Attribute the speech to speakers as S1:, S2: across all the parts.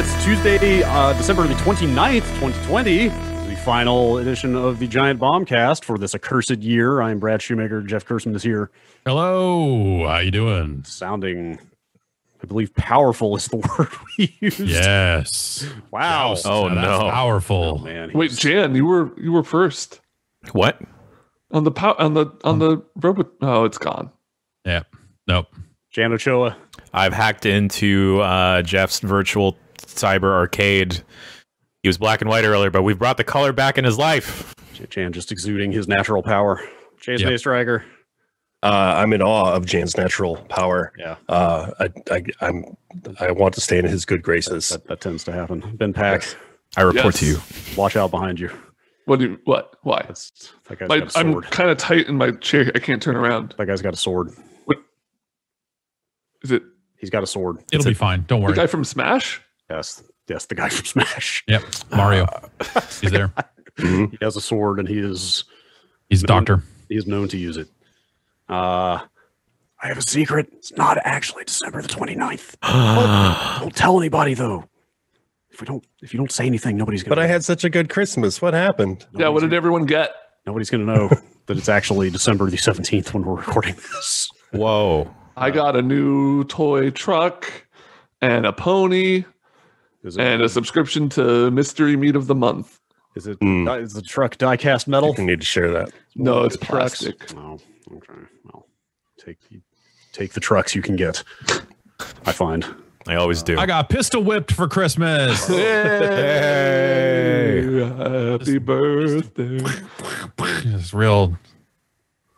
S1: It's Tuesday, December the 29th, 2020. The final edition of the Giant Bombcast for this accursed year. I'm Brad Shoemaker. Jeff Kurtzman is here.
S2: Hello. How you doing?
S1: Sounding, I believe, powerful is the word we used.
S2: Yes.
S1: Wow.
S2: Yes.
S3: Oh,
S2: That's
S3: no.
S2: powerful.
S1: Oh, man.
S4: Wait, Jan, you were first
S3: What?
S4: on the robot. Oh, it's gone.
S2: Yeah. Nope.
S1: Jan Ochoa.
S3: I've hacked into Jeff's virtual cyber arcade. He was black and white earlier, but we've brought the color back in his life.
S1: Jan just exuding his natural power. Jason A. Striker.
S5: I'm in awe of Jan's natural power.
S1: Yeah.
S5: I want to stay in his good graces.
S1: That tends to happen. Ben Pack.
S3: I report to you.
S1: Watch out behind you.
S4: What? Why?
S1: That guy's got a
S4: I'm
S1: sword.
S4: kind of tight in my chair. I can't turn around.
S1: That guy's got a sword.
S4: What? Is it
S1: He's got a sword.
S2: It'll be fine. Don't
S4: the
S2: worry.
S4: guy from Smash?
S1: Yes, the guy from Smash.
S2: Yep. Mario. He's there.
S1: He has a sword, and
S2: He's a doctor.
S1: he is known to use it. I have a secret. It's not actually December the 29th. Don't tell anybody though. If you don't say anything, nobody's gonna
S5: But I
S1: know.
S5: had such a good Christmas. What happened?
S4: Yeah. What did everyone get?
S1: Nobody's gonna know that it's actually December the 17th when we're recording this.
S3: Whoa.
S4: I got a new toy truck and a pony
S1: Is it,
S4: and a subscription to Mystery Meat of the Month.
S1: is the truck die-cast metal?
S5: You need to share that.
S4: No, it's
S1: Trucks?
S4: plastic.
S1: Oh, okay. Well, take the trucks you can get. I find.
S3: I always do.
S2: I got pistol whipped for Christmas.
S4: Hey, happy birthday.
S2: It's real.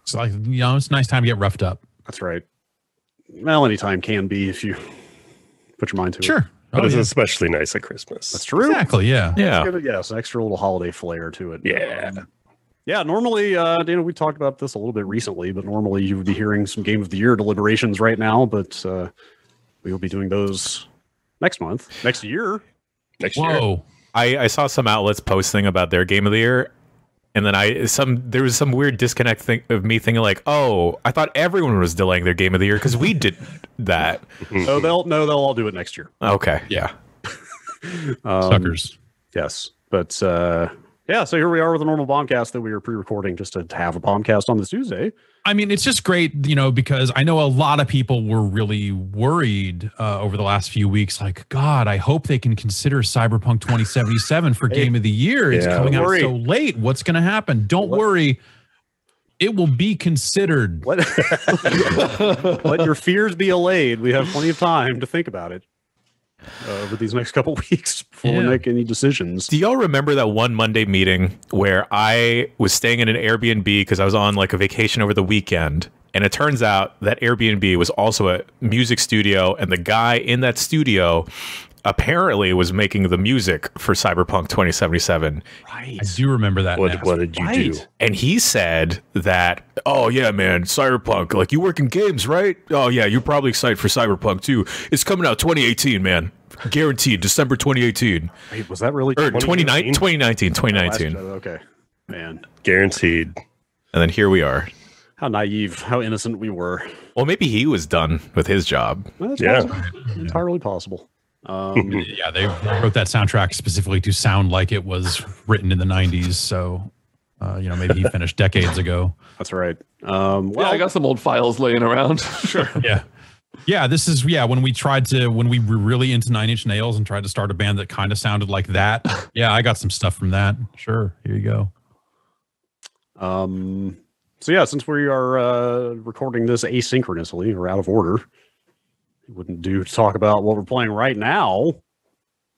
S2: It's like, it's a nice time to get roughed up.
S1: That's right. Well, anytime can be if you put your mind to it.
S2: Sure.
S5: But
S2: Oh,
S5: it's
S2: yeah.
S5: especially nice at Christmas.
S1: That's true.
S2: Exactly. Yeah.
S3: Yeah.
S1: Give it, yes, an extra little holiday flair to it.
S5: Yeah.
S1: Yeah, normally, we talked about this a little bit recently, but normally you would be hearing some Game of the Year deliberations right now, but we will be doing those next year.
S5: Next year.
S2: Whoa.
S3: I saw some outlets posting about their game of the year, and then there was some weird disconnect of me thinking like, oh, I thought everyone was delaying their game of the year because we did that.
S1: So they'll all do it next year.
S3: Okay.
S2: Yeah. Suckers.
S1: Yes, but yeah, so here we are with a normal Bombcast that we were pre-recording just to have a Bombcast on this Tuesday.
S2: I mean, it's just great, because I know a lot of people were really worried over the last few weeks. Like, God, I hope they can consider Cyberpunk 2077 for Game of the Year. It's coming out so late. What's going to happen? Don't worry. It will be considered.
S1: Let your fears be allayed. We have plenty of time to think about it over these next couple weeks before we make any decisions.
S3: Do y'all remember that one Monday meeting where I was staying in an Airbnb because I was on like a vacation over the weekend? And it turns out that Airbnb was also a music studio, and the guy in that studio apparently was making the music for Cyberpunk 2077.
S1: Right.
S2: I do remember that.
S5: What did you do?
S3: And he said that, oh yeah, man, Cyberpunk, like you work in games, right? Oh yeah, you're probably excited for Cyberpunk too. It's coming out 2018, man. Guaranteed, December 2018.
S1: Wait, was that really
S3: Or 2019.
S1: Okay, man.
S5: Guaranteed.
S3: And then here we are.
S1: How naive, how innocent we were.
S3: Well, maybe he was done with his job.
S1: Well, that's
S5: Yeah.
S1: possible. Entirely possible.
S2: Yeah, they wrote that soundtrack specifically to sound like it was written in the 90s. So, maybe he finished decades ago.
S1: That's right.
S4: Well, I got some old files laying around. Sure.
S2: Yeah. Yeah, this is, when we were really into Nine Inch Nails and tried to start a band that kind of sounded like that. Yeah, I got some stuff from that. Sure. Here you go.
S1: So yeah, since we are recording this asynchronously or out of order, it wouldn't do to talk about what we're playing right now.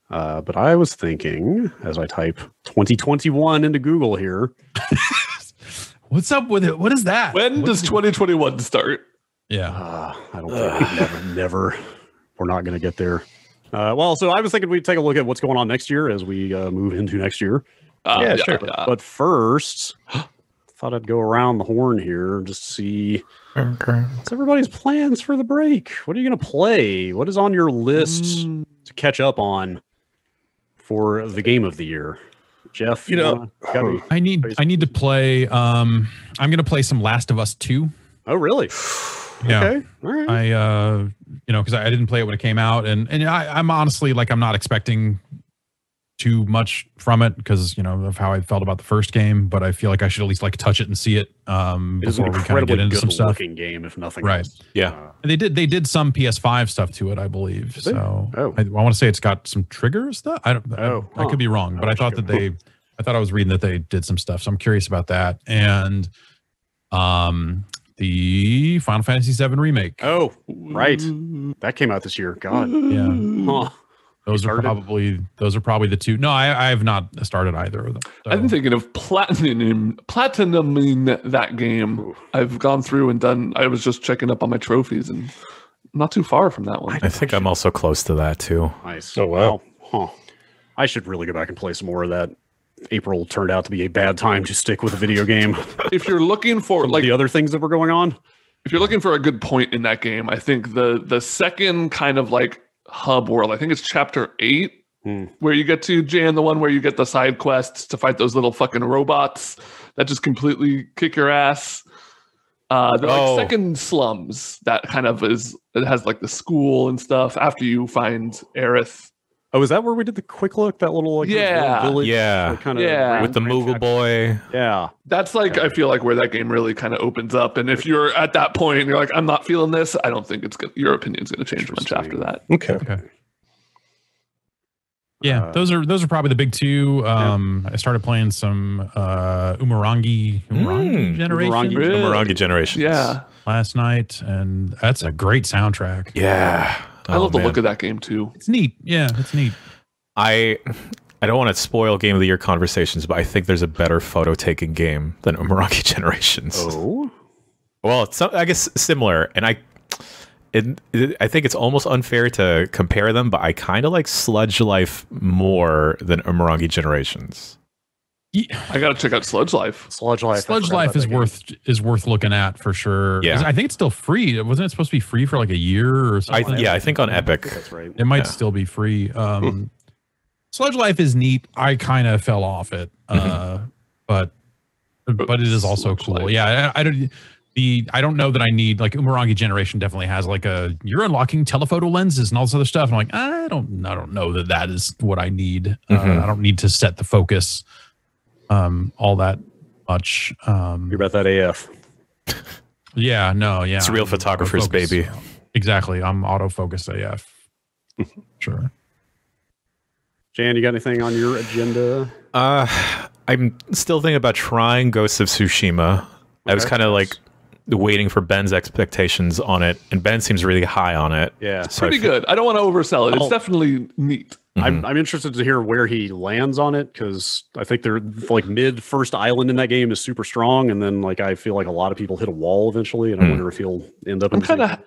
S1: But I was thinking, as I type 2021 into Google here.
S2: What's up with it? What is that?
S4: When does 2021 start?
S2: Yeah.
S1: I don't think never. We're not going to get there. So I was thinking we'd take a look at what's going on next year as we move into next year.
S5: Yeah, sure.
S1: But first, thought I'd go around the horn here and just see what's everybody's plans for the break. What are you going to play? What is on your list to catch up on for the game of the year? Jeff,
S2: I need to play. I'm going to play some Last of Us 2.
S1: Oh, really?
S2: Yeah.
S1: Okay. All right.
S2: I because I didn't play it when it came out, and I'm honestly like I'm not expecting too much from it because of how I felt about the first game, but I feel like I should at least like touch it and see it before we kind of get into some stuff.
S1: Looking game, if nothing
S2: right.
S1: else.
S3: Yeah.
S2: And they did some PS5 stuff to it, I believe. So I want to say it's got some trigger stuff. I could be wrong, but I thought I was reading that they did some stuff. So I'm curious about that. And the Final Fantasy VII remake.
S1: Oh, right. That came out this year. God.
S2: Yeah.
S1: Huh.
S2: Those are probably the two. No, I have not started either of them. So.
S4: I've been thinking of platinuming that game. Ooh. I've gone through and done. I was just checking up on my trophies and not too far from that one.
S3: I think I'm also close to that too.
S1: Nice.
S5: Oh wow.
S1: Huh. I should really go back and play some more of that. April turned out to be a bad time to stick with a video game.
S4: If you're looking for
S1: like the other things that were going on,
S4: if you're looking for a good point in that game, I think the second kind of like hub world, I think it's chapter 8, where you get to Jan, the one where you get the side quests to fight those little fucking robots that just completely kick your ass. Like second slums that kind of it has like the school and stuff after you find Aerith.
S1: Oh, is that where we did the quick look? That little like
S4: little
S1: village,
S3: with the Moogle boy.
S1: Yeah,
S4: that's like I feel like where that game really kind of opens up. And if you're at that point, and you're like, I'm not feeling this. I don't think your opinion's going to change much after that.
S5: Okay.
S2: Yeah, those are probably the big two. I started playing some Umurangi
S3: Generations.
S4: Yeah,
S2: last night, and that's a great soundtrack.
S3: Yeah.
S4: I love the look of that game too.
S2: It's neat. Yeah, it's neat.
S3: I don't want to spoil Game of the Year conversations, but I think there's a better photo taking game than Umurangi Generations.
S1: Oh,
S3: well, it's I guess similar, and I think it's almost unfair to compare them, but I kind of like Sludge Life more than Umurangi Generations.
S4: I gotta check out Sludge Life.
S2: Sludge Life is worth looking at for sure.
S3: Yeah,
S2: I think it's still free. Wasn't it supposed to be free for like a year or something?
S3: I think on Epic.
S1: That's right.
S2: It might still be free. Sludge Life is neat. I kind of fell off it, but it is also cool. Life. Yeah, I don't know that I need like Umurangi Generation definitely has like you're unlocking telephoto lenses and all this other stuff. And I'm like I don't know that is what I need. I don't need to set the focus. All that much.
S1: You're about that AF.
S2: Yeah, no, yeah.
S3: It's real photographer's baby.
S2: Exactly. I'm autofocus AF. Sure.
S1: Jan, you got anything on your agenda?
S3: I'm still thinking about trying Ghosts of Tsushima. Okay. I was kind of like waiting for Ben's expectations on it, and Ben seems really high on it.
S1: Yeah,
S4: it's pretty good. I don't want to oversell it. It's definitely neat.
S1: I'm interested to hear where he lands on it because I think they're like mid first island in that game is super strong, and then like I feel like a lot of people hit a wall eventually, and I wonder if he'll end up.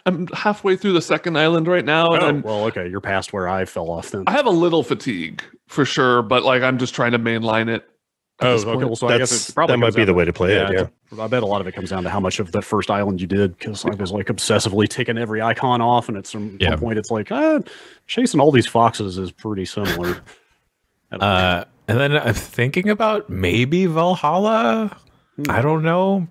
S4: I'm halfway through the second island right now.
S1: Okay, you're past where I fell off then.
S4: I have a little fatigue for sure, but like I'm just trying to mainline it.
S1: Okay. Well, so I guess
S5: that might be the way to play it. Yeah.
S1: I bet a lot of it comes down to how much of that first island you did, because I was like obsessively taking every icon off, and at some point it's like chasing all these foxes is pretty similar.
S3: And then I'm thinking about maybe Valhalla. I don't know.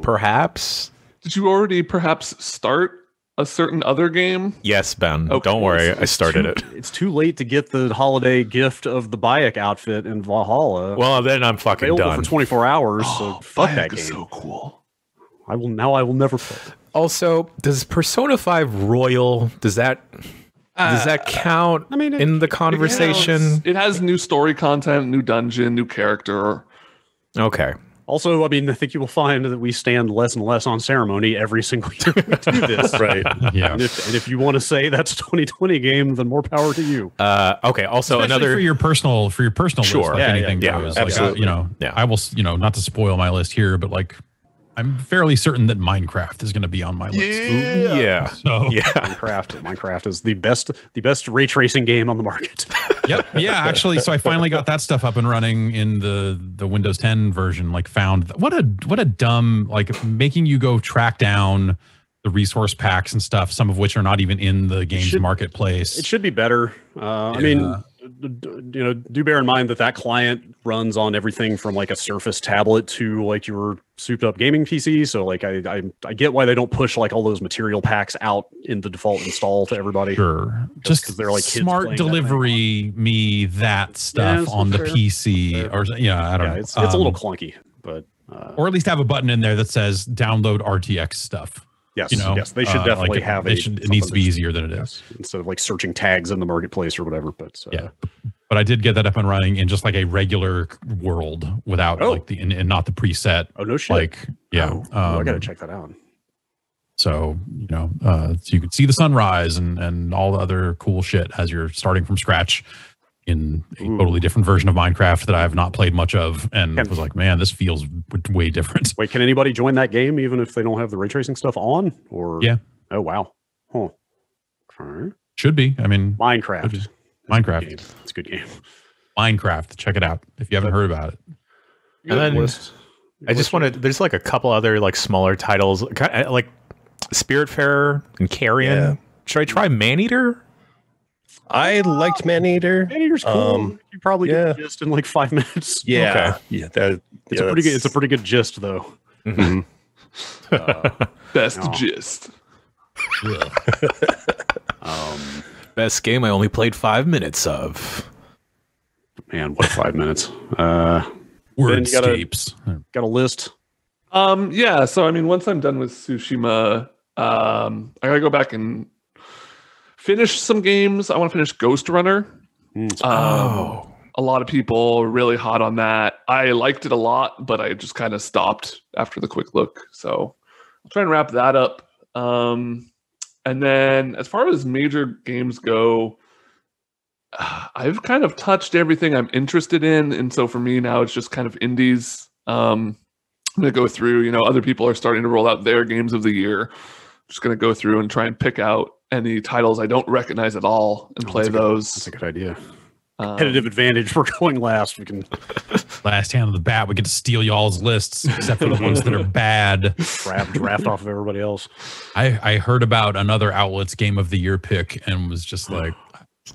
S3: Perhaps.
S4: Did you already perhaps start a certain other game?
S3: Yes, Ben. Okay. Don't worry. I started it.
S1: It's too late to get the holiday gift of the Bayek outfit in Valhalla.
S3: Well, then I'm fucking done.
S1: For 24 hours, so fuck
S4: Bayek
S1: that game.
S4: Is so cool.
S1: I will never play it.
S3: Also, does Persona 5 Royal, does that count in the conversation?
S4: It has new story content, new dungeon, new character.
S3: Okay.
S1: Also, I think you will find that we stand less and less on ceremony every single year we do this.
S5: Right.
S2: Yeah.
S1: And if you want to say that's a 2020 game, then more power to you.
S3: Okay. Also,
S2: especially for your personal
S3: sure.
S2: list, like anything goes.
S5: Absolutely.
S2: I will, not to spoil my list here, but like, I'm fairly certain that Minecraft is going to be on my list.
S3: Yeah.
S2: So
S1: Minecraft is the best ray tracing game on the market.
S2: Yep. Yeah. Actually, so I finally got that stuff up and running in the Windows 10 version. Like, found what a dumb, like, making you go track down the resource packs and stuff, some of which are not even in the game's marketplace.
S1: It should be better. do bear in mind that that client runs on everything from like a Surface tablet to like your souped up gaming PC. So like I get why they don't push like all those material packs out in the default install to everybody.
S2: Sure, just because they're like smart delivery me that stuff on the PC, or I don't know.
S1: It's a little clunky, but
S2: or at least have a button in there that says download RTX stuff.
S1: Yes, yes, they should definitely have
S2: it. It needs to be easier than it is,
S1: instead of like searching tags in the marketplace or whatever. But
S2: yeah, but I did get that up and running in just like a regular world without like and not the preset.
S1: Oh no shit!
S2: Like
S1: I gotta check that out.
S2: So so you could see the sunrise and all the other cool shit as you're starting from scratch in a totally different version of Minecraft that I have not played much of, and was like, man, this feels way different.
S1: Wait, can anybody join that game even if they don't have the ray tracing stuff on? Or oh wow, okay.
S2: Should be. I mean,
S1: Minecraft.
S2: It's a good game. Minecraft. Check it out if you haven't heard about it.
S3: And then I just wanted. There's like a couple other like smaller titles, like Spiritfarer and Carrion. Yeah. Should I try Maneater?
S5: I liked Maneater.
S1: Maneater's cool. You probably get the gist in like 5 minutes.
S5: Yeah.
S1: Okay. Yeah. It's pretty good. It's a pretty good gist though.
S5: Mm-hmm.
S4: Best gist.
S3: Best game I only played 5 minutes of.
S1: Man, what 5 minutes?
S2: Wordscapes.
S1: Got a list?
S4: Yeah. So I mean, once I'm done with Tsushima, I gotta go back and finish some games. I want to finish Ghost Runner. A lot of people are really hot on that. I liked it a lot, but I just kind of stopped after the quick look. So I'll try and wrap that up. And then as far as major games go, I've kind of touched everything I'm interested in. And so for me now, it's just kind of indies. I'm going to go through, other people are starting to roll out their games of the year. Just going to go through and try and pick out any titles I don't recognize at all and play those.
S1: That's a good idea. Competitive advantage for going last. We can
S2: last hand of the bat. We get to steal y'all's lists, except for the ones that are bad.
S1: Draft off of everybody else.
S2: I heard about another outlet's game of the year pick and was just like,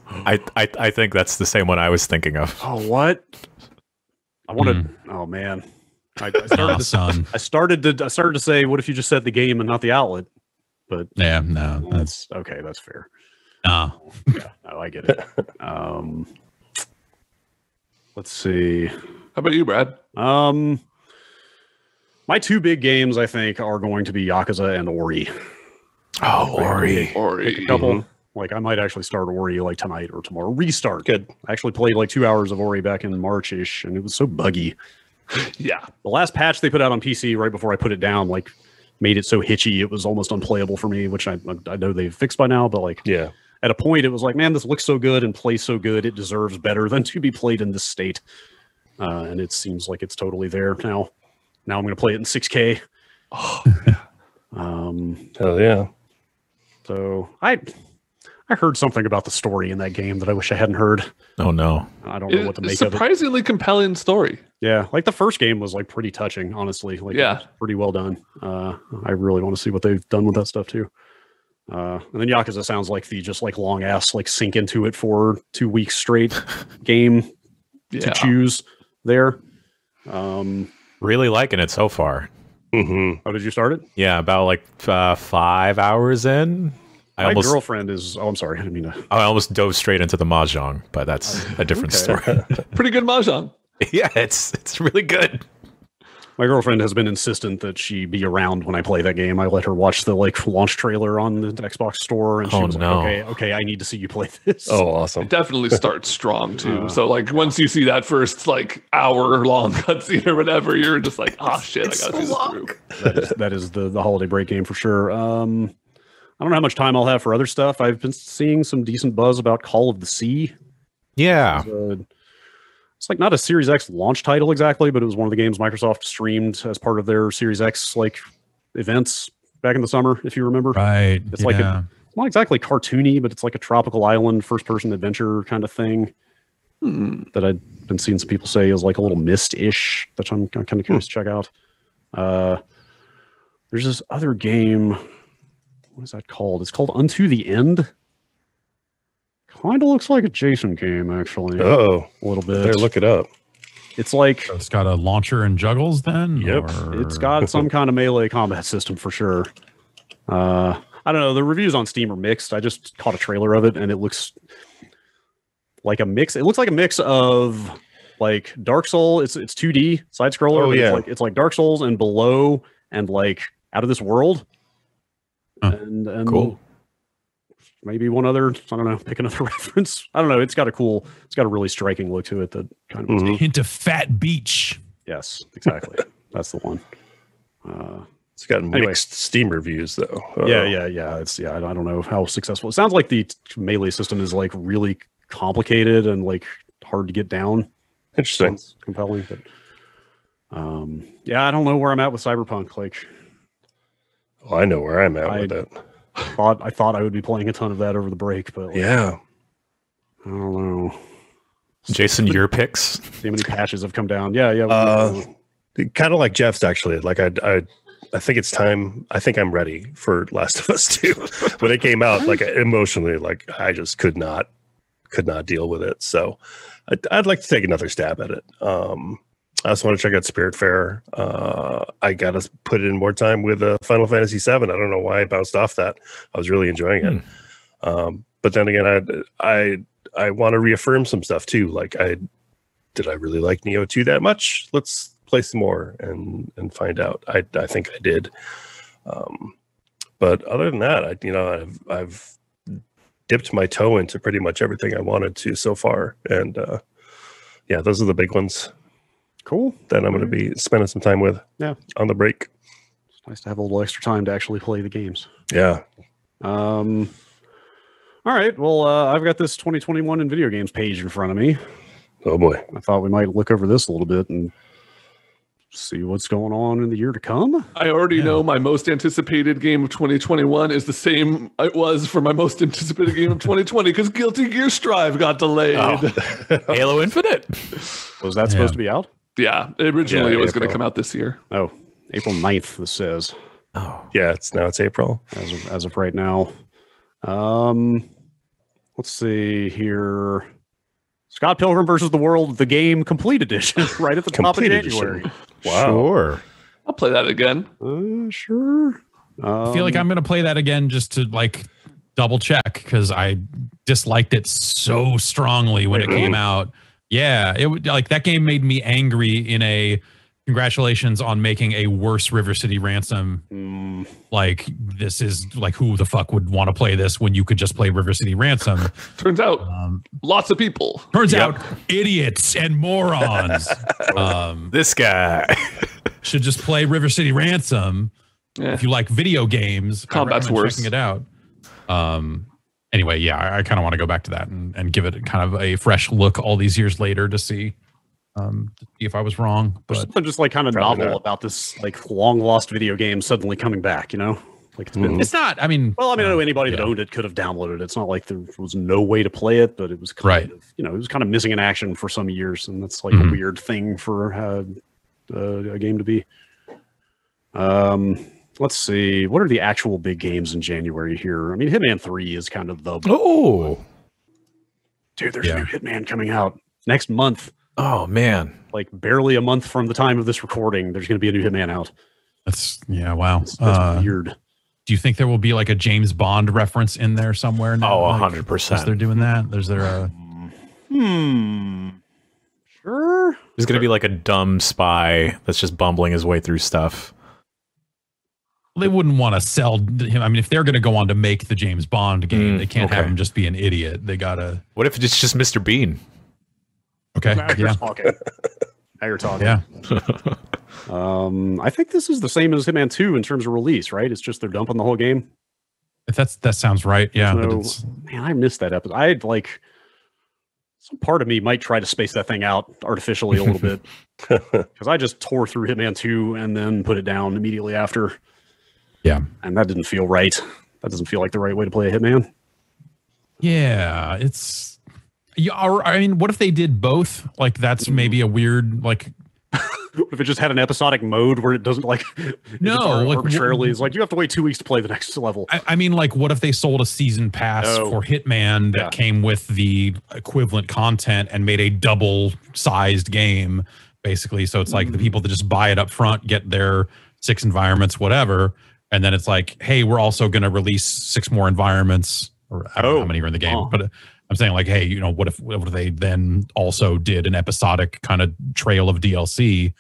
S3: I think that's the same one I was thinking of.
S1: Oh, what? I wanted. Oh man, I started to say, what if you just said the game and not the outlet? But
S2: no,
S1: that's okay. That's fair.
S2: No,
S1: I get it. Let's see.
S4: How about you, Brad?
S1: My two big games, I think, are going to be Yakuza and Ori.
S3: Oh, Ori.
S1: A couple. Like I might actually start Ori like tonight or tomorrow. Restart. Good. I actually played like 2 hours of Ori back in March-ish, and it was so buggy.
S4: Yeah.
S1: The last patch they put out on PC right before I put it down, like, made it so hitchy it was almost unplayable for me, which I know they've fixed by now, but like at a point it was like, man, this looks so good and plays so good, it deserves better than to be played in this state. And it seems like it's totally there now. Now I'm going to play it in 6K.
S5: Hell yeah.
S1: So I heard something about the story in that game that I wish I hadn't heard.
S3: Oh no.
S1: I don't know what to make of it.
S4: Surprisingly compelling story.
S1: Yeah, like the first game was like pretty touching, honestly. Like, it was pretty well done. I really want to see what they've done with that stuff too. And then Yakuza sounds like the just like long ass like sink into it for 2 weeks straight game to choose there.
S3: Really liking it so far.
S1: Mm-hmm. Oh, did you start it?
S3: Yeah, about like 5 hours in.
S1: My girlfriend is. Oh, I'm sorry. I didn't mean to.
S3: I almost dove straight into the mahjong, but that's a different story.
S4: Pretty good mahjong.
S3: Yeah, it's really good.
S1: My girlfriend has been insistent that she be around when I play that game. I let her watch the like launch trailer on the Xbox store, and she was like, "Okay, I need to see you play this."
S5: Oh, awesome!
S4: It definitely starts strong too. So like once you see that first like hour long cutscene or whatever, you're just like, "Oh shit, I gotta see this through."
S1: That is the holiday break game for sure. I don't know how much time I'll have for other stuff. I've been seeing some decent buzz about Call of the Sea.
S3: Yeah.
S1: It's like not a Series X launch title exactly, but it was one of the games Microsoft streamed as part of their Series X like events back in the summer, if you remember.
S2: Right.
S1: It's like it's not exactly cartoony, but it's like a tropical island first-person adventure kind of thing that I've been seeing some people say is like a little Myst-ish, that I'm kind of curious to check out. There's this other game. What is that called? It's called Unto the End. Kind of looks like a Jason game, actually.
S5: Oh,
S1: a little bit.
S5: Better look it up.
S1: It's like
S2: so it's got a launcher and juggles. Then,
S5: yep,
S1: it's got some kind of melee combat system for sure. I don't know. The reviews on Steam are mixed. I just caught a trailer of it, and it looks like a mix. It looks like a mix of like Dark Souls. It's 2D side scroller.
S5: Oh, yeah.
S1: It's like Dark Souls and Below and like Out of This World. And
S3: cool.
S1: Maybe one other. I don't know. Pick another reference. I don't know. It's got a really striking look to it that kind of
S2: a hint of Fat Beach.
S1: Yes, exactly. That's the one.
S5: It's got mixed Steam reviews though.
S1: Yeah. I don't know how successful. It sounds like the melee system is like really complicated and like hard to get down.
S5: Interesting.
S1: Sounds compelling, but yeah, I don't know where I'm at with Cyberpunk. Like,
S5: well, I know where I'm at with it.
S1: I thought I would be playing a ton of that over the break, but like,
S5: yeah,
S1: I don't know.
S3: Jason, your picks?
S1: See how many patches have come down. Yeah.
S5: Kind of like Jeff's actually. Like I think it's time. I think I'm ready for Last of Us 2. When it came out, like emotionally, like I just could not deal with it. So I'd like to take another stab at it. I also want to check out Spiritfarer. I got to put in more time with Final Fantasy VII. I don't know why I bounced off that. I was really enjoying it. But then again, I want to reaffirm some stuff too. Like did I really like Neo 2 that much? Let's play some more and find out. I think I did. But other than that, I've dipped my toe into pretty much everything I wanted to so far. And yeah, those are the big ones.
S1: Cool.
S5: That I'm going to be spending some time with.
S1: Yeah.
S5: On the break.
S1: It's nice to have a little extra time to actually play the games.
S5: Yeah.
S1: All right. Well, I've got this 2021 in video games page in front of me.
S5: Oh boy.
S1: I thought we might look over this a little bit and see what's going on in the year to come.
S4: I already know my most anticipated game of 2021 is the same it was for my most anticipated game of 2020 because Guilty Gear Strive got delayed.
S3: Halo Infinite.
S1: Was that supposed to be out?
S4: Yeah, originally it was going to
S5: April.
S4: come out this year.
S1: Oh, April 9th, this says.
S3: Oh,
S5: Yeah, it's April.
S1: As of right now. Let's see here. Scott Pilgrim versus the World, the game complete edition, right at the top of
S5: Complete
S1: January.
S5: edition. Wow.
S3: sure.
S4: I'll play that again.
S1: Sure.
S2: I feel like I'm going to play that again just to like double check because I disliked it so strongly when it came out. Yeah, it would like that game made me angry in a congratulations on making a worse River City Ransom. Like this is like who the fuck would want to play this when you could just play River City Ransom?
S4: Turns out lots of people.
S2: Turns out idiots and morons.
S3: This guy.
S2: Should just play River City Ransom.
S4: Yeah.
S2: If you like video games,
S4: Combat's
S2: I recommend
S4: worse.
S2: checking it out. Anyway, yeah, I kind of want to go back to that and give it kind of a fresh look all these years later to see if I was wrong.
S1: There's
S2: But
S1: something just like kind of
S5: Probably
S1: novel
S5: not.
S1: about this like long lost video game suddenly coming back, you know? Like it's been
S2: it's not. I mean,
S1: well, I mean, I know anybody that
S2: yeah.
S1: owned it could have downloaded it. It's not like there was no way to play it, but it was kind
S2: Right.
S1: of, you know, it was kind of missing in action for some years, and that's like a weird thing for a game to be. Let's see. What are the actual big games in January here? I mean, Hitman 3 is kind of the
S3: Oh.
S1: dude. There's a new Hitman coming out next month.
S3: Oh man.
S1: Like barely a month from the time of this recording, there's going to be a new Hitman out.
S2: that's wow.
S1: That's weird.
S2: Do you think there will be like a James Bond reference in there somewhere? Now?
S3: Oh,
S2: Like,
S3: 100%.
S2: as they're doing that. Is there a
S1: Sure.
S3: There's going to be like a dumb spy that's just bumbling his way through stuff.
S2: they wouldn't want to sell him. I mean, if they're going to go on to make the James Bond game, they can't have him just be an idiot. They gotta.
S3: What if it's just Mr. Bean?
S2: Okay.
S1: Now you're
S2: Yeah.
S1: talking. Now you're talking.
S2: Yeah.
S1: I think this is the same as Hitman 2 in terms of release, right? It's just they're dumping the whole game.
S2: If that sounds right. Yeah.
S1: No,
S2: but it's,
S1: man, I missed that episode. I'd like some part of me might try to space that thing out artificially a little bit because I just tore through Hitman 2 and then put it down immediately after.
S2: yeah.
S1: And that didn't feel right. That doesn't feel like the right way to play a Hitman.
S2: Yeah. It's. Yeah, or, I mean, what if they did both? Like, that's maybe a weird, like,
S1: What if it just had an episodic mode where it doesn't like arbitrarily is like you have to wait 2 weeks to play the next level?
S2: I mean, like, what if they sold a season pass for Hitman that came with the equivalent content and made a double-sized game, basically? So it's like the people that just buy it up front get their 6 environments, whatever, and then it's like, hey, we're also going to release 6 more environments, or I don't know how many are in the game, but I'm saying like, hey, what if they then also did an episodic kind of trail of DLC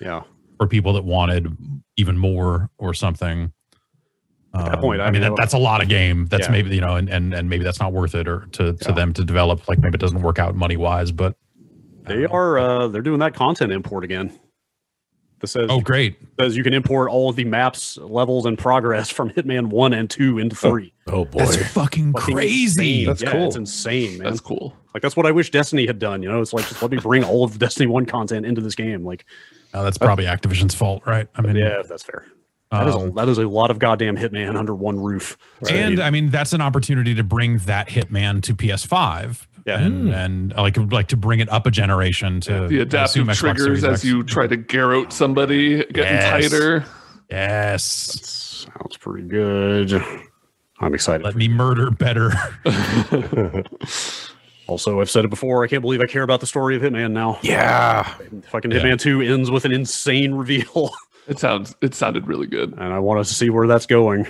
S2: for people that wanted even more or something?
S1: At that point,
S2: I mean, that's a lot of game. That's maybe, and maybe that's not worth it or to them to develop. Like maybe it doesn't work out money wise, but
S1: they're doing that content import again. This says,
S2: great.
S1: Says you can import all of the maps, levels, and progress from Hitman 1 and 2 into 3.
S3: Oh boy,
S2: that's fucking crazy.
S1: Insane. That's cool. It's insane, man.
S4: That's cool.
S1: Like that's what I wish Destiny had done. It's like just let me bring all of the Destiny 1 content into this game. Like,
S2: that's probably Activision's fault, right? I mean,
S1: yeah, that's fair. That is a lot of goddamn Hitman under one roof.
S2: Right? And I mean, that's an opportunity to bring that Hitman to PS5. Yeah, and like to bring it up a generation to
S4: the adaptive triggers as you try to garrote somebody getting tighter.
S2: Yes,
S1: that sounds pretty good. I'm excited.
S2: Let me murder better.
S1: Also, I've said it before. I can't believe I care about the story of Hitman now.
S3: Yeah,
S1: fucking Hitman 2 ends with an insane reveal.
S4: It sounded really good,
S1: and I want us to see where that's going.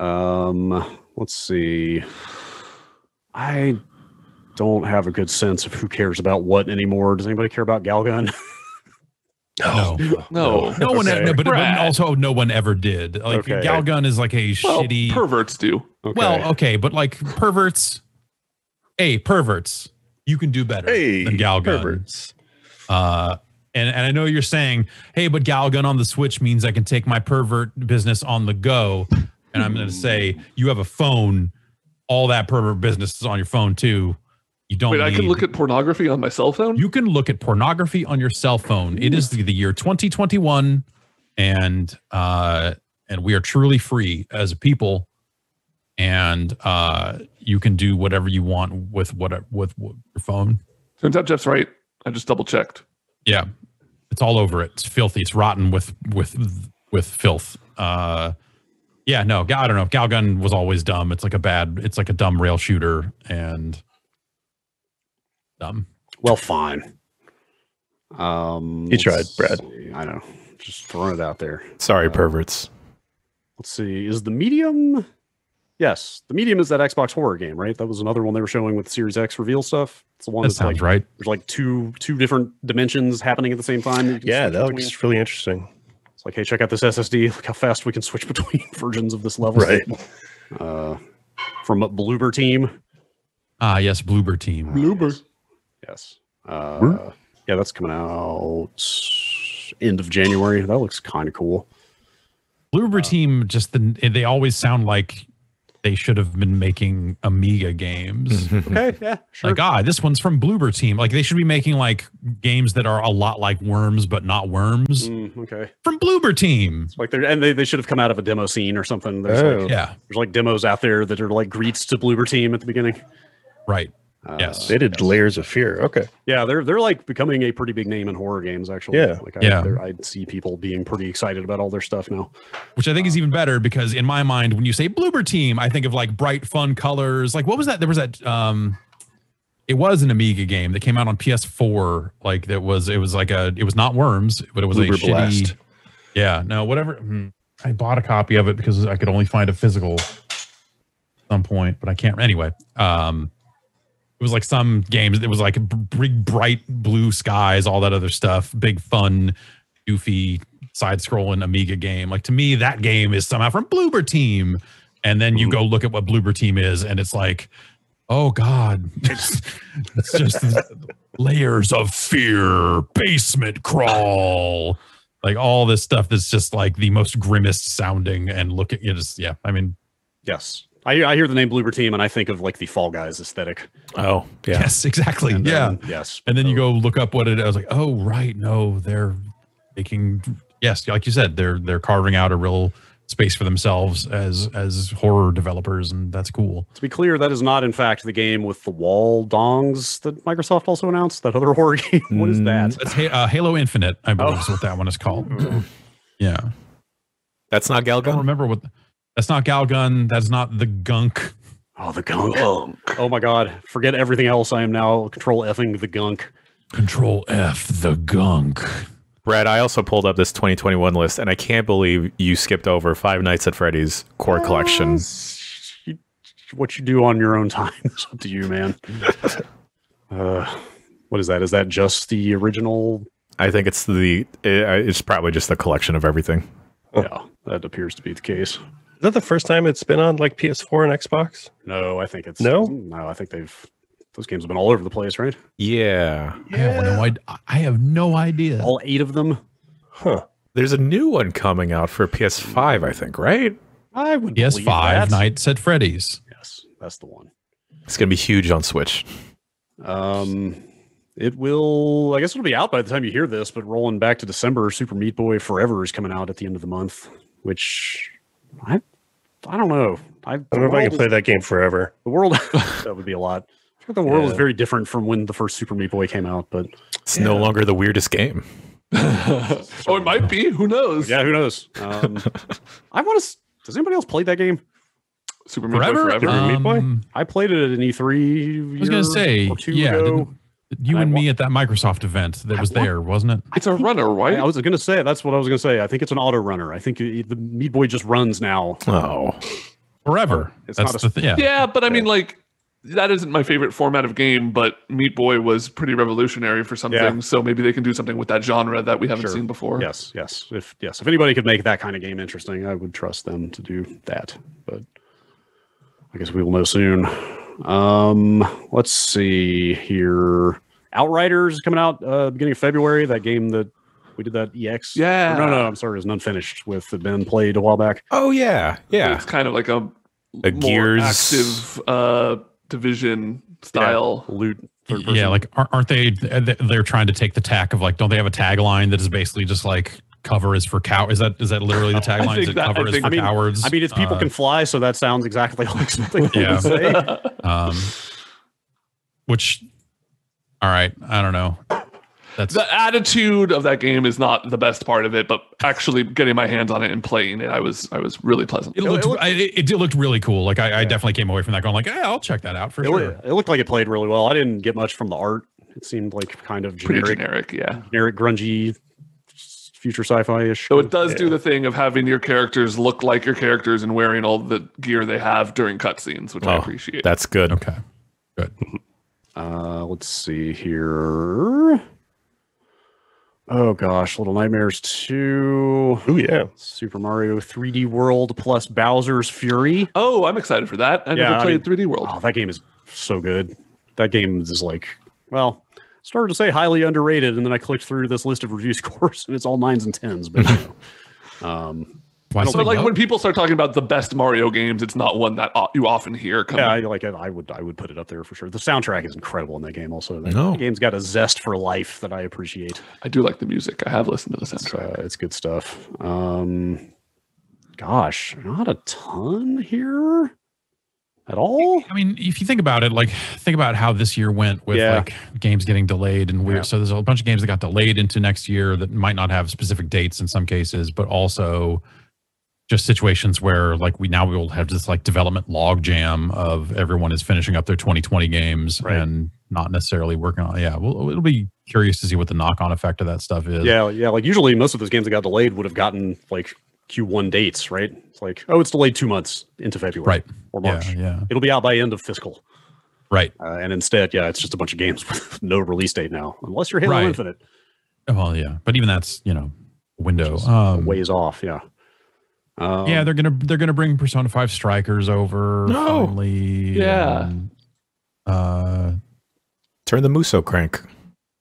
S1: Let's see. I don't have a good sense of who cares about what anymore. Does anybody care about Galgun?
S2: No one. But also no one ever did. Like Galgun is like a shitty.
S4: Perverts do.
S2: Okay. Well, okay, but like perverts. Hey, perverts, you can do better than Galgun.
S5: Perverts.
S2: And I know you're saying, hey, but Galgun on the Switch means I can take my pervert business on the go. And I'm going to say, you have a phone. All that pervert business is on your phone too. You don't. Wait,
S4: I can look at pornography on my cell phone?
S2: You can look at pornography on your cell phone. It is the year 2021, and we are truly free as a people. And you can do whatever you want with your phone.
S4: Turns out Jeff's right. I just double checked.
S2: Yeah, it's all over it. It's filthy. It's rotten with filth. Yeah, no, I don't know. Galgun was always dumb. It's like a dumb rail shooter and dumb.
S1: Well, fine.
S5: You tried, Brad.
S1: I know. Just throwing it out there.
S3: Sorry, perverts.
S1: Let's see. Is the Medium? Yes, the Medium is that Xbox horror game, right? That was another one they were showing with Series X reveal stuff. It's the one
S2: that sounds right.
S1: There's like two different dimensions happening at the same time.
S5: That looks really interesting.
S1: It's like, hey, check out this SSD. Look how fast we can switch between versions of this level.
S5: Right.
S1: From Bloober Team.
S2: Yes, Bloober Team.
S1: Bloober. Yes. Yeah, that's coming out end of January. That looks kind of cool.
S2: Bloober Team, they always sound like they should have been making Amiga games.
S1: Okay, yeah, sure.
S2: Like, this one's from Bloober Team. Like, they should be making like games that are a lot like Worms, but not Worms.
S1: Okay.
S2: From Bloober Team.
S1: It's like they should have come out of a demo scene or something. There's there's like demos out there that are like greets to Bloober Team at the beginning.
S2: Right. Yes.
S5: They did Layers of Fear. Okay.
S1: Yeah, they're like becoming a pretty big name in horror games, actually.
S5: Yeah.
S1: I see people being pretty excited about all their stuff now.
S2: Which I think is even better because in my mind, when you say Bloober Team, I think of like bright, fun colors. Like, what was that? There was that it was an Amiga game that came out on PS4. Like it was not Worms, but it was
S5: Bloober
S2: a shitty
S5: Blast.
S2: Yeah, no, whatever. I bought a copy of it because I could only find a physical at some point, but I can't anyway. It was like some games. It was like big, bright blue skies, all that other stuff. Big, fun, goofy, side-scrolling Amiga game. Like to me, that game is somehow from Bloober Team. And then you go look at what Bloober Team is, and it's like, oh God, it's just layers of fear, basement crawl, like all this stuff that's just like the most grimmest sounding. And look at it,
S1: yes. I hear the name Bloober Team and I think of like the Fall Guys aesthetic.
S3: Oh, yeah.
S2: Yes, exactly. And then,
S1: yes.
S2: And then you go look up what it is. I was like, oh, right. No, they're making, yes, like you said, they're carving out a real space for themselves as horror developers, and that's cool.
S1: To be clear, that is not in fact the game with the wall dongs that Microsoft also announced. That other horror game. What is that?
S2: That's Halo Infinite, I believe is what that one is called. Yeah,
S3: that's not Galgun.
S2: I don't remember what. That's not Galgun. That's not the gunk.
S1: Oh, the gunk. Oh my god. Forget everything else. I am now control effing the gunk. Control F the gunk.
S3: Brad, I also pulled up this 2021 list, and I can't believe you skipped over Five Nights at Freddy's Core Collection.
S1: What you do on your own time is up to you, man. What is that? Is that just the original?
S3: I think it's it's probably just the collection of everything.
S1: Yeah, that appears to be the case.
S5: Is that the first time it's been on like PS4 and Xbox?
S1: No, I think it's
S5: no.
S1: I think those games have been all over the place, right?
S3: Yeah.
S2: I have no idea.
S1: All 8 of them.
S5: Huh.
S3: There's a new one coming out for PS5, I think, right?
S1: I would
S2: PS5 Nights at Freddy's.
S1: Yes, that's the one.
S3: It's going to be huge on Switch.
S1: It will, I guess it'll be out by the time you hear this, but rolling back to December, Super Meat Boy Forever is coming out at the end of the month, which I don't know. I don't
S5: know if I can play that game forever.
S1: The world, that would be a lot. I think the world is very different from when the first Super Meat Boy came out, but
S3: it's no longer the weirdest game.
S4: Oh, it might be. Who knows?
S1: Yeah, who knows? I want to. Does anybody else play that game?
S4: Super Meat Boy Forever.
S5: Meat Boy?
S1: I played it at an E3.
S2: I was going to say, you and me at that Microsoft event that was there, wasn't it?
S4: It's a runner, right?
S1: I was going to say, that's what I was going to say. I think it's an auto runner. I think the Meat Boy just runs now.
S3: Oh,
S2: forever.
S1: It's
S2: that's
S1: not
S2: the thing.
S4: Yeah, but I mean, like, that isn't my favorite format of game, but Meat Boy was pretty revolutionary for something. So maybe they can do something with that genre that we haven't seen before.
S1: Yes. If anybody could make that kind of game interesting, I would trust them to do that. But I guess we will know soon. Let's see here. Outriders is coming out beginning of February. That game that we did that EX.
S4: Yeah.
S1: No, I'm sorry, it was Unfinished with had been played a while back.
S3: Oh yeah.
S4: It's kind of like a
S3: Gears
S4: active Division style
S1: loot.
S2: Yeah, like aren't they? They're trying to take the tack of like, don't they have a tagline that is basically just like cover is for cow? Is that literally the tagline? Is it cover is for cowards?
S1: I mean, it's people can fly, so that sounds exactly like something they would say.
S2: Which, all right, I don't know.
S4: The attitude of that game is not the best part of it, but actually getting my hands on it and playing it, I was really pleasant.
S2: It looked really cool. Like I definitely came away from that going like, yeah, I'll check that out for sure.
S1: It looked like it played really well. I didn't get much from the art. It seemed like kind of generic,
S4: pretty generic,
S1: generic grungy future sci-fi-ish.
S4: So it does do the thing of having your characters look like your characters and wearing all the gear they have during cutscenes, which I appreciate.
S3: That's good.
S2: Okay, good.
S1: Let's see here. Oh gosh, Little Nightmares 2.
S5: Oh yeah.
S1: Super Mario 3D World plus Bowser's Fury.
S4: Oh, I'm excited for that. I never played 3D World.
S1: Oh, that game is so good. That game is like, well, started to say highly underrated, and then I clicked through this list of review scores, and it's all 9s and 10s. But
S4: but like when people start talking about the best Mario games, it's not one that you often hear.
S1: I would put it up there for sure. The soundtrack is incredible in that game. Also, the game's got a zest for life that I appreciate.
S4: I do like the music. I have listened to the soundtrack.
S1: It's good stuff. Gosh, not a ton here at all.
S2: I mean, if you think about it, like think about how this year went with like games getting delayed and weird. So there's a bunch of games that got delayed into next year that might not have specific dates in some cases, but also just situations where like we will have this like development log jam of everyone is finishing up their 2020 games and not necessarily working on. Yeah, well, it'll be curious to see what the knock-on effect of that stuff is.
S1: Yeah. Like usually most of those games that got delayed would have gotten like Q1 dates, right? It's like, oh, it's delayed 2 months into February or March.
S2: Yeah.
S1: It'll be out by end of fiscal.
S2: Right.
S1: And instead, it's just a bunch of games with no release date now, unless you're Halo Infinite.
S2: Well, yeah, but even that's window
S1: ways off. Yeah.
S2: They're gonna bring Persona 5 Strikers over. Finally.
S1: Yeah.
S2: And,
S3: turn the Muso crank.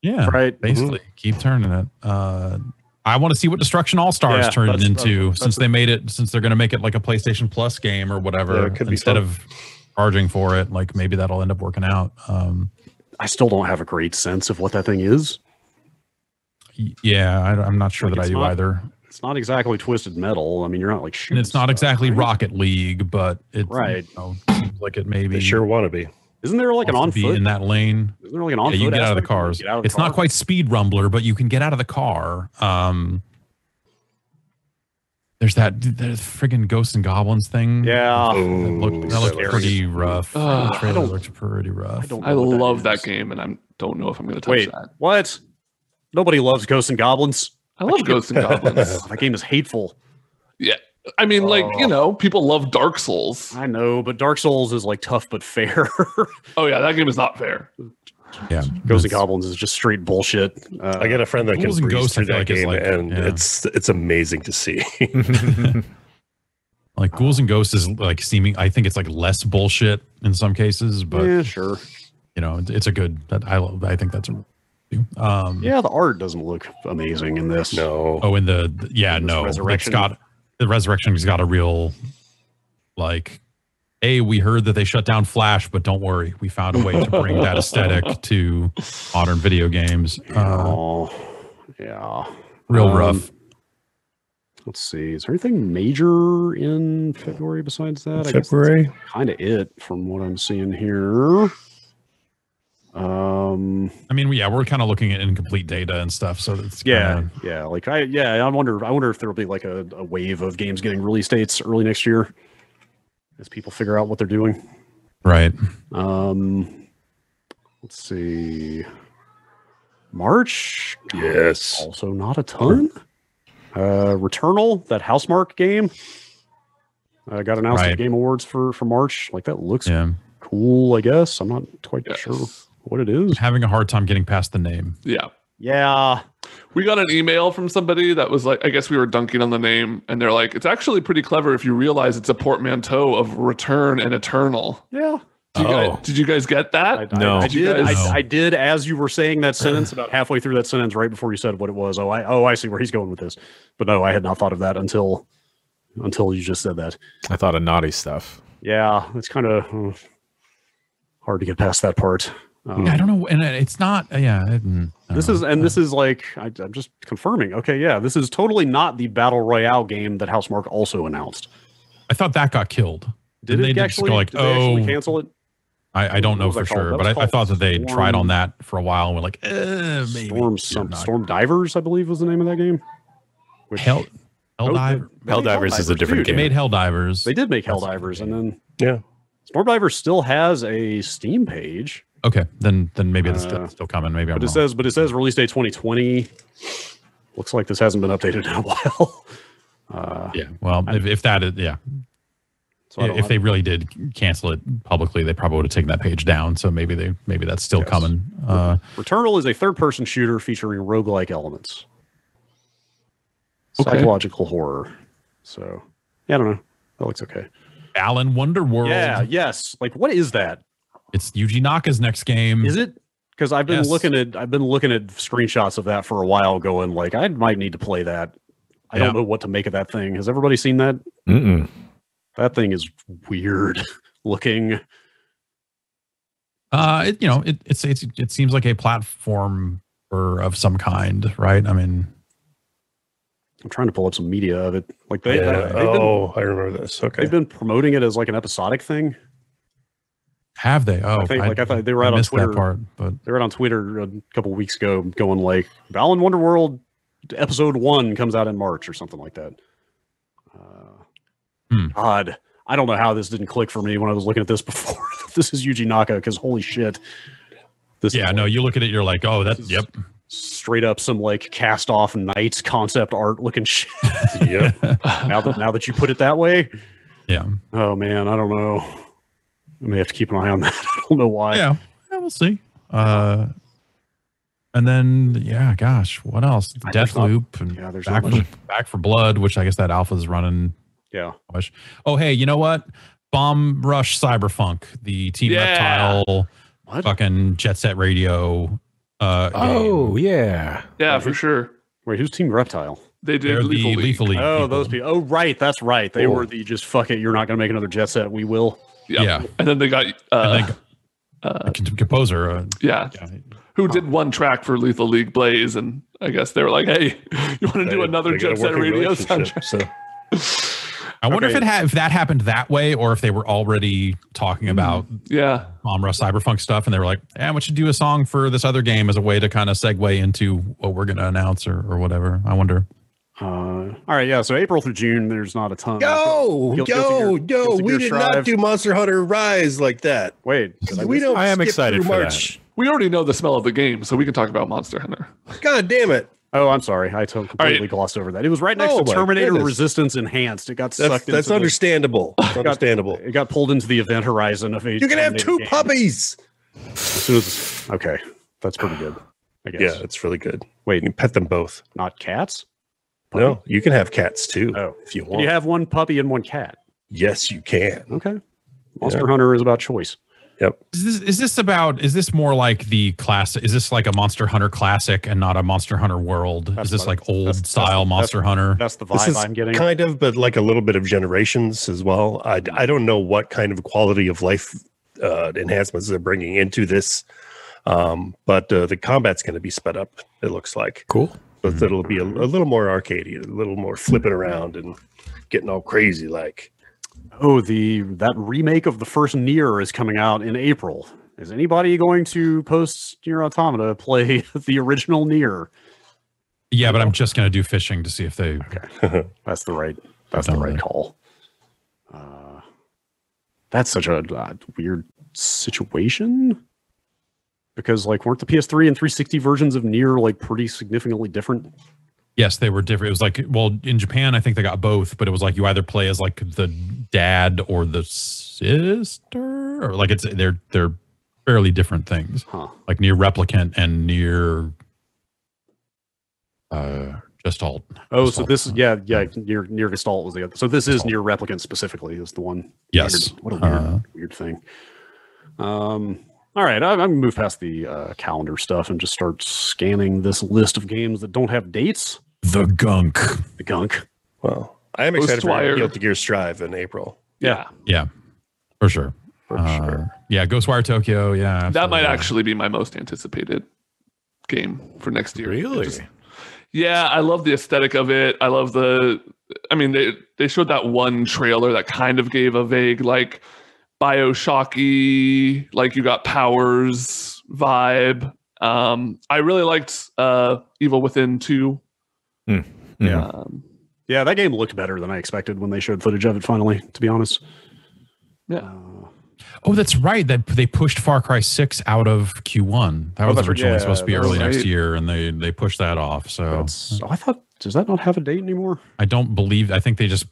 S2: Yeah.
S1: Right.
S2: Basically, keep turning it. I want to see what Destruction All Stars turned into since they're going to make it like a PlayStation Plus game or whatever instead of charging for it. Like maybe that'll end up working out.
S1: I still don't have a great sense of what that thing is.
S2: Yeah, I'm not sure that I do either.
S1: It's not exactly Twisted Metal. I mean, you're not like shooting.
S2: And it's not
S1: stuff,
S2: exactly
S1: right?
S2: Rocket League, but it
S1: Right.
S2: seems like it maybe
S5: They sure want to be.
S1: Isn't there like an on
S2: be
S1: foot
S2: in that lane.
S1: Isn't there like an on
S2: Yeah,
S1: foot?
S2: you can get out of the
S1: aspect where you
S2: cars.
S1: get out of the
S2: It's not
S1: car?
S2: quite Speed Rumbler, but you can get out of the car. There's that friggin' Ghosts and Goblins thing.
S1: Yeah.
S2: That looked
S1: scary.
S2: pretty rough.
S4: Ugh.
S2: The trailer looked pretty rough.
S1: don't
S4: I
S1: know what
S4: love
S1: is.
S4: that game, and I don't know if I'm going to touch
S1: Wait,
S4: that.
S1: what? Nobody loves Ghosts and Goblins.
S4: I love Ghosts and Goblins.
S1: That game is hateful.
S4: Yeah. I mean, like, you know, people love Dark Souls.
S1: I know, but Dark Souls is like tough but fair.
S4: Oh, yeah, that game is not fair.
S2: Yeah,
S1: Ghosts and Goblins is just straight bullshit.
S5: I get a friend that can
S2: Ghouls and
S5: breeze
S2: Ghosts, I
S5: through
S2: feel
S5: that
S2: like, is
S5: game,
S2: like-
S5: and
S2: yeah.
S5: it's amazing to see.
S2: Like Ghouls and Ghosts is like seeming. I think it's like less bullshit in some cases, but
S1: yeah, sure.
S2: you know, it's a good. I think that's a.
S1: Yeah, the art doesn't look amazing in this.
S5: No.
S2: Oh, in the
S1: In this Resurrection.
S2: The Resurrection's got a real, like, hey, we heard that they shut down Flash, but don't worry, we found a way to bring that aesthetic to modern video games.
S1: Oh, yeah.
S2: Real rough.
S1: Let's see. Is there anything major in February besides that?
S5: February?
S1: Kind of it from what I'm seeing here.
S2: I mean, yeah, we're kind of looking at incomplete data and stuff, so it's
S1: Yeah. Like I wonder if there'll be like a wave of games getting release dates early next year as people figure out what they're doing.
S2: right.
S1: Let's see. March.
S5: Yes.
S1: Also not a ton. Returnal, that Housemarque game, got announced at the
S2: Right.
S1: Game Awards for March. Like that looks
S2: Yeah,
S1: cool, I guess. I'm not quite
S4: Yes.
S1: sure what it is.
S2: having a hard time getting past the name.
S4: Yeah.
S1: Yeah.
S4: We got an email from somebody that was like, I guess we were dunking on the name, and they're like, it's actually pretty clever if you realize it's a portmanteau of Return and Eternal.
S1: Yeah.
S4: Did you guys get that?
S3: No.
S1: I did.
S4: Did you guys-
S1: I did as you were saying that sentence, about halfway through that sentence, right before you said what it was. I see where he's going with this. But no, I had not thought of that until you just said that.
S3: I thought of naughty stuff.
S1: Yeah, it's kind of hard to get past that part.
S2: I don't know, and it's not.
S1: This is like I'm just confirming. Okay, yeah, this is totally not the battle royale game that Housemarque also announced.
S2: I thought that got killed.
S1: Did
S2: Didn't
S1: it
S2: they
S1: actually?
S2: go like,
S1: did they actually
S2: oh,
S1: cancel it?
S2: I don't know
S1: What
S2: for
S1: was that called?
S2: sure,
S1: That
S2: but
S1: was
S2: I thought
S1: called
S2: that they tried on
S1: Storm-
S2: that for a while and were like, maybe.
S1: Storm Divers, I believe, was the name of that game. Which-
S2: Hell
S1: Oh,
S2: Diver.
S3: Helldivers is a different
S1: too.
S2: They
S3: game.
S2: made Helldivers.
S1: They did make
S2: That's a
S1: Helldivers,
S2: good
S1: and then
S5: Yeah.
S1: Storm Divers still has a Steam page,
S2: Okay, then maybe it's still coming. Maybe I'm
S1: but
S2: wrong.
S1: it says release date 2020. Looks like this hasn't been updated in a while.
S2: Yeah. Well, if that is, yeah.
S1: So I don't-
S2: If they really did cancel it publicly, they probably would have taken that page down. So maybe that's still
S1: Yes.
S2: coming.
S1: Returnal is a third-person shooter featuring roguelike elements,
S4: Okay.
S1: psychological horror. So yeah, I don't know. That looks okay.
S2: Alan Wonderworld.
S1: Yeah. Yes. Like, what is that?
S2: It's Yuji Naka's next game.
S1: Is it? Because I've been
S2: Yes.
S1: looking at screenshots of that for a while, going like, I might need to play that. I
S2: Yeah.
S1: don't know what to make of that thing. Has everybody seen that?
S3: Mm-mm.
S1: That thing is weird looking.
S2: It seems like a platform of some kind, right? I mean,
S1: I'm trying to pull up some media of it. Like
S5: Yeah.
S1: they've
S5: I remember this. Okay.
S1: been promoting it as like an episodic thing.
S2: have they? Oh,
S1: I thought they were out on
S2: missed
S1: Twitter.
S2: that part, but
S1: They were out on Twitter a couple of weeks ago, going like, "Balan Wonderworld episode 1 comes out in March" or something like that. God, I don't know how this didn't click for me when I was looking at this before. This is Yuji Naka, because holy shit, this
S2: yeah,
S1: is
S2: no, you look at it, you're like, oh, that's yep.
S1: straight up some like cast off Knights concept art looking shit.
S5: Yep.
S1: now that you put it that way,
S2: Yeah,
S1: oh man, I don't know. I may have to keep an eye on that. I don't know why.
S2: yeah, we'll see. And then yeah, gosh, what else?
S1: There's not-
S2: Deathloop and
S1: yeah, there's not much.
S2: Back for Blood, which I guess that alpha's running.
S1: Yeah.
S2: Oh, hey, you know what? Bomb Rush Cyberpunk, the Team
S4: Yeah.
S2: Reptile,
S1: What?
S2: fucking Jet Set Radio. Game.
S3: Oh, yeah.
S4: Yeah, for sure.
S1: Wait, who's Team Reptile?
S4: They did
S2: They're the
S4: Lethal League.
S2: Lethal League.
S1: Oh,
S2: people.
S1: those people. Oh, right. That's right. They
S3: Cool.
S1: were the just fuck it. You're not going to make another Jet Set. We will.
S4: Yep.
S2: Yeah.
S4: And then they got
S2: And composer.
S4: Who did one track for Lethal League Blaze, and I guess they were like, "Hey, you want to do another Jet Set Radio soundtrack?"
S5: So.
S2: I wonder if that happened that way, or if they were already talking about Mom Rush Cyberpunk stuff, and they were like, we should do a song for this other game as a way to kind of segue into what we're going to announce or whatever. I wonder.
S1: All right, yeah. So April through June, there's not a ton.
S5: We did not do Monster Hunter Rise like that.
S1: Wait,
S3: I am excited for
S5: March.
S3: that.
S4: We already know the smell of the game, so we can talk about Monster Hunter.
S5: God damn it.
S1: Oh, I'm sorry. I completely glossed over that. It was right next to Terminator Resistance Enhanced. It got sucked into
S5: That's understandable.
S1: It got pulled into the event horizon of a
S5: You can have two puppies.
S1: As soon as, okay, that's pretty good, I guess.
S5: Yeah, it's really good.
S1: Wait,
S5: you can pet them both.
S1: Not cats?
S5: Puppy? No, you can have cats too.
S1: Oh,
S5: if you want.
S1: Can you have one puppy and one cat?
S5: Yes, you can.
S1: Okay. Monster Hunter is about choice.
S5: Yep.
S2: Is this more like the classic? Is this like a Monster Hunter classic and not a Monster Hunter World? Is this like old style Monster Hunter?
S1: That's the vibe I'm getting.
S5: Kind of, but like a little bit of Generations as well. I don't know what kind of quality of life enhancements they're bringing into this, but the combat's going to be sped up. It looks like
S3: cool.
S5: So it'll be a little more arcadey, a little more flipping around and getting all crazy like.
S1: Oh, that remake of the first Nier is coming out in April. Is anybody going to post Nier Automata play the original Nier?
S2: Yeah, but I'm just going to do fishing to see if they.
S1: Okay, that's the right call. That's such a weird situation because weren't the PS3 and 360 versions of Nier pretty significantly different?
S2: Yes, they were different. It was in Japan, I think they got both, but it was you either play as the dad or the sister, or they're fairly different things.
S1: Huh.
S2: Like Nier Replicant and Nier Gestalt.
S1: Oh, so this is Nier Gestalt was the other. So this is Nier Replicant specifically is the one.
S2: Yes.
S1: What a weird thing. All right, I'm going to move past the calendar stuff and just start scanning this list of games that don't have dates.
S2: The gunk.
S5: Well, I am excited for Guilty Gear Strive in April.
S2: Yeah, for sure. Yeah, Ghostwire Tokyo. Yeah, absolutely.
S4: That might actually be my most anticipated game for next year.
S3: Really?
S4: I love the aesthetic of it. I love they showed that one trailer that kind of gave a vague BioShocky, you got powers vibe. I really liked Evil Within 2.
S1: Yeah, that game looked better than I expected when they showed footage of it finally, to be honest.
S4: Yeah.
S2: Oh, that's right. That they pushed Far Cry 6 out of Q1. That was originally supposed to be early next year, and they pushed that off. So
S1: I thought, does that not have a date anymore?
S2: I don't believe. I think they just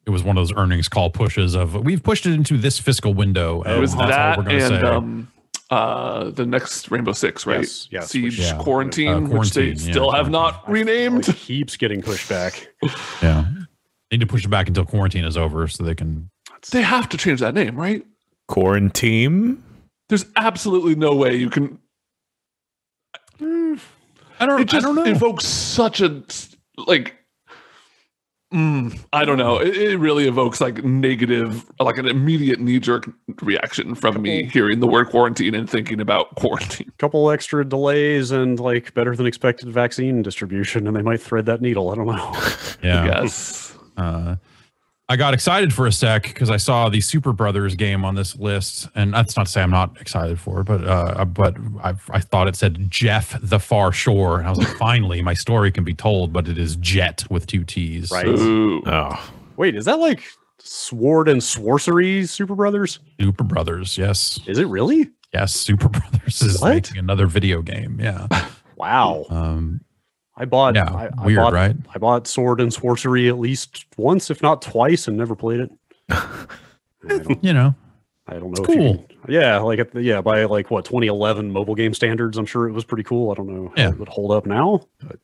S2: it was one of those earnings call pushes of we've pushed it into this fiscal window.
S4: It was that and the next Rainbow Six, right?
S1: Yes.
S4: Siege Quarantine, which they still have not renamed.
S1: It keeps getting pushed back.
S2: Yeah. Need to push it back until quarantine is over so they can.
S4: They have to change that name, right?
S3: Quarantine?
S4: There's absolutely no way you can.
S2: I don't know.
S4: Evokes such a I don't know. It really evokes negative, an immediate knee-jerk reaction from me hearing the word quarantine and thinking about quarantine.
S1: Couple extra delays and better than expected vaccine distribution, and they might thread that needle. I don't know.
S2: Yeah.
S4: Yes.
S2: I got excited for a sec because I saw the Super Brothers game on this list, and that's not to say I'm not excited for it, but I thought it said Jeff the Far Shore, and I was like, finally, my story can be told, but it is Jet with 2 T's.
S1: Right.
S4: Ooh.
S3: Oh.
S1: Wait, is that Sword and Sorcery Super Brothers?
S2: Super Brothers, yes.
S1: Is it really?
S2: Yes, Super Brothers is making another video game. Yeah.
S1: Wow. I bought.
S2: Yeah, weird, right?
S1: I bought Sword and Sorcery at least once, if not twice, and never played it. I don't know.
S2: It's
S1: if
S2: cool.
S1: By 2011 mobile game standards, I'm sure it was pretty cool. I don't know how it would hold up now. But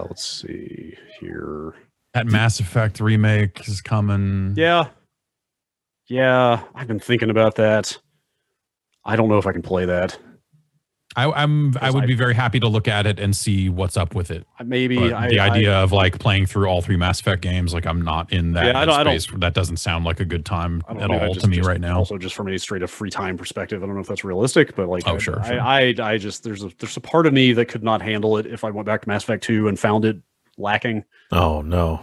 S1: let's see here.
S2: That Mass Effect remake is coming.
S1: Yeah, I've been thinking about that. I don't know if I can play that.
S2: I would be very happy to look at it and see what's up with it.
S1: Maybe
S2: the idea of like playing through all 3 Mass Effect games, like I'm not in that space. That doesn't sound like a good time at all to me right now.
S1: Also, just from a straight up free time perspective, I don't know if that's realistic, but like,
S2: sure.
S1: I just there's a part of me that could not handle it if I went back to Mass Effect 2 and found it lacking.
S3: Oh no!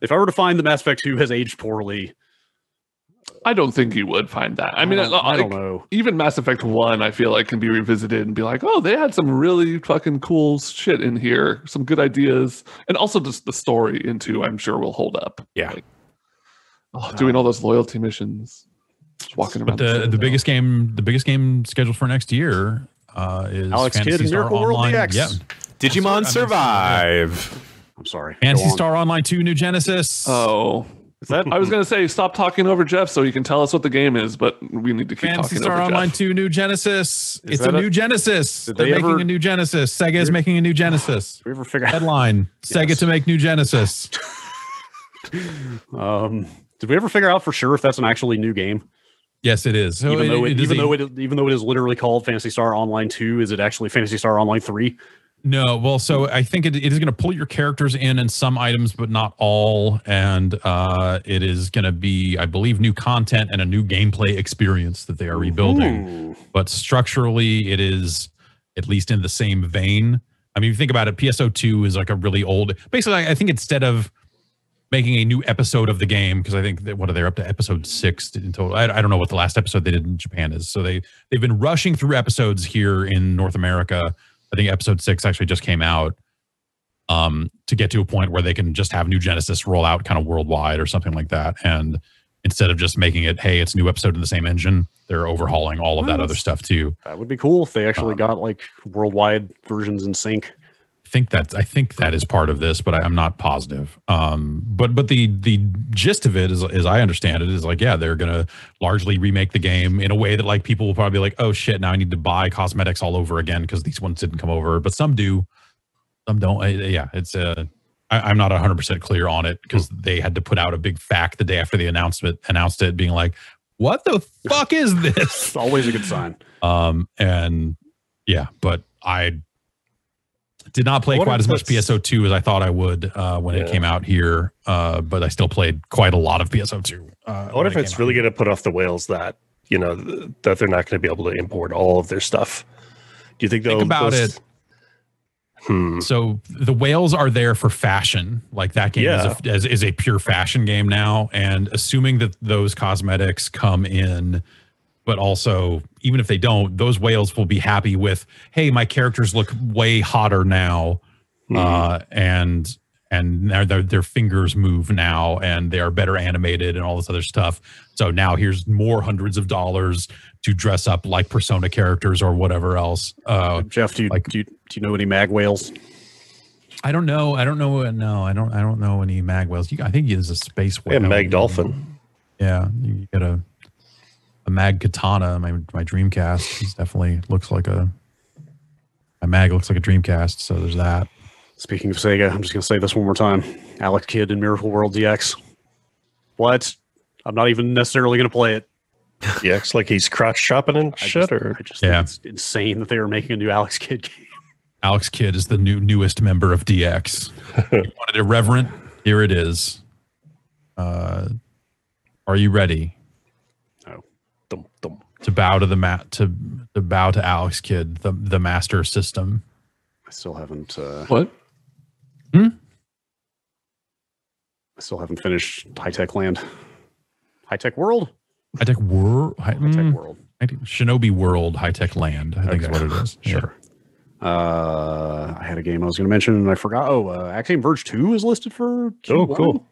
S1: If I were to find the Mass Effect 2 has aged poorly.
S4: I don't think you would find that. I mean,
S1: I don't know.
S4: Even Mass Effect 1, I feel like can be revisited and be like, oh, they had some really fucking cool shit in here, some good ideas, and also just the story into, I'm sure, will hold up.
S3: Yeah.
S4: Like, doing all those loyalty missions, just walking around.
S2: But the biggest game scheduled for next year is
S1: Alex Kidd and Miracle World DX.
S2: Yeah.
S3: Digimon Survive.
S1: I'm sorry.
S2: Phantasy Star Online 2 New Genesis.
S4: Oh. I was going to say, stop talking over Jeff so he can tell us what the game is, but we need to keep
S2: Phantasy
S4: talking
S2: Star
S4: over
S2: Online
S4: Jeff.
S2: 2 New Genesis. It's a new Genesis. They're making a new Genesis. Sega is making a new Genesis.
S1: Did we ever figure out?
S2: Headline, Sega to make new Genesis.
S1: Did we ever figure out for sure if that's an actually new game?
S2: Yes, it is. So
S1: even though it is literally called Phantasy Star Online 2, is it actually Phantasy Star Online 3?
S2: No, well, so I think it is going to pull your characters in and some items, but not all. And it is going to be, I believe, new content and a new gameplay experience that they are rebuilding. But structurally, it is at least in the same vein. I mean, if you think about it, PSO2 is like a really old. Basically, I think instead of making a new episode of the game, because I think that they're up to episode 6 in total. I don't know what the last episode they did in Japan is. So they've been rushing through episodes here in North America. I think episode 6 actually just came out to get to a point where they can just have New Genesis roll out kind of worldwide or something like that. And instead of just making it, hey, it's a new episode in the same engine, they're overhauling all of that other stuff too.
S1: That would be cool if they actually got like worldwide versions in sync.
S2: I think that is part of this, but I'm not positive. But the gist of it is, as I understand it, is like, yeah, they're gonna largely remake the game in a way that like people will probably be like, oh shit, now I need to buy cosmetics all over again because these ones didn't come over. But some do, some don't. Yeah, it's I'm not 100% clear on it because they had to put out a big fact the day after the announced it, being like, what the fuck is this?
S1: It's always a good sign.
S2: And yeah, but I did not play quite as much PSO2 as I thought I would when it came out here, but I still played quite a lot of PSO2.
S5: I wonder if it's really going to put off the whales that, you know, that they're not going to be able to import all of their stuff. Do you think they'll...
S2: Think about it. So the whales are there for fashion. Like that game is a pure fashion game now. And assuming that those cosmetics come in, but also, even if they don't, those whales will be happy with, hey, my characters look way hotter now, and their fingers move now, and they are better animated and all this other stuff. So now here's more hundreds of dollars to dress up like Persona characters or whatever else.
S1: Jeff, do you know any mag whales?
S2: I don't know. No, I don't know any mag whales. I think there's a space whale.
S5: Yeah, mag dolphin.
S2: Yeah, you get a mag katana, my Dreamcast. He's definitely looks like my mag looks like a Dreamcast, so there's that.
S1: Speaking of Sega, I'm just gonna say this one more time. Alex Kidd in Miracle World DX. What? I'm not even necessarily gonna play it.
S5: DX, like he's crotch chopping and shit,
S1: I just think it's insane that they are making a new Alex Kidd game.
S2: Alex Kidd is the newest member of DX. You wanted irreverent? Here it is. Are you ready? To bow to to bow to Alex Kidd, the master system.
S1: I still haven't.
S4: What?
S1: I still haven't finished High Tech Land. High Tech World.
S2: High Tech World.
S1: High Tech World.
S2: Shinobi World. High Tech Land. I think is what it is.
S1: Sure. I had a game I was going to mention and I forgot. Axiom Verge 2 is listed for Q1.
S5: Oh, cool.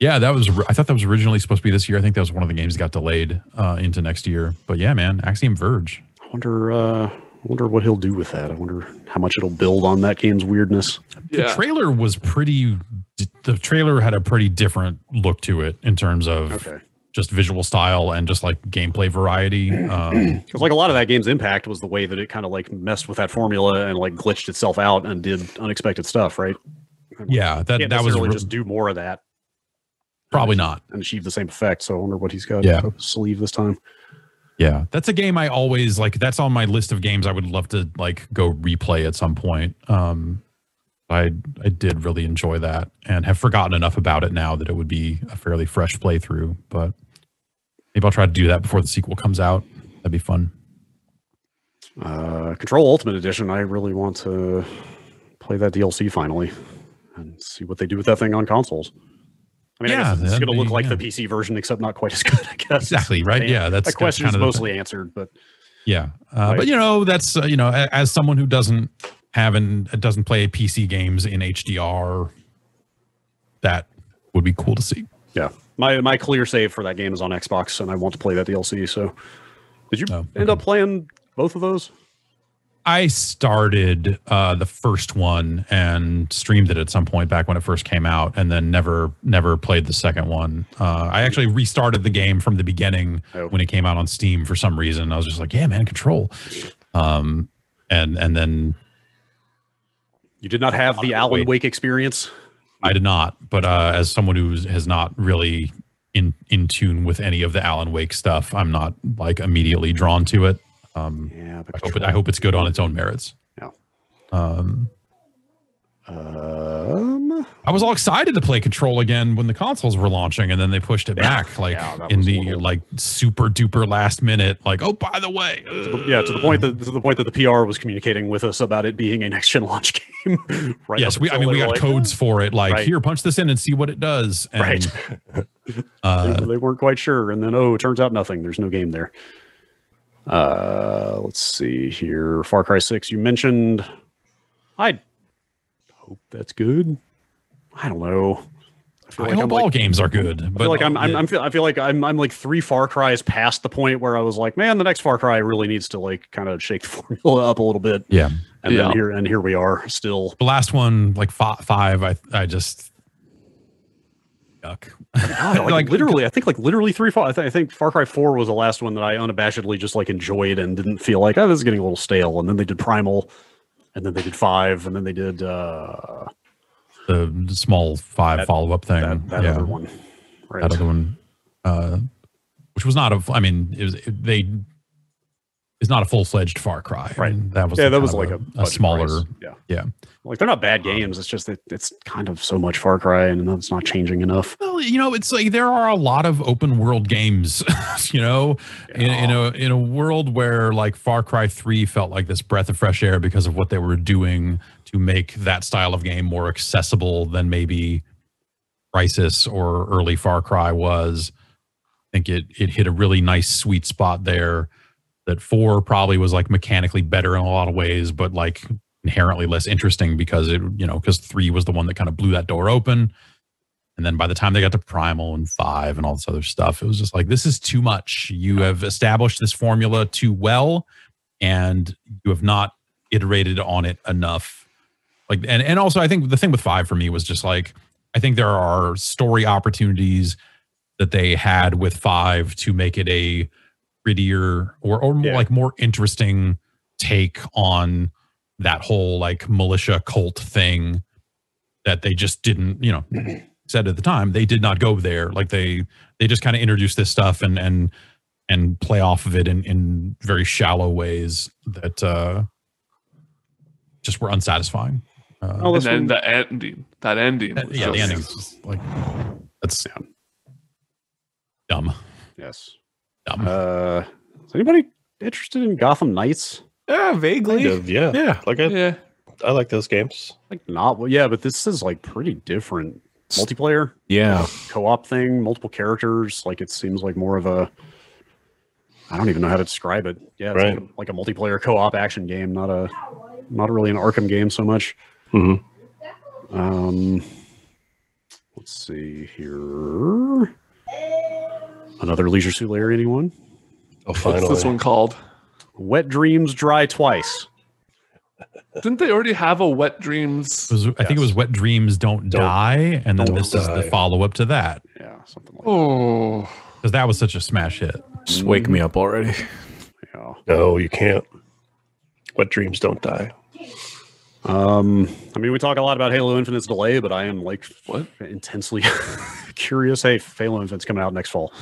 S2: Yeah, I thought that was originally supposed to be this year. I think that was one of the games that got delayed into next year. But yeah, man, Axiom Verge.
S1: I wonder what he'll do with that. I wonder how much it'll build on that game's weirdness.
S2: The trailer was the trailer had a pretty different look to it in terms of just visual style and just like gameplay variety.
S1: Because like a lot of that game's impact was the way that it kind of like messed with that formula and like glitched itself out and did unexpected stuff, right?
S2: Yeah, that was
S1: really just do more of that.
S2: Probably not.
S1: And achieve the same effect. So I wonder what he's got up his sleeve this time.
S2: Yeah, that's a game I always like. That's on my list of games I would love to like go replay at some point. I did really enjoy that and have forgotten enough about it now that it would be a fairly fresh playthrough. But maybe I'll try to do that before the sequel comes out. That'd be fun.
S1: Control Ultimate Edition. I really want to play that DLC finally and see what they do with that thing on consoles. I mean, I guess it's going to look like the PC version, except not quite as good, I guess.
S2: Exactly, right? Yeah,
S1: that question is mostly answered, but
S2: yeah. But that's as someone who doesn't play PC games in HDR, that would be cool to see.
S1: Yeah, my clear save for that game is on Xbox, and I want to play that DLC. So, did you end up playing both of those?
S2: I started the first one and streamed it at some point back when it first came out, and then never played the second one. I actually restarted the game from the beginning when it came out on Steam for some reason. I was just like, yeah, man, Control. And then
S1: you did not have the Alan Wake experience?
S2: I did not, but as someone who has not really in tune with any of the Alan Wake stuff, I'm not like immediately drawn to it. I hope it's good on its own merits.
S1: Yeah.
S2: I was all excited to play Control again when the consoles were launching, and then they pushed it back in the like super duper last minute. Like, oh, by the way,
S1: to the point that the PR was communicating with us about it being a next gen launch game. Right.
S2: Yes, we got codes for it. Like, here, punch this in and see what it does. And,
S1: they weren't quite sure, and then it turns out nothing. There's no game there. Let's see here. Far Cry 6, you mentioned. I hope that's good. I don't know.
S2: I hope all games are good. But
S1: I feel like I'm like 3 Far Cries past the point where I was like, man, the next Far Cry really needs to like kind of shake the formula up a little bit.
S2: Yeah.
S1: Then here we are still.
S2: The last one, like 5, I just yuck.
S1: Literally, I think literally 3, 4. I think Far Cry 4 was the last one that I unabashedly just like enjoyed and didn't feel like, this is getting a little stale. And then they did Primal, and then they did 5, and then they did the
S2: small 5 follow-up thing.
S1: That other one. Right.
S2: That other one, which was not it's not a full-fledged Far Cry.
S1: Right.
S2: I mean, that was
S1: like a
S2: smaller.
S1: Yeah. Like, they're not bad games. It's just it's kind of so much Far Cry, and it's not changing enough.
S2: Well, it's like there are a lot of open world games, in a world where like Far Cry 3 felt like this breath of fresh air because of what they were doing to make that style of game more accessible than maybe Crisis or early Far Cry was. I think it hit a really nice sweet spot there. That 4 probably was like mechanically better in a lot of ways, but like inherently less interesting because because 3 was the one that kind of blew that door open. And then by the time they got to Primal and 5 and all this other stuff, it was just like, this is too much. You have established this formula too well, and you have not iterated on it enough. Like, and also I think the thing with 5 for me was just like, I think there are story opportunities that they had with 5 to make it a prettier or like more interesting take on that whole like militia cult thing that they just didn't, said at the time they did not go there. Like they just kind of introduced this stuff and play off of it in very shallow ways that just were unsatisfying.
S4: And then the ending. That ending.
S2: The ending is just like, that's dumb.
S1: Yes.
S2: Dumb.
S1: Is anybody interested in Gotham Knights?
S3: Yeah, vaguely.
S5: Kind of, yeah. I like those games.
S1: But this is like pretty different multiplayer.
S3: Yeah.
S1: Co-op thing, multiple characters. Like, it seems like more of a, I don't even know how to describe it. Yeah, it's like a multiplayer co-op action game, not really an Arkham game so much.
S5: Mm-hmm.
S1: Let's see here. Another Leisure Suit Larry, anyone?
S5: Oh, finally.
S4: What's this one called?
S1: Wet Dreams Dry Twice.
S4: Didn't they already have a Wet Dreams?
S2: I think it was Wet Dreams Don't Die, and then this is the follow-up to that.
S1: Yeah, something like
S4: that.
S2: Because that was such a smash hit.
S3: Just wake me up already.
S1: Yeah.
S5: No, you can't. Wet Dreams Don't Die.
S1: I mean, we talk a lot about Halo Infinite's delay, but I am like intensely curious. Hey, Halo Infinite's coming out next fall.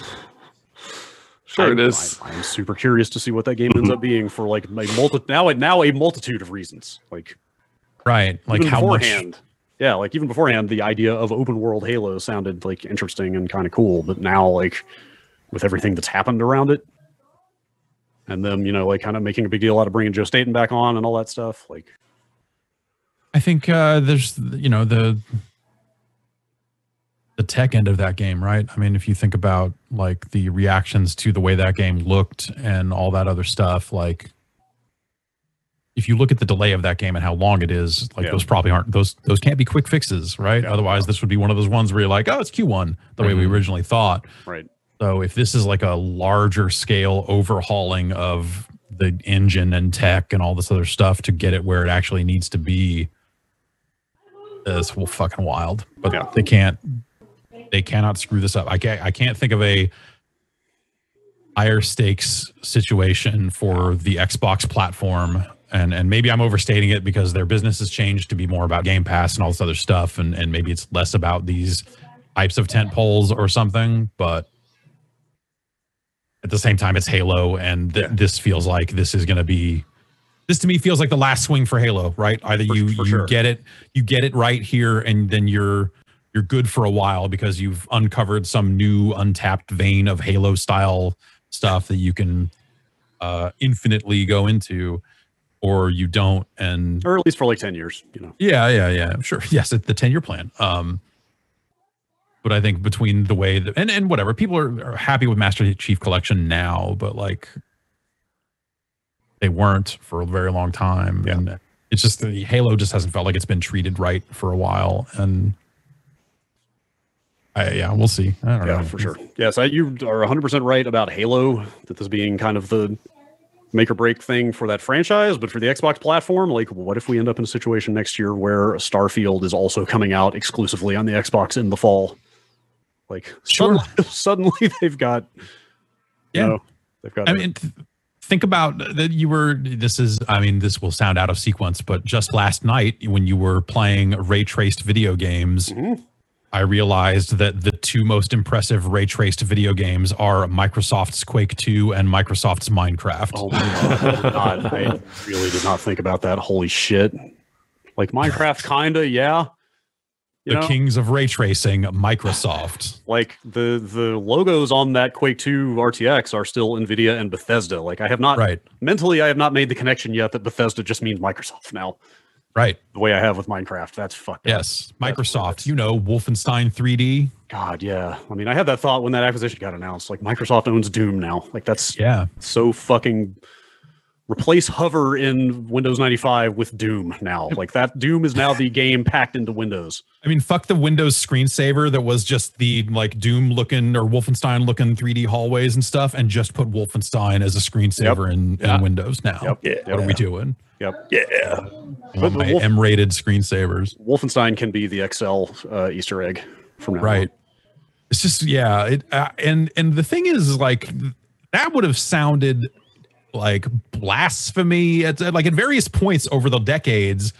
S4: Sure, it is.
S1: I'm super curious to see what that game ends up being for like now a multitude of reasons. Like,
S2: right, like how
S1: beforehand,
S2: much?
S1: Yeah, like even beforehand, the idea of open world Halo sounded like interesting and kind of cool. But now, like with everything that's happened around it, and them, like kind of making a big deal out of bringing Joe Staten back on and all that stuff, like.
S2: I think there's the tech end of that game, right? I mean, if you think about like the reactions to the way that game looked and all that other stuff, like if you look at the delay of that game and how long it is, like those probably aren't those can't be quick fixes, right? Yeah, otherwise this would be one of those ones where you're like, oh, it's Q1 the way we originally thought.
S1: Right.
S2: So if this is like a larger scale overhauling of the engine and tech and all this other stuff to get it where it actually needs to be, it's fucking wild. But they cannot screw this up. I can't think of a higher stakes situation for the Xbox platform. And maybe I'm overstating it because their business has changed to be more about Game Pass and all this other stuff. And maybe it's less about these types of tent poles or something. But at the same time, it's Halo. And this feels like this is going to be... This to me feels like the last swing for Halo, right? Either you get it right here, and then you're good for a while because you've uncovered some new untapped vein of Halo style stuff that you can infinitely go into, or you don't,
S1: or at least for like 10 years,
S2: Yeah, sure. Yes, it's the 10-year plan. But I think between the way that and whatever, people are happy with Master Chief Collection now, but like. They weren't for a very long time. Yeah. And it's just the Halo just hasn't felt like it's been treated right for a while. And we'll see. I don't know.
S1: For sure. Yes, you are 100% right about Halo, that this being kind of the make or break thing for that franchise. But for the Xbox platform, like what if we end up in a situation next year where Starfield is also coming out exclusively on the Xbox in the fall? Like suddenly they've got, they've got.
S2: Think about that this will sound out of sequence, but just last night when you were playing ray traced video games, I realized that the two most impressive ray traced video games are Microsoft's Quake 2 and Microsoft's Minecraft.
S1: Oh my God. I really did not think about that. Holy shit. Like Minecraft, kinda, yeah.
S2: The kings of ray tracing, Microsoft.
S1: Like the logos on that Quake 2 RTX are still NVIDIA and Bethesda. Like I have not mentally, I have not made the connection yet that Bethesda just means Microsoft now.
S2: Right.
S1: The way I have with Minecraft. That's fucked up.
S2: Yes. Microsoft, Wolfenstein 3D.
S1: God, yeah. I mean, I had that thought when that acquisition got announced. Like Microsoft owns Doom now. Like that's so fucking... Replace Hover in Windows 95 with Doom now. Like that Doom is now the game packed into Windows.
S2: I mean, fuck the Windows screensaver that was just the like Doom looking or Wolfenstein looking 3D hallways and stuff, and just put Wolfenstein as a screensaver in Windows now. What are we doing? My M-rated screensavers.
S1: Wolfenstein can be the Excel Easter egg from now on.
S2: It's just and the thing is like that would have sounded like blasphemy at various points over the decades.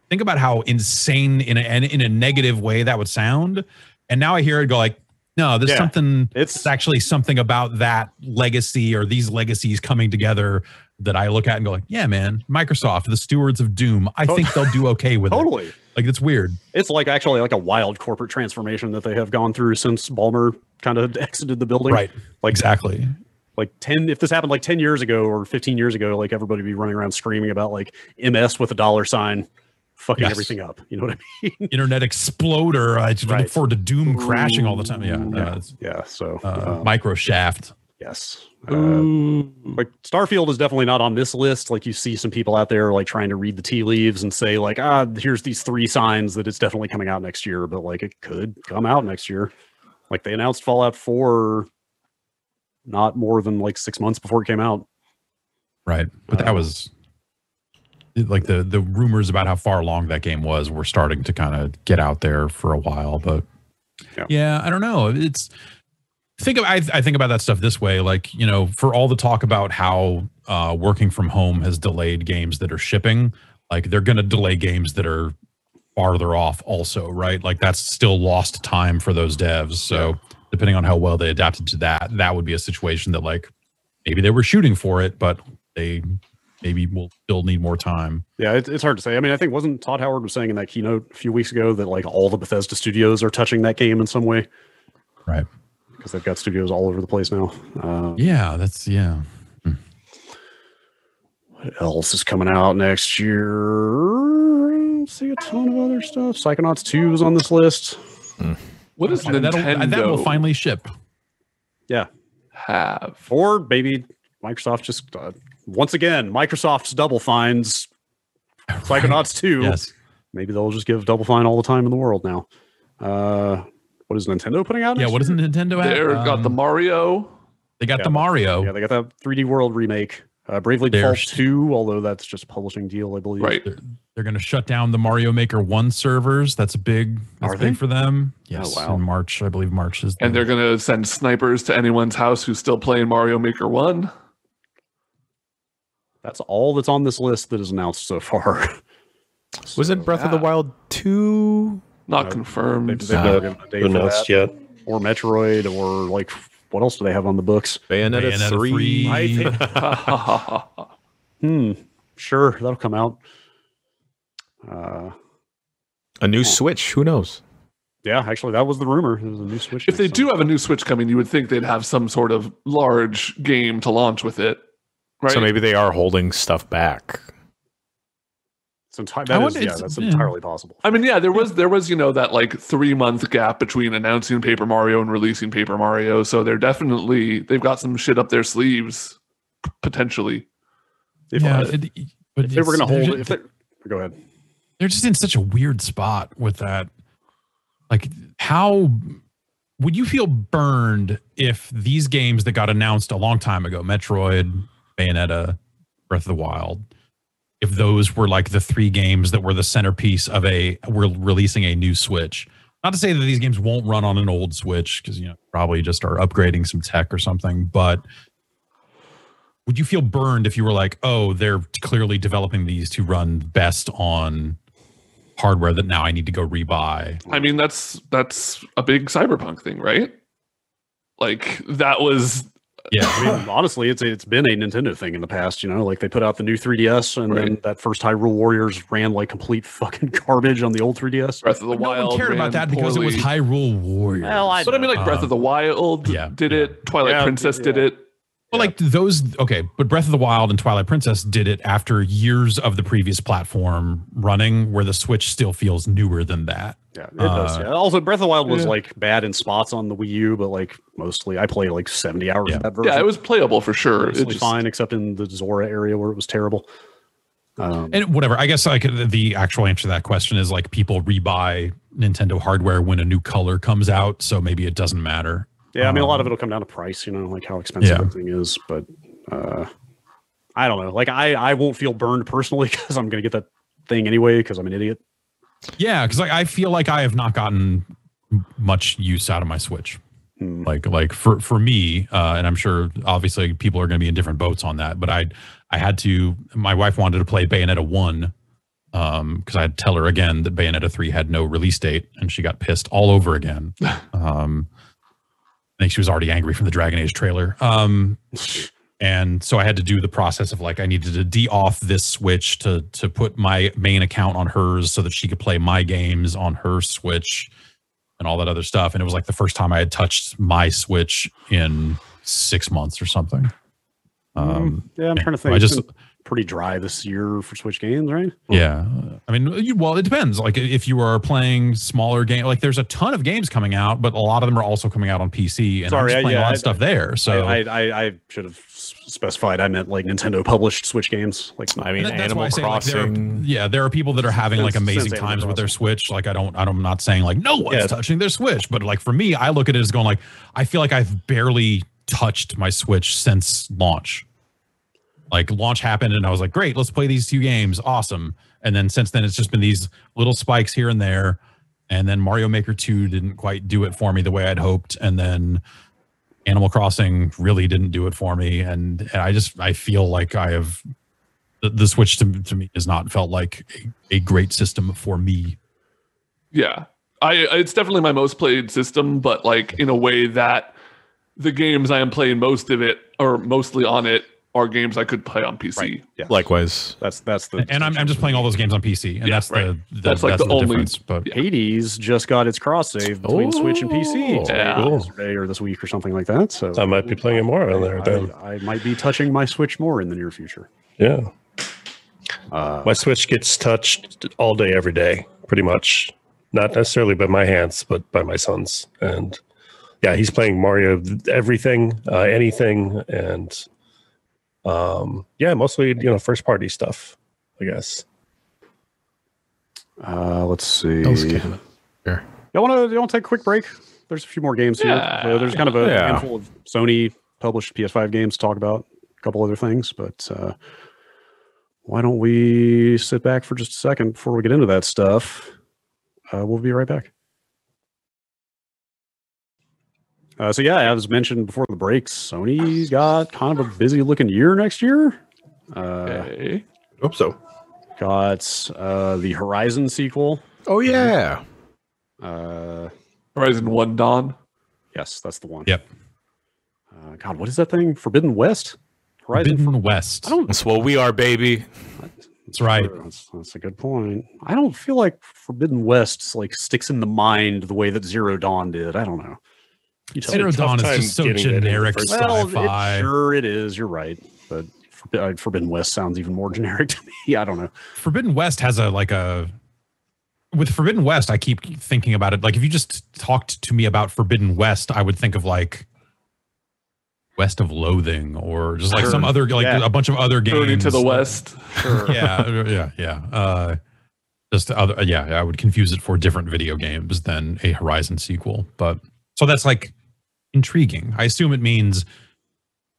S2: Think about how insane in a negative way that would sound. And now I hear it go like, no, there's something. It's actually something about that legacy or these legacies coming together that I look at and go like, yeah, man, Microsoft, the stewards of Doom. I think they'll do okay with it. Like it's weird.
S1: It's like actually like a wild corporate transformation that they have gone through since Ballmer kind of exited the building.
S2: Right. Like exactly.
S1: Like if this happened like 10 years ago or 15 years ago, like everybody would be running around screaming about like MS with a $sign fucking everything up. You know what I mean?
S2: Internet exploder. I just look forward to Doom crashing all the time.
S1: So
S2: Microshaft.
S1: Yes. Like Starfield is definitely not on this list. Like you see some people out there like trying to read the tea leaves and say like, here's these 3 signs that it's definitely coming out next year, but like it could come out next year. Like they announced Fallout 4 not more than like 6 months before it came out.
S2: Right. But that was like the rumors about how far along that game was were starting to kind of get out there for a while. But I don't know. I think about that stuff this way, like, for all the talk about how working from home has delayed games that are shipping, like they're going to delay games that are farther off also, right? Like that's still lost time for those devs. So depending on how well they adapted to that would be a situation that like maybe they were shooting for it, but they maybe will still need more time.
S1: Yeah, it's hard to say. I mean, I think wasn't Todd Howard was saying in that keynote a few weeks ago that like all the Bethesda studios are touching that game in some way,
S2: right?
S1: Because they've got studios all over the place now.
S2: Yeah.
S1: What else is coming out next year? See a ton of other stuff. Psychonauts 2 is on this list.
S4: What is Nintendo?
S2: That will finally ship.
S1: Yeah.
S4: Have.
S1: Or maybe Microsoft just, once again, Microsoft's Double Fine's Psychonauts 2.
S2: Yes.
S1: Maybe they'll just give Double Fine all the time in the world now. What is Nintendo putting out?
S2: Yeah, what is Nintendo at?
S4: They got the Mario.
S2: They got the Mario.
S1: Yeah, they got that 3D World remake. Bravely Default 2, although that's just a publishing deal, I believe.
S4: Right.
S2: They're going to shut down the Mario Maker 1 servers. That's big. That's big for them. Yes.
S1: Oh, wow.
S2: In March, I believe March is.
S4: And they're going to send snipers to anyone's house who's still playing Mario Maker 1.
S1: That's all that's on this list that is announced so far.
S3: Was it Breath of the Wild 2?
S4: Not confirmed.
S1: They've not given a date for
S5: announced
S1: that.
S5: yet.
S1: Or Metroid, or like, what else do they have on the books?
S3: Bayonetta 3.
S1: I think. Sure, that'll come out.
S3: A new Switch. Who knows?
S1: Yeah, actually, that was the rumor. There was a new Switch.
S4: If they
S1: next
S4: do
S1: summer.
S4: have a new Switch coming, you would think they'd have some sort of large game to launch with it. Right?
S3: So maybe they are holding stuff back.
S1: That's entirely possible.
S4: I mean, yeah, there was that like 3-month gap between announcing Paper Mario and releasing Paper Mario. So they've got some shit up their sleeves potentially.
S1: If they were going to hold it, go ahead.
S2: They're just in such a weird spot with that. Like, how would you feel burned if these games that got announced a long time ago, Metroid, Bayonetta, Breath of the Wild, if those were like the 3 games that were the centerpiece of we're releasing a new Switch? Not to say that these games won't run on an old Switch, because probably just are upgrading some tech or something, but would you feel burned if you were like, oh, they're clearly developing these to run best on hardware that now I need to go rebuy?
S4: I mean, that's a big Cyberpunk thing, right? Like that was.
S1: Yeah, I mean, honestly, it's been a Nintendo thing in the past. Like they put out the new 3DS, and then that first Hyrule Warriors ran like complete fucking garbage on the old 3DS.
S4: Breath of the Wild.
S2: No one cared about that because it was Hyrule Warriors.
S1: Well,
S4: but I mean, like Breath of the Wild did it. Twilight Princess did it.
S2: Well, like those, okay, but Breath of the Wild and Twilight Princess did it after years of the previous platform running, where the Switch still feels newer than that.
S1: Yeah, it does. Yeah. Also, Breath of the Wild was like bad in spots on the Wii U, but like mostly, I played like 70 hours of that version.
S4: Yeah, it was playable for sure.
S1: It was fine, except in the Zora area where it was terrible.
S2: And whatever, I guess like the actual answer to that question is like people rebuy Nintendo hardware when a new color comes out, so maybe it doesn't matter.
S1: Yeah, I mean, a lot of it will come down to price, like how expensive everything is. But I don't know. Like, I won't feel burned personally because I'm going to get that thing anyway because I'm an idiot.
S2: Yeah, because like I feel like I have not gotten much use out of my Switch. Like for me, and I'm sure obviously people are going to be in different boats on that. But I had to. My wife wanted to play Bayonetta 1 because I had to tell her again that Bayonetta 3 had no release date, and she got pissed all over again. I think she was already angry from the Dragon Age trailer. And so I had to do the process of like, I needed to de-off this Switch to put my main account on hers so that she could play my games on her Switch and all that other stuff. And it was like the first time I had touched my Switch in 6 months or something.
S1: Yeah, I'm trying to think. I just pretty dry this year for Switch games, right?
S2: Yeah. I mean, well, it depends. Like if you are playing smaller games, like there's a ton of games coming out, but a lot of them are also coming out on PC, and I'm just playing a lot of stuff there. So
S1: I should have specified. I meant like Nintendo published Switch games. Like,
S3: I mean,
S2: that's
S3: Animal Crossing.
S2: Like there are people that are having like amazing times with their Switch. Like I'm not saying like no one's touching their Switch, but like for me, I look at it as going like, I feel like I've barely touched my Switch since launch. Like launch happened and I was like, great, let's play these 2 games. Awesome. And then since then, it's just been these little spikes here and there. And then Mario Maker 2 didn't quite do it for me the way I'd hoped. And then Animal Crossing really didn't do it for me. And I feel like I have the Switch to me has not felt like a great system for me.
S4: Yeah. It's definitely my most played system, but like in a way that the games I am playing mostly on it are games I could play on PC.
S1: Right. Yeah.
S3: Likewise.
S1: That's the
S2: And I'm just playing all those games on PC, and that's
S4: right.
S2: that's like the only difference. But
S1: Hades just got its cross save between Switch and PC
S4: Yeah.
S1: yesterday or this week or something like that. So
S5: I might be playing it more on there then.
S1: I might be touching my Switch more in the near future.
S5: Yeah. My Switch gets touched all day, every day, pretty much. Not necessarily by my hands, but by my son's. And yeah, he's playing Mario everything, anything, and mostly first party stuff, I guess.
S1: Let's see.
S3: Sure.
S1: You want to take a quick break? There's a few more games here. There's kind of a handful of Sony published PS5 games to talk about, a couple other things, but why don't we sit back for just a second before we get into that stuff? We'll be right back. So yeah, as mentioned before the breaks, Sony's got kind of a busy looking year next year.
S4: Okay.
S5: Hope so.
S1: Got the Horizon sequel.
S3: Oh yeah.
S4: Horizon 1 Dawn.
S1: Yes, that's the one.
S2: Yep.
S1: God, what is that thing? Forbidden West?
S2: Forbidden West.
S3: That's what we are, baby.
S2: That's right.
S1: That's a good point. I don't feel like Forbidden West like sticks in the mind the way that Zero Dawn did. I don't know.
S2: Zero Dawn is just so generic sci-fi.
S1: Sure it is. You're right. But Forbidden West sounds even more generic to me. I don't know.
S2: Forbidden West has with Forbidden West, I keep thinking about it. Like if you just talked to me about Forbidden West, I would think of like West of Loathing or just like some other, a bunch of other games.
S4: Journey to the West.
S1: Sure.
S2: Yeah. Just other, I would confuse it for different video games than a Horizon sequel. But so that's like intriguing. I assume it means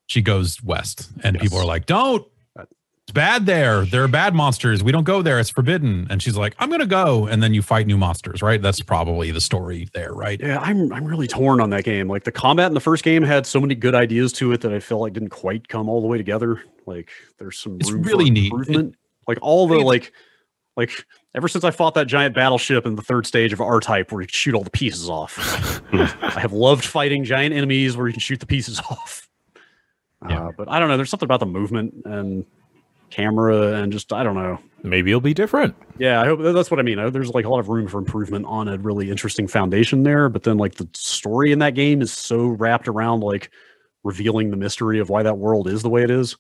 S2: she goes west and people are like, don't. It's bad there. There are bad monsters. We don't go there. It's forbidden. And she's like, I'm going to go. And then you fight new monsters, right? That's probably the story there, right?
S1: Yeah, I'm really torn on that game. Like the combat in the first game had so many good ideas to it that I feel like didn't quite come all the way together. Like there's some room
S2: really
S1: for
S2: neat.
S1: improvement. Like all the like ever since I fought that giant battleship in the third stage of R-Type where you can shoot all the pieces off. I have loved fighting giant enemies where you can shoot the pieces off. But I don't know. There's something about the movement and camera and just I don't know.
S3: Maybe it'll be different.
S1: Yeah, I hope that's what I mean. There's like a lot of room for improvement on a really interesting foundation there, but then like the story in that game is so wrapped around like revealing the mystery of why that world is the way it is,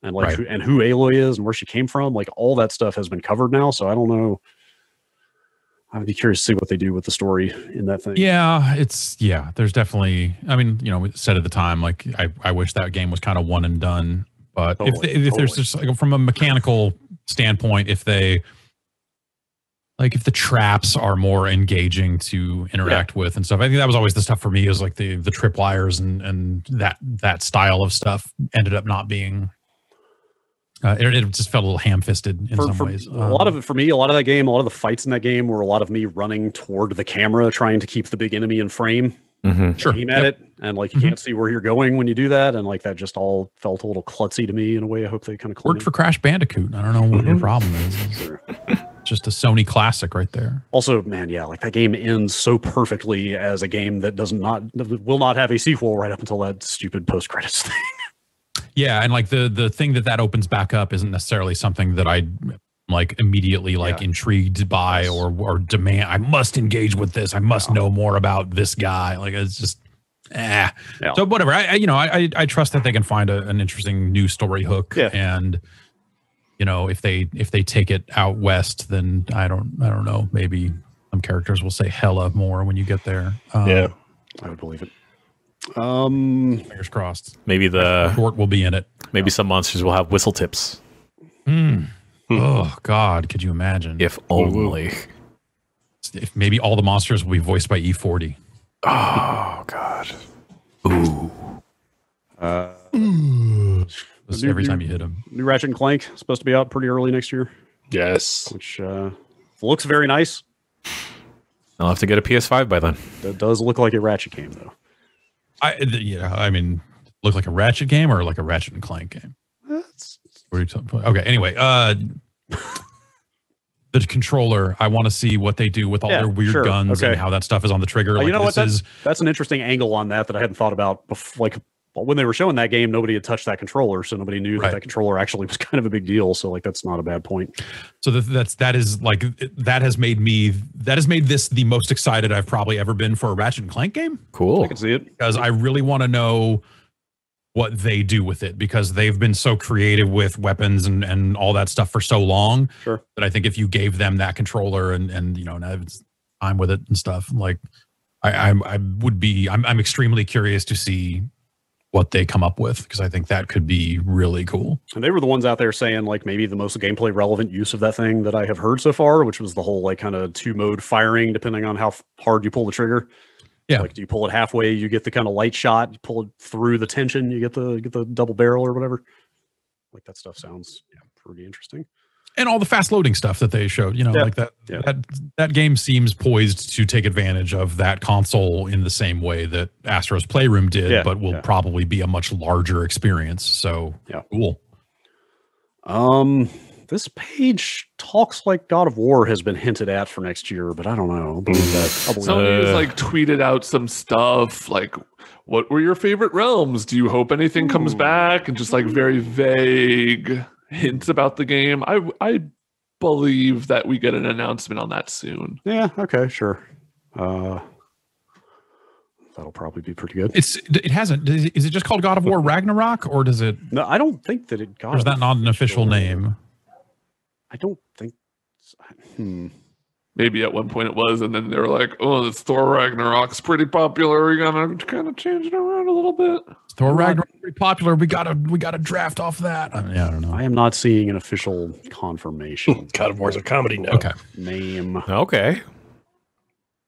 S1: and like who Aloy is and where she came from. Like all that stuff has been covered now, so I don't know. I'd be curious to see what they do with the story in that thing.
S2: Yeah, there's definitely. I mean, we said at the time, like I wish that game was kind of one and done. But if there's just like from a mechanical standpoint, if the traps are more engaging to interact with and stuff, I think that was always the stuff for me. Is like the tripwires and that style of stuff ended up not being. It just felt a little ham-fisted in some ways.
S1: A lot of it for me, a lot of that game, a lot of the fights in that game were a lot of me running toward the camera, trying to keep the big enemy in frame.
S2: Sure.
S1: Aim at it, and like you can't see where you're going when you do that, and like that just all felt a little klutzy to me in a way. I hope they kind of
S2: worked for Crash Bandicoot. I don't know what your problem is. Just a Sony classic right there.
S1: Also, man, like that game ends so perfectly as a game that will not have a sequel right up until that stupid post-credits thing.
S2: Yeah, and like the thing that opens back up isn't necessarily something that I like immediately intrigued by or demand. I must engage with this. I must know more about this guy. Like it's just So whatever. I trust that they can find an interesting new story hook. Yeah. And if they take it out west, then I don't know. Maybe some characters will say hella more when you get there.
S1: I would believe it.
S2: Fingers crossed.
S3: Maybe the
S2: short will be in it.
S3: Maybe some monsters will have whistle tips.
S2: Oh God, could you imagine?
S3: If only.
S2: If maybe all the monsters will be voiced by E40.
S3: Oh God.
S2: Every time you hit him.
S1: New Ratchet & Clank supposed to be out pretty early next year.
S5: Yes.
S1: Which looks very nice.
S3: I'll have to get a PS5 by then.
S1: That does look like a Ratchet game, though.
S2: Look like a Ratchet game or like a Ratchet & Clank game? What are you talking about? Okay, anyway. the controller. I want to see what they do with all their weird guns and how that stuff is on the trigger.
S1: Like, you know what? That's an interesting angle on that I hadn't thought about before. Like when they were showing that game, nobody had touched that controller, so nobody knew that controller actually was kind of a big deal. So like that's not a bad point.
S2: So that has made this the most excited I've probably ever been for a Ratchet and Clank game.
S3: Cool.
S1: I can see it
S2: because I really want to know what they do with it, because they've been so creative with weapons and all that stuff for so long.
S1: Sure.
S2: That I think if you gave them that controller and you know, and have time with it and stuff, like I'm extremely curious to see what they come up with, because I think that could be really cool.
S1: And they were the ones out there saying like maybe the most gameplay relevant use of that thing that I have heard so far, which was the whole like kind of 2-mode firing depending on how hard you pull the trigger.
S2: Yeah.
S1: Like do you pull it halfway, you get the kind of light shot, you pull it through the tension, you get the double barrel or whatever. Like that stuff sounds pretty interesting.
S2: And all the fast loading stuff that they showed, you know, like that game seems poised to take advantage of that console in the same way that Astro's Playroom did, but will probably be a much larger experience. So cool.
S1: This page talks like God of War has been hinted at for next year, but I don't know. I believe that.
S4: Sony's like tweeted out some stuff like, what were your favorite realms? Do you hope anything comes back? And just like very vague hints about the game. I believe that we get an announcement on that soon.
S1: Yeah, okay, sure. That'll probably be pretty good.
S2: It hasn't. Is it just called God of War Ragnarok, or does it?
S1: No, I don't think that it got.
S2: Or is that not an official name?
S1: I don't think.
S4: Maybe at one point it was, and then they were like, "Oh, this Thor Ragnarok's pretty popular. We're gonna kind of change it around a little bit."
S2: Thor Ragnarok's pretty popular. We gotta draft off that. I don't know.
S1: I am not seeing an official confirmation.
S5: God of War's a comedy now.
S2: Okay.
S1: Name.
S3: Okay.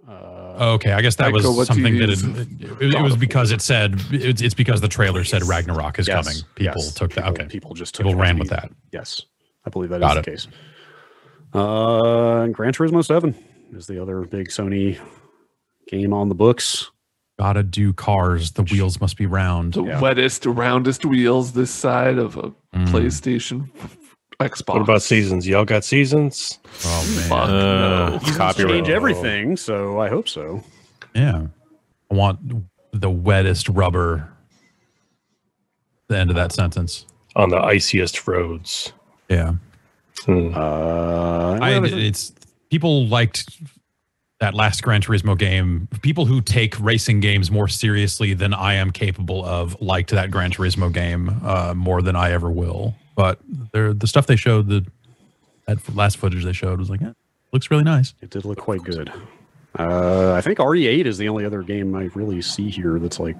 S2: Okay, I guess that was something that it was because it said it's because the trailer said Ragnarok is coming. People took that. Okay,
S1: people just
S2: ran with that.
S1: Yes, I believe that is the case. Gran Turismo 7 is the other big Sony game on the books.
S2: Gotta do cars. The wheels must be round.
S4: The wettest, roundest wheels this side of a PlayStation, Xbox.
S5: What about seasons? Y'all got seasons?
S2: Oh man,
S4: fuck no.
S1: Copyright. Change everything, so I hope so.
S2: Yeah, I want the wettest rubber. The end of that sentence.
S5: On the iciest roads.
S2: Yeah. It's people liked that last Gran Turismo game. People who take racing games more seriously than I am capable of liked that Gran Turismo game more than I ever will. But the stuff they showed, that last footage they showed was like, looks really nice.
S1: It did look quite good. I think RE8 is the only other game I really see here that's like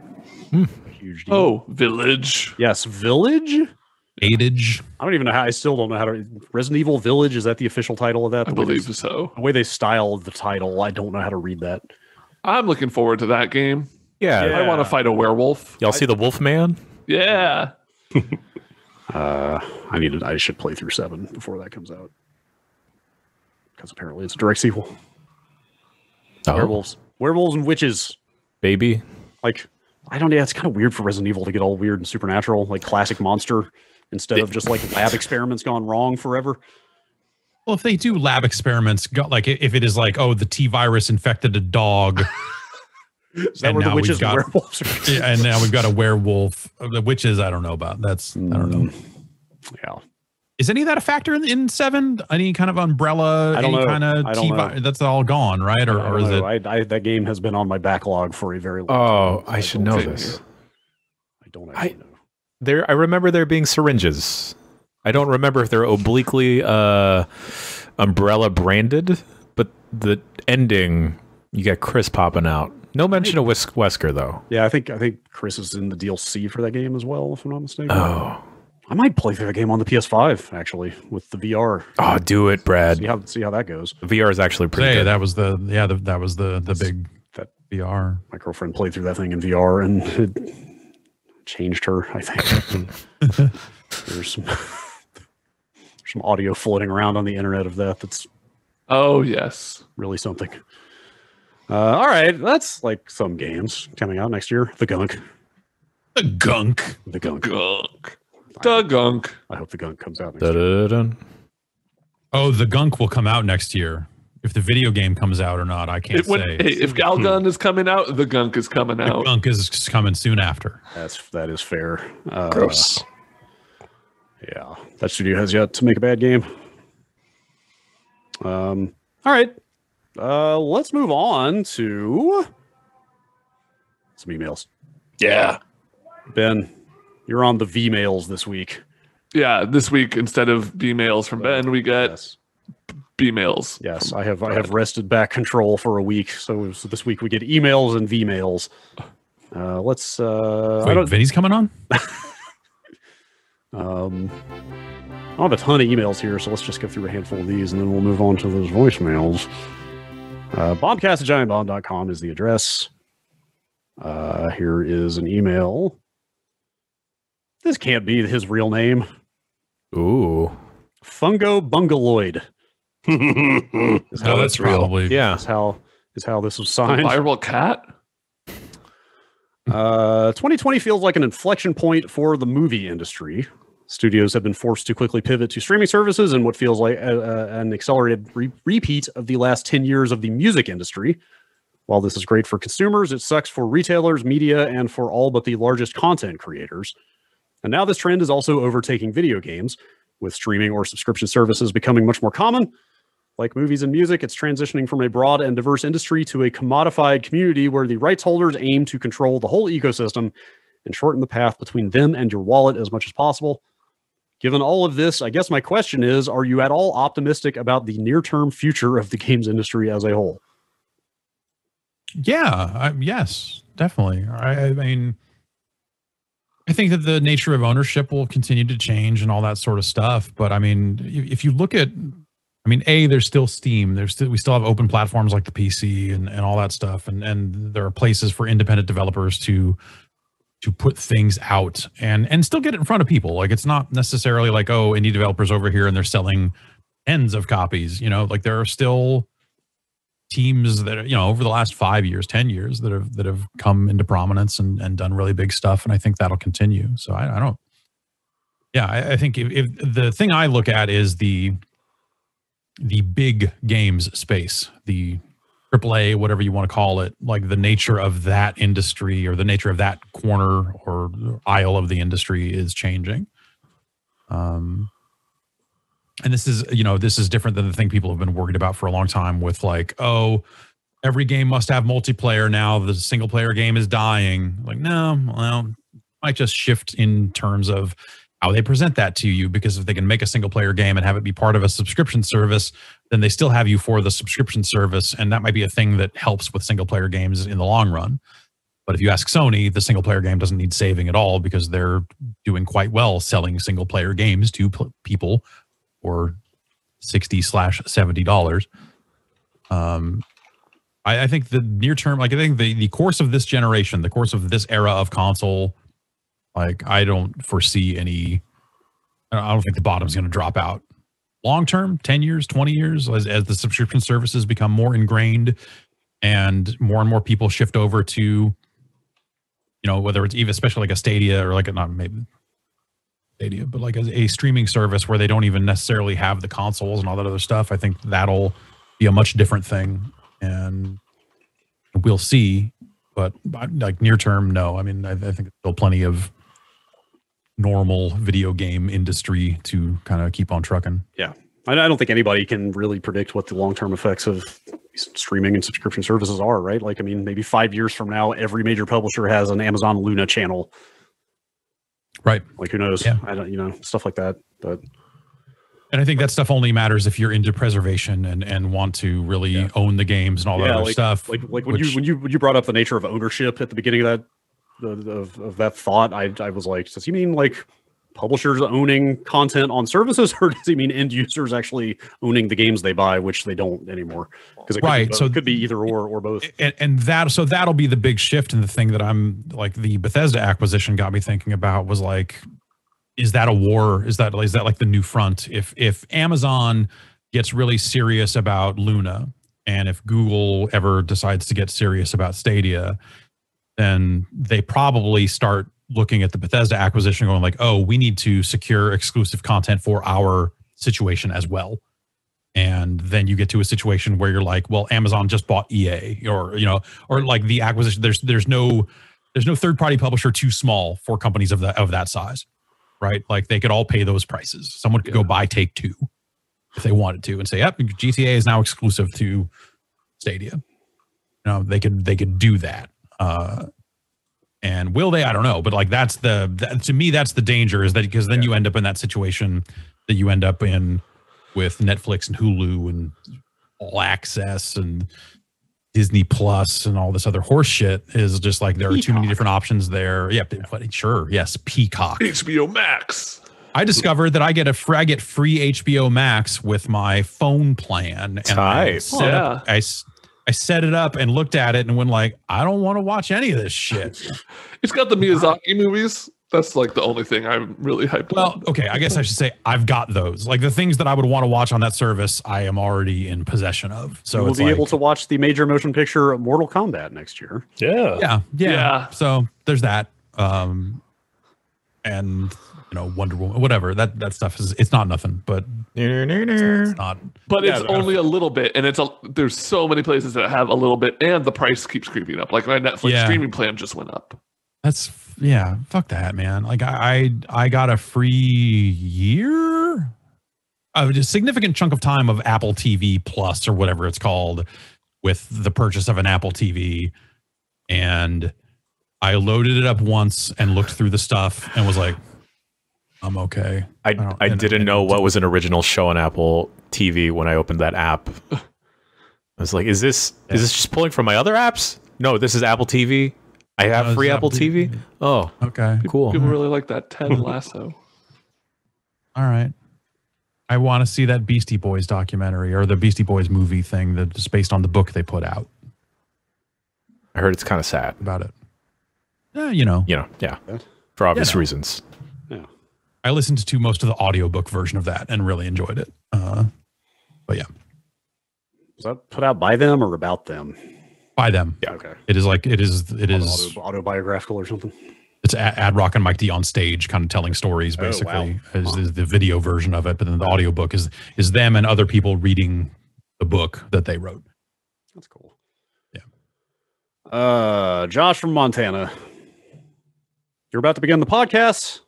S1: a huge deal.
S4: Oh, Village.
S1: Yes, Village?
S2: Adage.
S1: I don't even know how. I still don't know how to. Resident Evil Village, is that the official title of that?
S4: I believe so.
S1: The way they styled the title, I don't know how to read that.
S4: I'm looking forward to that game.
S3: Yeah.
S4: I want to fight a werewolf.
S3: Y'all see the Wolfman?
S4: Yeah.
S1: I should play through 7 before that comes out, because apparently it's a direct sequel. Werewolves and witches,
S3: baby.
S1: Like, I don't know. It's kind of weird for Resident Evil to get all weird and supernatural, like classic monster, instead of just like lab experiments gone wrong forever.
S2: Well, if they do lab experiments, like if it is like, oh, the T virus infected a dog.
S1: Is that where the witches and werewolves are?
S2: Yeah, and now we've got a werewolf. The witches, I don't know about. I don't know.
S1: Yeah.
S2: Is any of that a factor in 7? Any kind of umbrella?
S1: I don't know.
S2: Kind of T-virus? That's all gone, right? Or is it?
S1: That game has been on my backlog for a very long time.
S3: I should know this.
S1: I don't actually know.
S3: I remember there being syringes. I don't remember if they're obliquely umbrella branded, but the ending, you got Chris popping out. No mention of Wesker though.
S1: Yeah, I think Chris is in the DLC for that game as well, if I'm not mistaken.
S3: Oh,
S1: I might play through the game on the PS5 actually with the VR.
S3: Oh, do it, Brad.
S1: See how that goes.
S3: The VR is actually pretty good.
S2: That was the big VR.
S1: My girlfriend played through that thing in VR and it changed her, I think. There's some audio floating around on the internet of that's
S4: yes,
S1: really something. All right, that's like some games coming out next year. The Gunk.
S2: The Gunk.
S1: The Gunk.
S4: Gunk. The Gunk.
S1: I hope the Gunk comes out next year.
S2: Oh, the gunk will come out next year. If the video game comes out or not, I can't say.
S4: If Galgun is coming out, the gunk is coming out.
S2: The gunk is coming soon after.
S1: That is fair.
S5: Gross.
S1: Yeah, that studio has yet to make a bad game. All right. Let's move on to some emails.
S5: Yeah.
S1: Ben, you're on the V-mails this week.
S4: Yeah, this week instead of B-mails from Ben, we get B-mails.
S1: Yes, I have wrested back control for a week, so this week we get emails and V-mails. Let's.
S2: Wait, Vinny's coming on?
S1: I don't have a ton of emails here, so let's just go through a handful of these, and then we'll move on to those voicemails. Bombcast@giantbomb.com is the address. Here is an email. This can't be his real name.
S3: Ooh.
S1: Fungo Bungaloid.
S2: That's probably
S3: yeah.
S1: Is how this was signed.
S4: Viral cat.
S1: 2020 feels like an inflection point for the movie industry. Studios have been forced to quickly pivot to streaming services in what feels like an accelerated repeat of the last 10 years of the music industry. While this is great for consumers, it sucks for retailers, media, and for all but the largest content creators. And now this trend is also overtaking video games, with streaming or subscription services becoming much more common. Like movies and music, it's transitioning from a broad and diverse industry to a commodified community where the rights holders aim to control the whole ecosystem and shorten the path between them and your wallet as much as possible. Given all of this, I guess my question is, are you at all optimistic about the near-term future of the games industry as a whole?
S2: Yeah, yes, definitely. I mean, I think that the nature of ownership will continue to change and all that sort of stuff. But I mean, if you look at, I mean, there's still Steam. We still have open platforms like the PC and all that stuff. And there are places for independent developers to put things out and still get it in front of people. Like, it's not necessarily like, oh, indie developers over here and they're selling tens of copies, like there are still teams that are, over the last 5 years, 10 years that have come into prominence and done really big stuff. And I think that'll continue. So I think if the thing I look at is the big games space, the AAA, whatever you want to call it, like the nature of that industry or the nature of that corner or aisle of the industry is changing. And this is different than the thing people have been worried about for a long time with like, oh, every game must have multiplayer now. The single player game is dying. Like, no, well, it might just shift in terms of how they present that to you, because if they can make a single player game and have it be part of a subscription service, then they still have you for the subscription service. And that might be a thing that helps with single player games in the long run. But if you ask Sony, the single player game doesn't need saving at all because they're doing quite well selling single player games to people for $60/$70. I think the near term, like I think the course of this generation, the course of this era of console, like I don't foresee I don't think the bottom's going to drop out. Long term, 10 years, 20 years, as the subscription services become more ingrained and more people shift over to, whether it's even especially like a Stadia or like not maybe Stadia, but like a streaming service where they don't even necessarily have the consoles and all that other stuff. I think that'll be a much different thing, and we'll see. But like near term, no. I mean, I think there's still plenty of normal video game industry to kind of keep on trucking.
S1: Yeah. I don't think anybody can really predict what the long-term effects of streaming and subscription services are, right? Like, I mean, maybe 5 years from now, every major publisher has an Amazon Luna channel.
S2: Right.
S1: Like, who knows?
S2: Yeah.
S1: I don't, stuff like that. But
S2: and I think that stuff only matters if you're into preservation and want to really own the games and all that other stuff.
S1: Like when you brought up the nature of ownership at the beginning of that of that thought, I was like, does he mean like publishers owning content on services, or does he mean end users actually owning the games they buy, which they don't anymore? Because it could be either or both.
S2: And that'll be the big shift. And the thing that I'm like, the Bethesda acquisition got me thinking about was like, is that a war? Is that like the new front? If Amazon gets really serious about Luna, and if Google ever decides to get serious about Stadia, then they probably start looking at the Bethesda acquisition going like, oh, we need to secure exclusive content for our situation as well. And then you get to a situation where you're like, well, Amazon just bought EA, or like the acquisition. There's no third party publisher too small for companies of that size, right? Like they could all pay those prices. Someone could go buy Take-Two if they wanted to and say, yep, GTA is now exclusive to Stadia. They could do that. And will they? I don't know. But like to me, that's the danger, is that because then you end up in that situation that you end up in with Netflix and Hulu and All Access and Disney Plus and all this other horse shit, is just like there are too many different options there. Yeah, sure. Yes, Peacock.
S4: HBO Max.
S2: I discovered that I get free HBO Max with my phone plan. And I set it up and looked at it and went like, I don't want to watch any of this shit.
S4: It's got the Miyazaki movies. That's like the only thing I'm really hyped on.
S2: Okay, I guess I should say I've got those. Like the things that I would want to watch on that service, I am already in possession of. So
S1: we'll be able to watch the major motion picture Mortal Kombat next year.
S2: Yeah. So there's that. And Wonder Woman, whatever. That stuff it's not nothing, but it's not.
S4: But it's only a little bit, and there's so many places that have a little bit, and the price keeps creeping up. Like my Netflix streaming plan just went up.
S2: Fuck that, man. Like I got a free year, a significant chunk of time of Apple TV Plus or whatever it's called, with the purchase of an Apple TV, and I loaded it up once and looked through the stuff and was like, I'm okay.
S3: I didn't know what was an original show on Apple TV when I opened that app. I was like, is this just pulling from my other apps? No, this is Apple TV. I have free Apple TV. Oh,
S2: okay,
S3: cool.
S4: People really like that Ted Lasso.
S2: All right. I want to see that Beastie Boys documentary or the Beastie Boys movie thing that's based on the book they put out.
S3: I heard it's kind of sad
S2: about it.
S3: For obvious reasons.
S1: Yeah.
S2: I listened to most of the audiobook version of that and really enjoyed it. But yeah.
S1: Was that put out by them or about them?
S2: By them.
S1: Yeah. Okay.
S2: It is
S1: autobiographical or something.
S2: It's Ad Rock and Mike D on stage, kind of telling stories, basically, is the video version of it. But then the audiobook is them and other people reading the book that they wrote.
S1: That's cool. Yeah. Josh from Montana. You're about to begin the podcast.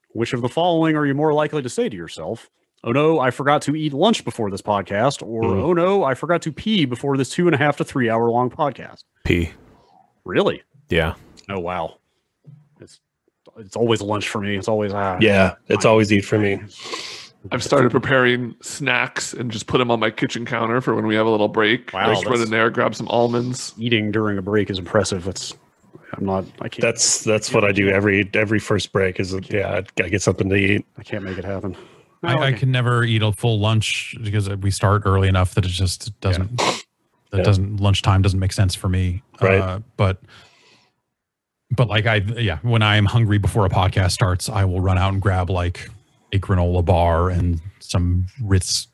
S1: Which of the following are you more likely to say to yourself? Oh no, I forgot to eat lunch before this podcast. Or, oh no, I forgot to pee before this 2.5 to 3 hour long podcast.
S3: Pee.
S1: Really?
S3: Yeah.
S1: Oh, wow. It's always lunch for me. It's always,
S5: it's always eat for me.
S4: I've started preparing snacks and just put them on my kitchen counter for when we have a little break.
S1: Wow.
S4: Just run in there, grab some almonds.
S1: Eating during a break is impressive. I can't.
S5: That's what I do every first break is, I gotta get something to eat.
S1: I can't make it happen.
S2: I can never eat a full lunch because we start early enough that it just doesn't. Lunchtime doesn't make sense for me.
S5: Right.
S2: But like when I'm hungry before a podcast starts, I will run out and grab like a granola bar and some Ritz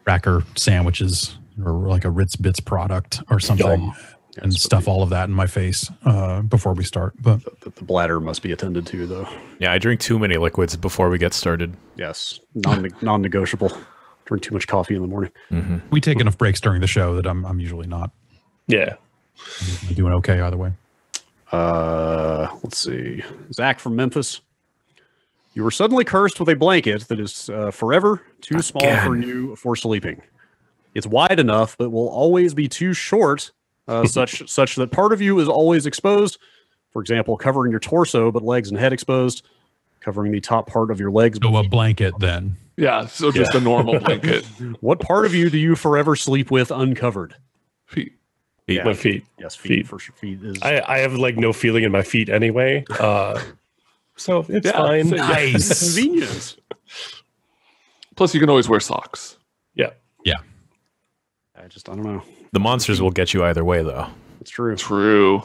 S2: cracker sandwiches or like a Ritz Bits product or something. And stuff all of that in my face before we start. But
S1: the bladder must be attended to, though.
S3: Yeah, I drink too many liquids before we get started.
S1: Yes, non-negotiable. Drink too much coffee in the morning.
S2: Mm-hmm. We take enough breaks during the show that I'm usually not.
S5: Yeah,
S2: I'm doing okay either way.
S1: Let's see. Zach from Memphis. You were suddenly cursed with a blanket that is forever too small for you for sleeping. It's wide enough, but will always be too short. Such that part of you is always exposed. For example, covering your torso, but legs and head exposed. Covering the top part of your legs.
S2: So a blanket, then.
S4: Yeah, so just a normal blanket.
S1: What part of you do you forever sleep with uncovered?
S4: Feet.
S5: Yeah. My feet.
S1: Yes, feet. For sure. Feet is.
S5: I have like no feeling in my feet anyway. So it's fine.
S1: Nice. Convenience.
S4: Plus, you can always wear socks.
S5: Yeah.
S2: Yeah.
S1: I don't know.
S3: The monsters will get you either way, though.
S1: It's true.
S4: True.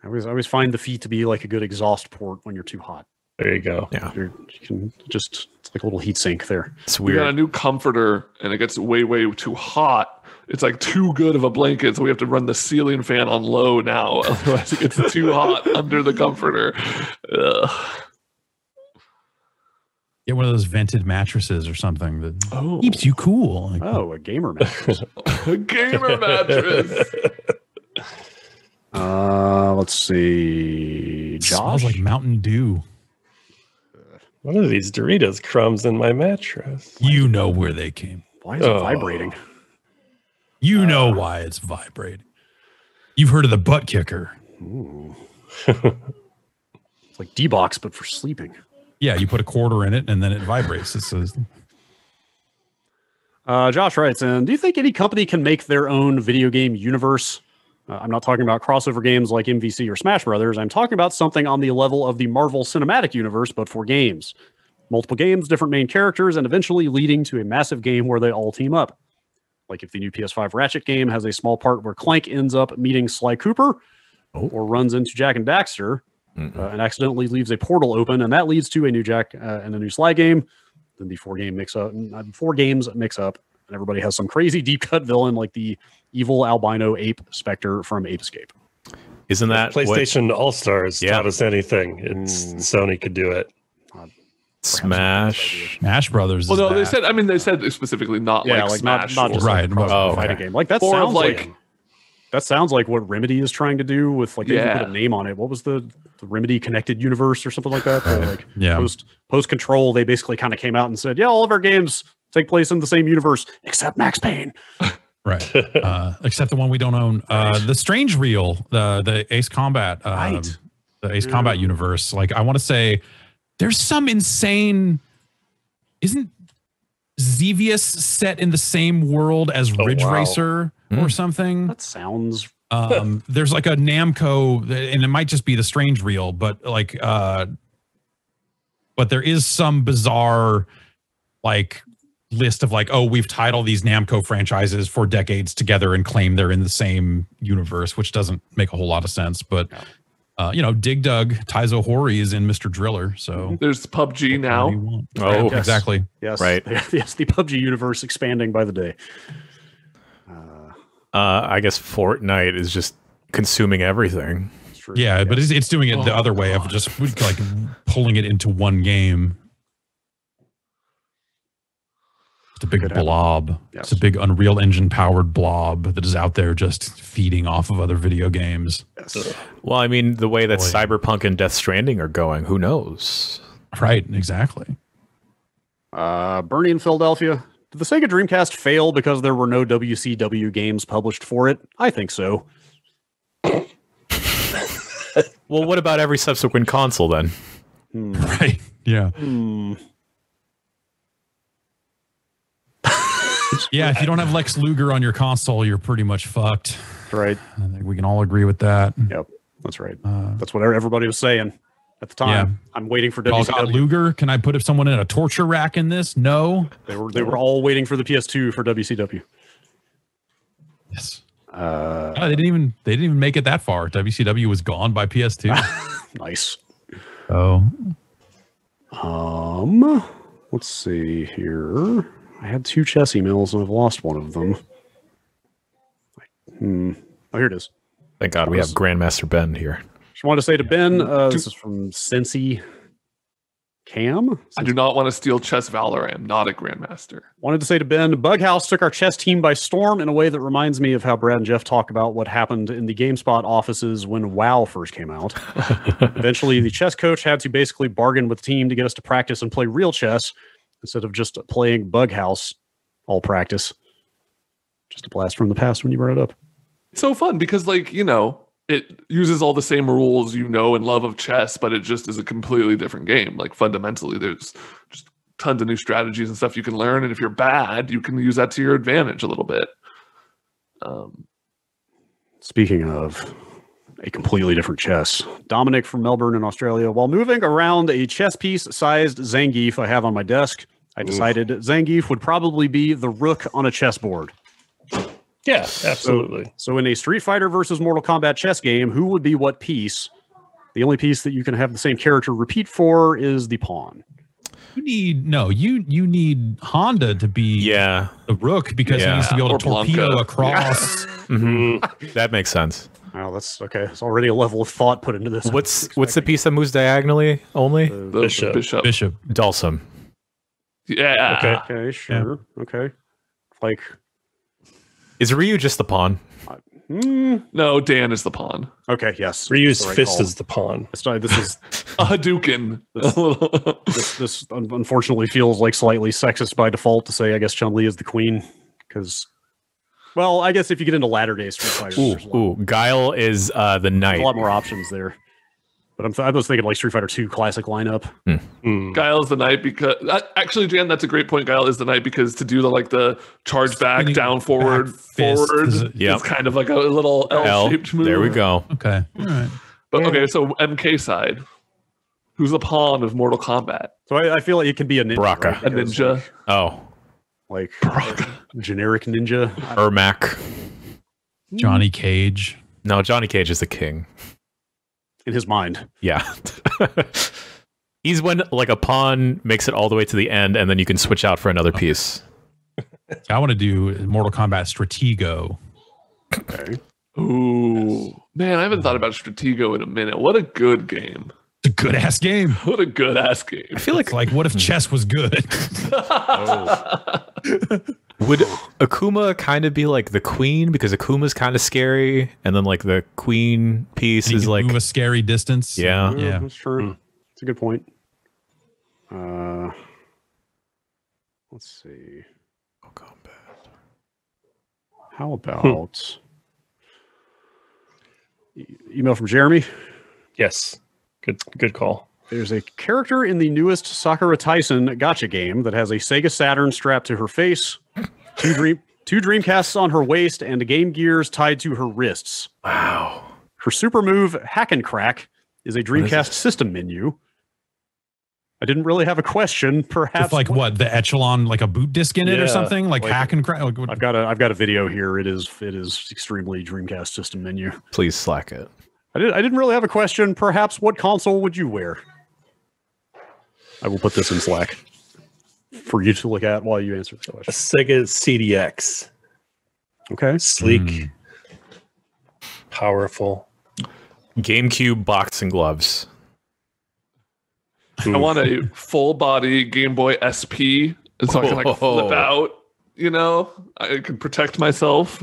S1: I always find the feet to be like a good exhaust port when you're too hot.
S5: There you go.
S3: Yeah.
S1: You can it's like a little heat sink there.
S3: It's weird.
S4: We got a new comforter and it gets way, way too hot. It's like too good of a blanket, so we have to run the ceiling fan on low now. Otherwise, it gets too hot under the comforter. Ugh.
S2: Get one of those vented mattresses or something that keeps you cool. Like,
S1: a gamer mattress.
S4: A gamer mattress.
S1: Let's see.
S2: it
S1: Josh?
S2: smells like Mountain Dew.
S5: What are these Doritos crumbs in my mattress?
S2: You know where they came.
S1: Why is it vibrating?
S2: You know why it's vibrating. You've heard of the butt kicker.
S1: Ooh. It's like D-Box, but for sleeping.
S2: Yeah, you put a quarter in it and then it vibrates. It says,
S1: Josh writes in, do you think any company can make their own video game universe? I'm not talking about crossover games like MVC or Smash Brothers. I'm talking about something on the level of the Marvel Cinematic Universe, but for games. Multiple games, different main characters, and eventually leading to a massive game where they all team up. Like if the new PS5 Ratchet game has a small part where Clank ends up meeting Sly Cooper or runs into Jak and Daxter and accidentally leaves a portal open, and that leads to a new Jak and a new Sly game. Then the four games mix up, and everybody has some crazy deep cut villain like the evil albino ape Spectre from Ape Escape.
S3: Isn't that
S5: PlayStation All Stars taught us anything? It's Sony could do it.
S3: Smash
S2: Brothers.
S4: Well, no, they said specifically not like Smash,
S1: not just
S2: right.
S1: A fighting game. Like that
S4: More
S1: sounds
S4: of
S1: like that sounds like what Remedy is trying to do with like they even put a name on it. What was the Remedy Connected Universe or something like that? Post Control, they basically kind of came out and said, yeah, all of our games take place in the same universe except Max Payne.
S2: Right. Except the one we don't own. The Strange Reel, the Ace Combat, the Ace Combat universe. Like I want to say there's some insane, isn't Xevious set in the same world as Ridge Racer or something?
S1: That sounds
S2: there's like a Namco, and it might just be the Strange Reel, but like but there is some bizarre like list of like, oh, we've tied all these Namco franchises for decades together and claim they're in the same universe, which doesn't make a whole lot of sense. But Dig Dug Taizo Hori is in Mr. Driller, so
S4: there's PUBG now.
S2: Oh, yes. Exactly.
S1: Yes,
S3: right.
S1: Yes, the PUBG universe expanding by the day.
S3: I guess Fortnite is just consuming everything.
S1: True.
S2: Yeah, but it's doing it the other way of just like pulling it into one game. It's a big blob. Yes. It's a big Unreal Engine powered blob that is out there just feeding off of other video games.
S1: Yes.
S3: Well, I mean, the way that Cyberpunk and Death Stranding are going, who knows?
S2: Right, exactly.
S1: Bernie in Philadelphia. Did the Sega Dreamcast fail because there were no WCW games published for it? I think so.
S3: Well, what about every subsequent console then?
S2: Right. Yeah. Yeah, if you don't have Lex Luger on your console, you're pretty much fucked.
S1: Right.
S2: I think we can all agree with that.
S1: Yep, that's right. That's what everybody was saying at the time. Yeah. I'm waiting for WCW.
S2: Luger. Can I put someone in a torture rack in this? No.
S1: They were all waiting for the PS2 for WCW.
S2: Yes. They didn't even make it that far. WCW was gone by PS2.
S1: Nice.
S2: Oh.
S1: Let's see here. I had 2 chess emails and I've lost one of them. Oh, here it is.
S3: Thank God we have Grandmaster Ben here.
S1: Just wanted to say to Ben, this is from Sensi Cam.
S4: I do not want to steal Chess Valor. I am not a Grandmaster.
S1: Wanted to say to Ben, Bughouse took our chess team by storm in a way that reminds me of how Brad and Jeff talk about what happened in the GameSpot offices when WoW first came out. Eventually, the chess coach had to basically bargain with the team to get us to practice and play real chess instead of just playing Bughouse all practice. Just a blast from the past when you brought it up.
S4: It's so fun because, like, it uses all the same rules and love of chess, but it just is a completely different game. Like, fundamentally, there's just tons of new strategies and stuff you can learn. And if you're bad, you can use that to your advantage a little bit.
S1: Speaking of a completely different chess, Dominic from Melbourne in Australia. While moving around a chess piece sized Zangief I have on my desk, I decided Zangief would probably be the rook on a chessboard.
S5: Yeah, absolutely.
S1: So in a Street Fighter versus Mortal Kombat chess game, who would be what piece? The only piece that you can have the same character repeat for is the pawn.
S2: You need Honda to be the rook because he needs to be able to torpedo across.
S3: That makes sense.
S1: Oh, that's okay. It's already a level of thought put into this.
S3: What's the piece that moves diagonally only?
S4: The bishop.
S3: Dulcim.
S4: Yeah.
S1: Okay, sure. Yeah. Okay. Like,
S3: is Ryu just the pawn?
S4: No, Dan is the pawn.
S1: Okay, yes.
S5: Ryu's fist is the pawn.
S1: This is
S4: a Hadouken.
S1: This unfortunately feels like slightly sexist by default to say I guess Chun-Li is the queen because, well, I guess if you get into latter day Street Fighter,
S3: Guile is the knight.
S1: There's a lot more options there. But I was thinking like Street Fighter 2 classic lineup.
S4: Guile is the knight because actually, Jan, that's a great point. Guile is the knight because to do the charge back, down, forward, it's kind of like a little L-shaped move.
S3: There we go.
S2: Okay, all right.
S4: But okay, so MK side, who's the pawn of Mortal Kombat?
S1: So I feel like it could be a ninja.
S3: Baraka.
S1: Right?
S4: A ninja.
S1: Like generic ninja.
S3: Ermac.
S2: Johnny Cage.
S3: No, Johnny Cage is the king.
S1: In his mind.
S3: Yeah. He's when like a pawn makes it all the way to the end and then you can switch out for another piece.
S2: I want to do Mortal Kombat Stratego.
S1: Okay.
S4: Ooh. Man, I haven't thought about Stratego in a minute. What a good game.
S2: It's a good ass game.
S4: What a good ass game.
S3: I feel like
S2: what if chess was good?
S3: Would Akuma kind of be like the queen because Akuma's kind of scary, and then like the queen piece is like
S2: move a scary distance.
S3: Yeah,
S1: that's true. It's a good point. Let's see. How about email from Jeremy?
S5: Yes, good call.
S1: There's a character in the newest Sakura Tyson gacha game that has a Sega Saturn strapped to her face, two Dreamcasts on her waist, and Game Gears tied to her wrists.
S3: Wow.
S1: Her super move, Hack and Crack, is a Dreamcast system menu. I didn't really have a question. Perhaps
S2: with like what the echelon, like a boot disc in it or something, like Hack and Crack.
S1: I've got a video here. It is extremely Dreamcast system menu.
S3: Please Slack it.
S1: I didn't really have a question. Perhaps what console would you wear? I will put this in Slack for you to look at while you answer the question.
S5: A Sega CDX.
S1: Okay.
S5: Sleek. Powerful.
S3: GameCube boxing gloves.
S4: I want a full body Game Boy SP so I can like flip out, I can protect myself.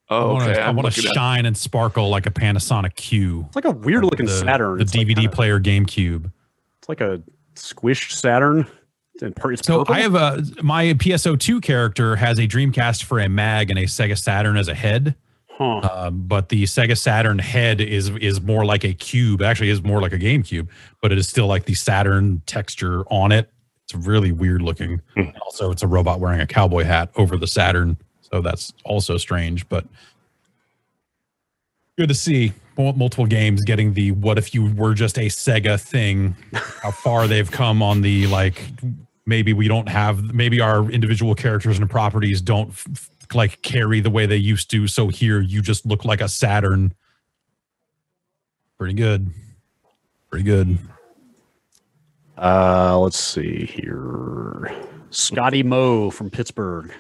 S2: I want to shine and sparkle like a Panasonic Q.
S1: It's like a weird looking Saturn.
S2: The DVD player GameCube.
S1: It's like a squished Saturn. It's
S2: so
S1: purple.
S2: I have my PSO2 character has a Dreamcast for a mag and a Sega Saturn as a head. But the Sega Saturn head is more like a cube. Actually, is more like a GameCube, but it is still like the Saturn texture on it. It's really weird looking. Also, it's a robot wearing a cowboy hat over the Saturn, so that's also strange. But good to see multiple games getting the "what if you were just a Sega" thing. How far they've come on the like. Maybe we don't have. Maybe our individual characters and properties don't. Like carry the way they used to, so here you just look like a Saturn. Pretty good.
S1: Let's see here. Scotty Moe from Pittsburgh.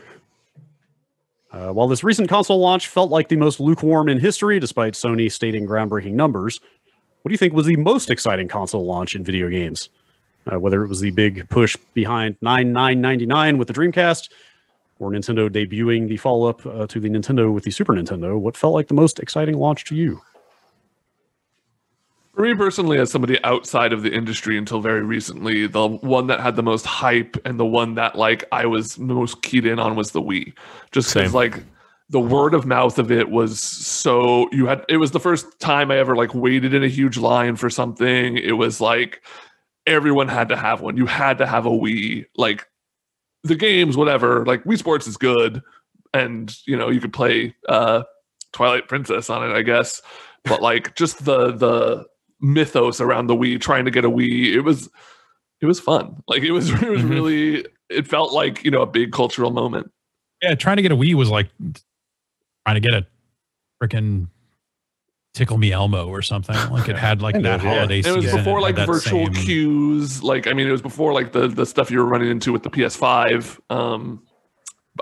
S1: While this recent console launch felt like the most lukewarm in history, despite Sony stating groundbreaking numbers, what do you think was the most exciting console launch in video games? Whether it was the big push behind $99.99 with the Dreamcast, or Nintendo debuting the follow-up to the Nintendo with the Super Nintendo, what felt like the most exciting launch to you?
S4: For me personally, as somebody outside of the industry until very recently, the one that had the most hype and the one that like I was most keyed in on was the Wii. Just because like the word of mouth of it was so it was the first time I ever like waited in a huge line for something. It was like everyone had to have one. You had to have a Wii. Like the games, whatever, like Wii Sports is good, and you could play Twilight Princess on it, I guess. But like just the mythos around the Wii, trying to get a Wii, it was fun. Like it was really, it felt like a big cultural moment.
S2: Yeah, trying to get a Wii was like trying to get a freaking Tickle Me Elmo or something. Like it had like that holiday season.
S4: It was before like virtual queues. Like, I mean, it was before like the stuff you were running into with the PS5.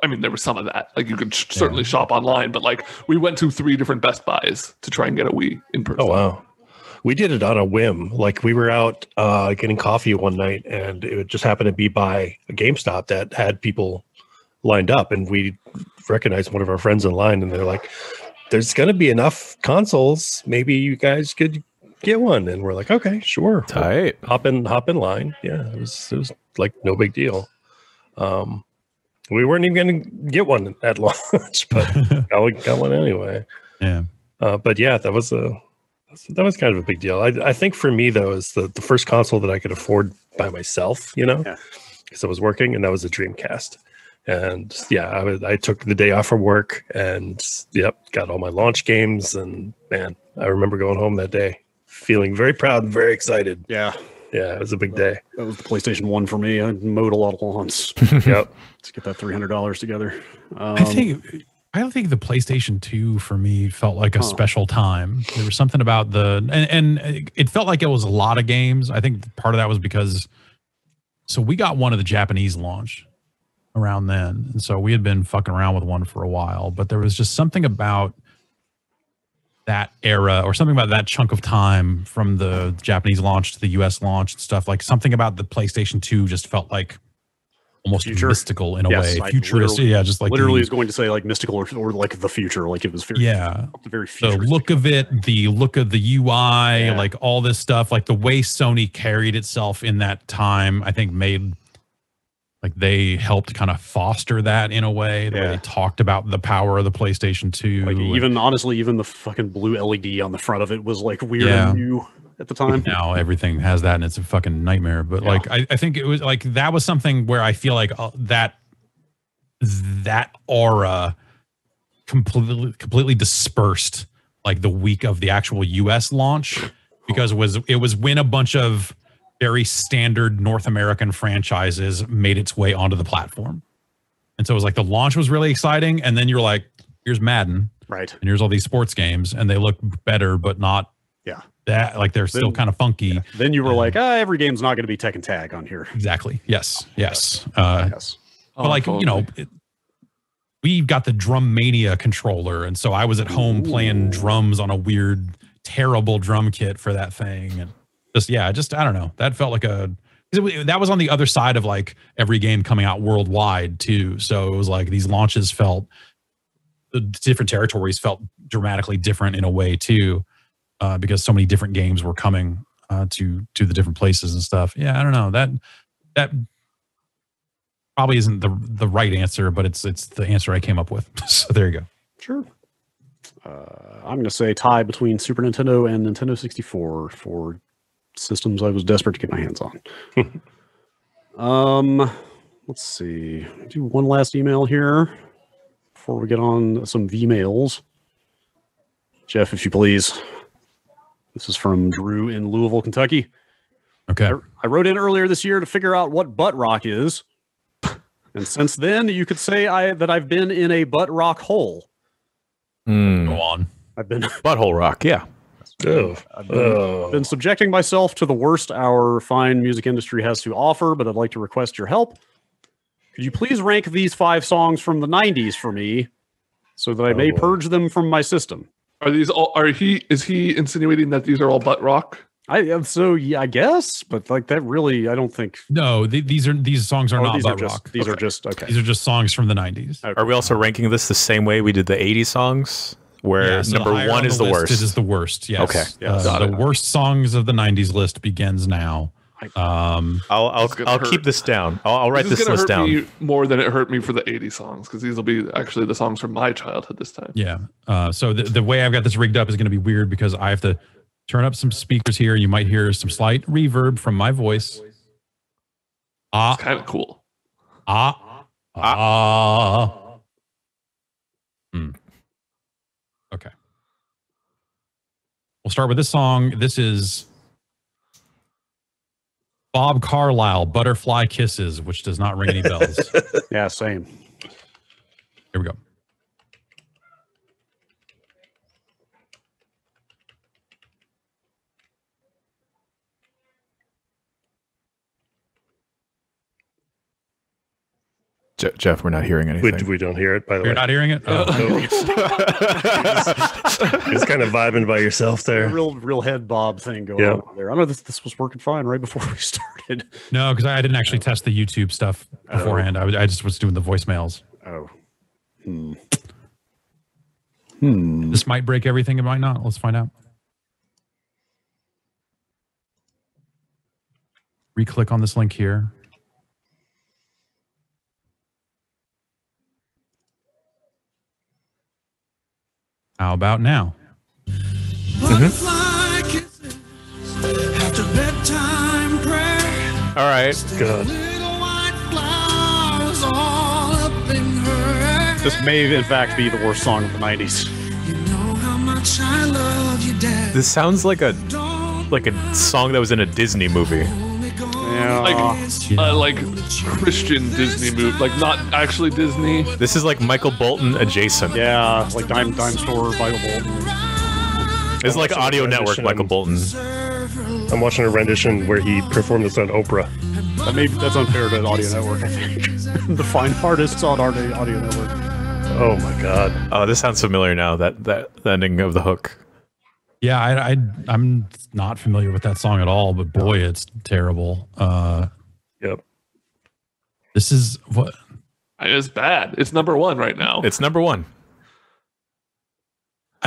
S4: I mean, there was some of that. Like you could certainly shop online, but like we went to 3 different Best Buys to try and get a Wii in person.
S5: Oh, wow. We did it on a whim. Like we were out getting coffee one night, and it just happened to be by a GameStop that had people lined up, and we recognized one of our friends in line, and they're like, "There's going to be enough consoles. Maybe you guys could get one." And we're like, "Okay, sure."
S3: Tight.
S5: Hop in line. Yeah, it was like no big deal. We weren't even going to get one at launch, but got one anyway.
S2: Yeah.
S5: But yeah, that was kind of a big deal. I think for me though, is the first console that I could afford by myself, because I was working, and that was a Dreamcast. And yeah, I took the day off from work, and got all my launch games. And man, I remember going home that day feeling very proud and very excited.
S1: Yeah.
S5: Yeah, it was a big day.
S1: That was the PlayStation 1 for me. I mowed a lot of lawns.
S5: Yep.
S1: To get that $300 together.
S2: I think the PlayStation 2 for me felt like a special time. There was something about and it felt like it was a lot of games. I think part of that was because we got one of the Japanese launch around then. And so we had been fucking around with one for a while, but there was just something about that era, or something about that chunk of time from the Japanese launch to the US launch and stuff. Like something about the PlayStation 2 just felt like almost mystical in a way. Futuristic, just like
S1: literally is going to say like mystical or like the future. Like it was very very futuristic.
S2: The look of it, the look of the UI, like all this stuff, like the way Sony carried itself in that time, I think made like they helped kind of foster that in a way. The way they talked about the power of the PlayStation 2.
S1: Like even honestly, even the fucking blue LED on the front of it was like weird and new at the time.
S2: Now everything has that, and it's a fucking nightmare. But like I think it was like that was something where I feel like that aura completely dispersed like the week of the actual US launch, because it was when a bunch of very standard North American franchises made its way onto the platform. And so it was like the launch was really exciting, and then you're like, here's Madden,
S1: right?
S2: And here's all these sports games, and they look better, but not that, like they're still kind of funky.
S1: Yeah. Then you were like, every game's not going to be Tekken Tag on here.
S2: Exactly. Yes.
S1: Yes.
S2: But like, we got the Drum Mania controller, and so I was at home playing drums on a weird, terrible drum kit for that thing, and just I don't know. That felt like that was on the other side of like every game coming out worldwide too. So it was like these launches the different territories felt dramatically different in a way too, because so many different games were coming to the different places and stuff. Yeah, I don't know. That probably isn't the right answer, but it's the answer I came up with. So there you go.
S1: Sure. I'm going to say tie between Super Nintendo and Nintendo 64 for systems I was desperate to get my hands on. Let's see. Do one last email here before we get on some V-mails. Jeff, if you please. This is from Drew in Louisville, Kentucky.
S2: Okay.
S1: I wrote in earlier this year to figure out what butt rock is. And since then, you could say that I've been in a butt rock hole.
S2: Go on.
S1: I've been
S3: butthole rock, yeah.
S1: I've been subjecting myself to the worst our fine music industry has to offer, but I'd like to request your help. Could you please rank these 5 songs from the 90s for me so that I may purge them from my system?
S4: Are these all? Is he insinuating that these are all butt rock?
S1: I guess, but like that really, I don't think.
S2: No, these songs are not butt rock.
S1: These are just okay.
S2: These are just songs from the 90s.
S3: Okay. Are we also ranking this the same way we did the 80s songs? Where number 1 is the worst.
S2: It is the worst. Yes.
S3: Okay.
S2: The worst songs of the 90s list begins now.
S3: I'll keep this down. I'll write this list down.
S4: Me more than it hurt me for the 80 songs, because these will be actually the songs from my childhood this time.
S2: Yeah. So the way I've got this rigged up is going to be weird, because I have to turn up some speakers here. You might hear some slight reverb from my voice.
S4: It's kind of cool.
S2: Okay. We'll start with this song. This is Bob Carlyle, Butterfly Kisses, which does not ring any bells.
S1: Yeah, same.
S2: Here we go.
S3: Jeff, we're not hearing anything.
S5: We don't hear it, by the way.
S2: You're not hearing it? Oh.
S5: Just kind of vibing by yourself there.
S1: Real head bob thing going on there. I know this was working fine right before we started.
S2: No, because I didn't actually test the YouTube stuff beforehand. I just was doing the voicemails.
S1: Oh.
S2: This might break everything. It might not. Let's find out. Re-click on this link here. How about now?
S3: All right.
S5: Good.
S1: This may, in fact, be the worst song of the 90s.
S3: This sounds like a song that was in a Disney movie.
S1: Yeah.
S4: Like Christian Disney movie, like not actually Disney.
S3: This is like Michael Bolton adjacent.
S1: Yeah, like Dime Store, Michael Bolton.
S3: It's like Audio Network Michael Bolton.
S5: I'm watching a rendition where he performed this on Oprah.
S1: That's unfair to Audio Network, I think. The fine artists on Audio Network.
S5: Oh my god.
S3: Oh, this sounds familiar now. That ending of the hook.
S2: Yeah, I'm not familiar with that song at all, but boy, it's terrible.
S5: Yep.
S2: This is what?
S4: It's bad. It's number one right now.
S3: It's number one.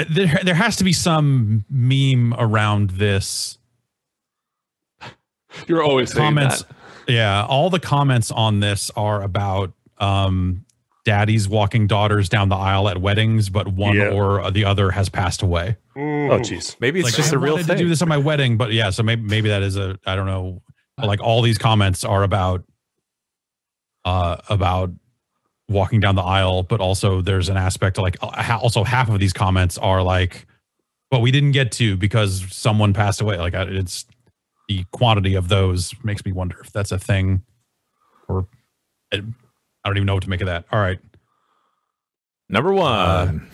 S2: There has to be some meme around this.
S4: You're always saying
S2: comments.
S4: That.
S2: Yeah, all the comments on this are about daddies walking daughters down the aisle at weddings, but one or the other has passed away.
S5: Oh, jeez.
S3: Maybe it's
S2: like,
S3: just a real thing.
S2: I wanted to do this on my wedding, but yeah, so maybe that is I don't know. Like all these comments are about walking down the aisle, but also there's an aspect of like also half of these comments are like, well, we didn't get to because someone passed away. Like it's the quantity of those makes me wonder if that's a thing, or I don't even know what to make of that. All right.
S3: Number one.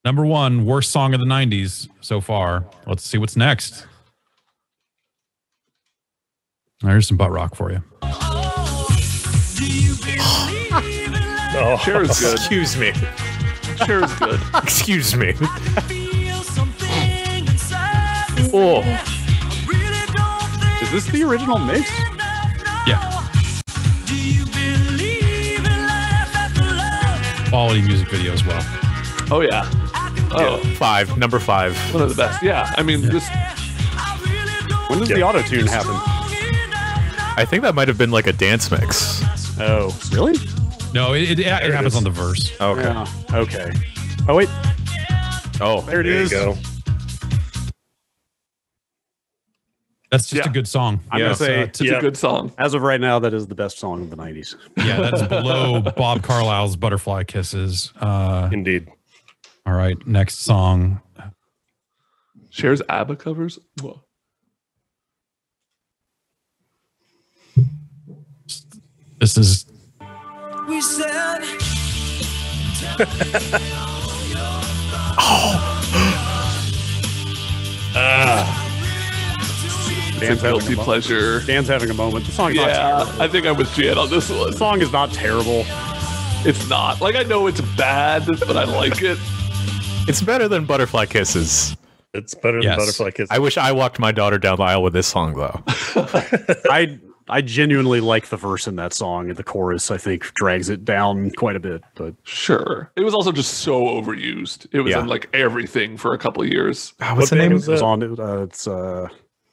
S2: Number one, worst song of the 90s so far. Let's see what's next. There's some butt rock for you.
S5: Oh,
S4: Cher is good.
S3: Excuse me.
S4: Cher is good.
S3: Excuse me. Oh.
S1: Is this the original mix?
S2: Yeah. Quality music video as well.
S4: Oh yeah. Oh,
S3: Yeah, number five.
S4: one of the best. Yeah. I mean, this.
S1: When does the auto-tune happen?
S3: I think that might have been like a dance mix.
S1: Oh, really?
S2: No, it happens on the verse.
S3: Okay.
S1: Yeah. Okay. Oh, wait.
S3: Oh,
S1: There it
S5: there
S1: is.
S5: you go.
S2: That's just
S4: Yeah.
S2: a good song.
S1: I'm going to say,
S4: It's a good song.
S1: as of right now, that is the best song of the 90s.
S2: Yeah, that's below Bob Carlyle's Butterfly Kisses.
S5: Indeed.
S2: All right, next song.
S4: Cher's ABBA covers. Whoa.
S2: This is
S1: Dan's having
S4: Guilty
S1: a mo-
S4: pleasure.
S1: Dan's having a moment. The song's not
S4: Yeah,
S1: terrible.
S4: I think I'm with Jan on this one.
S1: The song is not terrible.
S4: It's not. Like, I know it's bad, but I like it.
S3: it's better than Butterfly Kisses.
S5: It's better than
S2: Yes.
S5: Butterfly Kiss.
S3: I wish I walked my daughter down the aisle with this song, though.
S1: I genuinely like the verse in that song, and the chorus, I think, drags it down quite a bit. But
S4: Sure. It was also just so overused. It was
S3: Yeah.
S4: in like everything for a couple of years.
S3: What's the
S5: band
S3: name?
S5: was
S1: it was
S5: that?
S1: on it's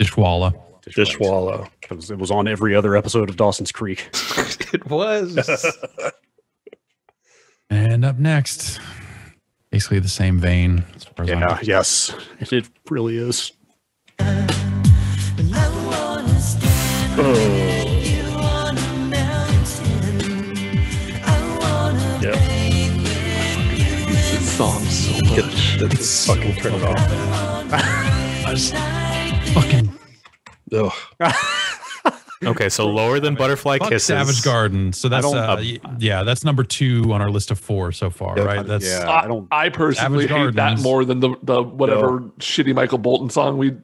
S2: Dishwalla.
S5: Dishwalla.
S1: It was on every other episode of Dawson's Creek.
S3: It was.
S2: And up next, basically the same vein. As far as
S1: Yeah, yes, it really is.
S5: Yeah.
S4: This song so much.
S5: Let's fucking turn it off.
S2: fucking
S5: Ugh.
S3: Okay, so lower than Butterfly
S2: fuck
S3: Kisses.
S2: Savage Garden. So that's yeah, that's number 2 on our list of 4 so far,
S5: Yep.
S2: right? That's
S1: Yeah.
S4: I personally
S2: Savage
S4: hate that
S2: Gardens.
S4: more than the whatever shitty Michael Bolton song we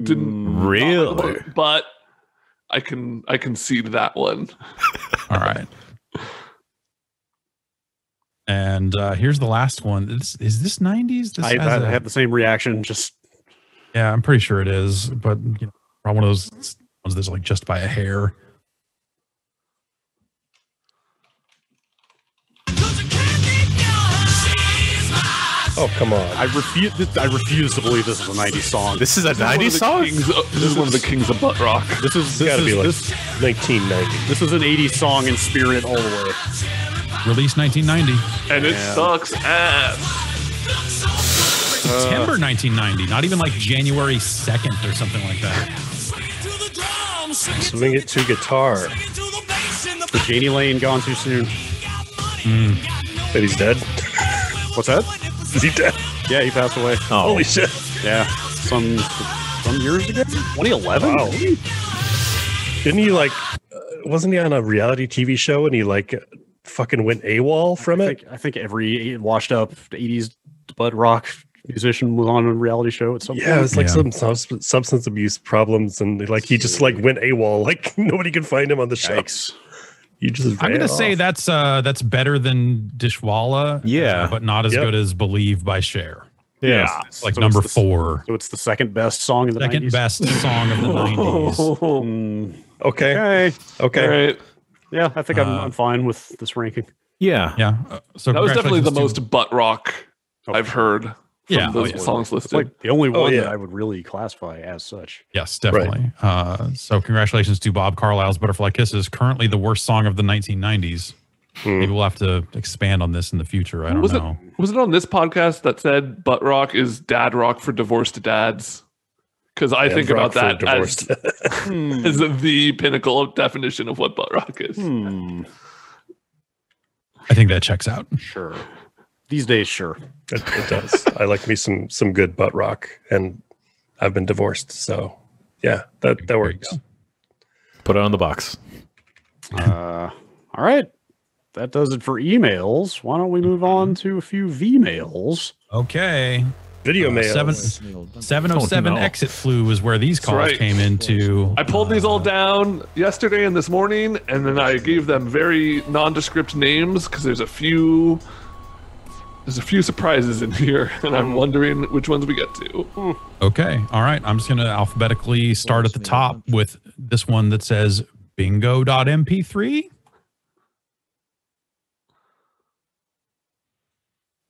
S4: didn't.
S3: Really?
S4: But I can concede that one.
S2: all right. And here's the last one. Is this 90s?
S1: I had the same reaction. Just
S2: yeah, I'm pretty sure it is. But you know, probably one of those ones that's like just by a hair.
S5: Oh, come on.
S1: I refuse to believe this is a 90s song.
S3: This is a 90s song?
S4: This is one of the kings of butt rock.
S1: This is
S5: Gotta be like
S1: this
S5: 1990.
S1: This is an 80s song in spirit all the way.
S2: Released 1990.
S4: And it sucks ass.
S2: September 1990. Not even like January 2nd or something like that.
S5: Swing it to guitar.
S1: The Janie Lane gone too soon.
S5: That he's dead?
S1: What's that?
S5: Is he dead?
S1: Yeah, he passed away.
S3: Oh,
S5: Holy shit.
S1: Yeah, some years ago. 2011.
S5: Wow. Didn't he like, wasn't he on a reality TV show and he like fucking went AWOL from it?
S1: I think every washed up 80s butt rock musician was on a reality show at some point.
S5: Yeah, it was like some substance abuse problems and like he just like went AWOL. Like nobody could find him on the show.
S1: Yikes.
S5: You just
S2: I'm gonna say that's better than Dishwalla.
S3: Yeah.
S2: But not as good as Believe by Cher.
S3: yeah.
S2: It's like
S1: So
S2: number
S1: it's the-
S2: 4.
S1: So it's the second best song in the
S2: Second
S1: 90s.
S2: best song of the 90s.
S5: Okay.
S1: Okay.
S4: All right.
S1: Yeah, I think I'm fine with this ranking.
S3: Yeah.
S2: Yeah. So
S4: That was definitely the
S2: congratulations
S4: most butt rock I've heard.
S2: Yeah.
S4: Those songs
S1: It's
S4: listed.
S1: like the only one
S5: yeah.
S1: that I would really classify as such.
S2: Yes, definitely. So congratulations to Bob Carlyle's Butterfly Kisses, currently the worst song of the 1990s. Maybe we'll have to expand on this in the future. I don't know.
S4: Was it on this podcast that said butt rock is dad rock for divorced dads? Because I think about that as, as the pinnacle of definition of what butt rock is.
S2: I think that checks out.
S1: Sure. These days, sure.
S5: It does. I like me some good butt rock and I've been divorced. So yeah, that works.
S3: Put it on the box.
S1: All right. That does it for emails. Why don't we move on to a few V-mails?
S2: Okay.
S5: Video mail.
S2: 707
S3: Oh, no.
S2: exit flu is where these calls
S4: right.
S2: came into.
S4: I pulled these all down yesterday and this morning, and then I gave them very nondescript names because there's a few surprises in here, and I'm wondering which ones we get to.
S2: Okay. All right. I'm just going to alphabetically start at the top with this one that says bingo.mp3.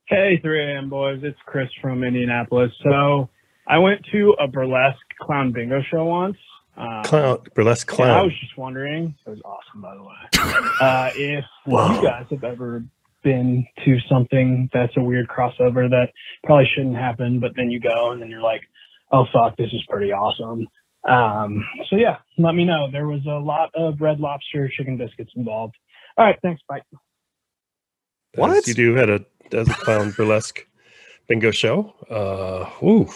S6: Hey, 3 a.m. boys. It's Chris from Indianapolis. So I went to a burlesque clown bingo show once.
S5: Burlesque
S6: I
S5: clown.
S6: was just wondering, it was awesome, by the way, if you guys have ever been to something that's a weird crossover that probably shouldn't happen, but then you go and then you're like, oh, fuck, this is pretty awesome. So yeah, let me know. There was a lot of Red Lobster chicken biscuits involved. All right, thanks. Bye.
S1: What?
S5: You do had a clown burlesque bingo show. Ooh.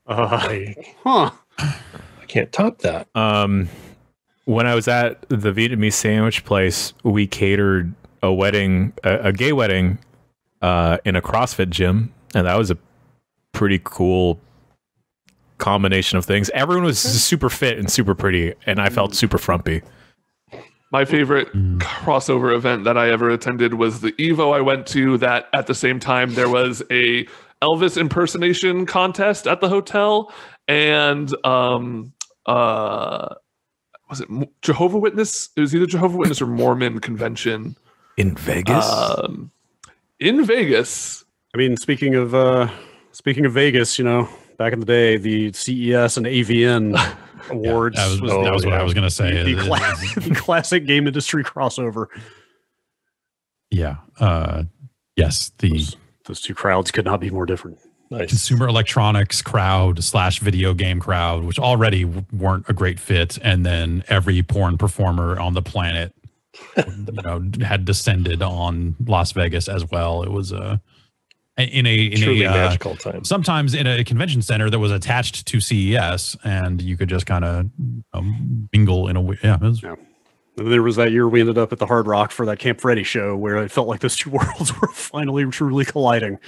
S5: I can't top that.
S3: When I was at the Vietnamese sandwich place, we catered a wedding, a gay wedding, in a CrossFit gym, and that was a pretty cool combination of things. Everyone was super fit and super pretty, and I felt super frumpy.
S4: My favorite crossover event that I ever attended was the Evo I went to, that at the same time there was a Elvis impersonation contest at the hotel, and was it Jehovah's Witness? It was either Jehovah's Witness or Mormon convention
S3: In Vegas?
S4: in Vegas.
S1: I mean, speaking of Vegas, you know, back in the day, the CES and AVN awards
S2: That was what I was going to say.
S1: the classic game industry crossover.
S2: Yeah. Yes. The
S1: Those two crowds could not be more different.
S5: Nice.
S2: consumer electronics crowd / video game crowd, which already weren't a great fit. And then every porn performer on the planet, had descended on Las Vegas as well. It was in a
S5: magical time.
S2: Sometimes in a convention center that was attached to CES, and you could just kind of mingle in a way. Yeah,
S1: And then there was that year we ended up at the Hard Rock for that Camp Freddy show where it felt like those two worlds were finally truly colliding.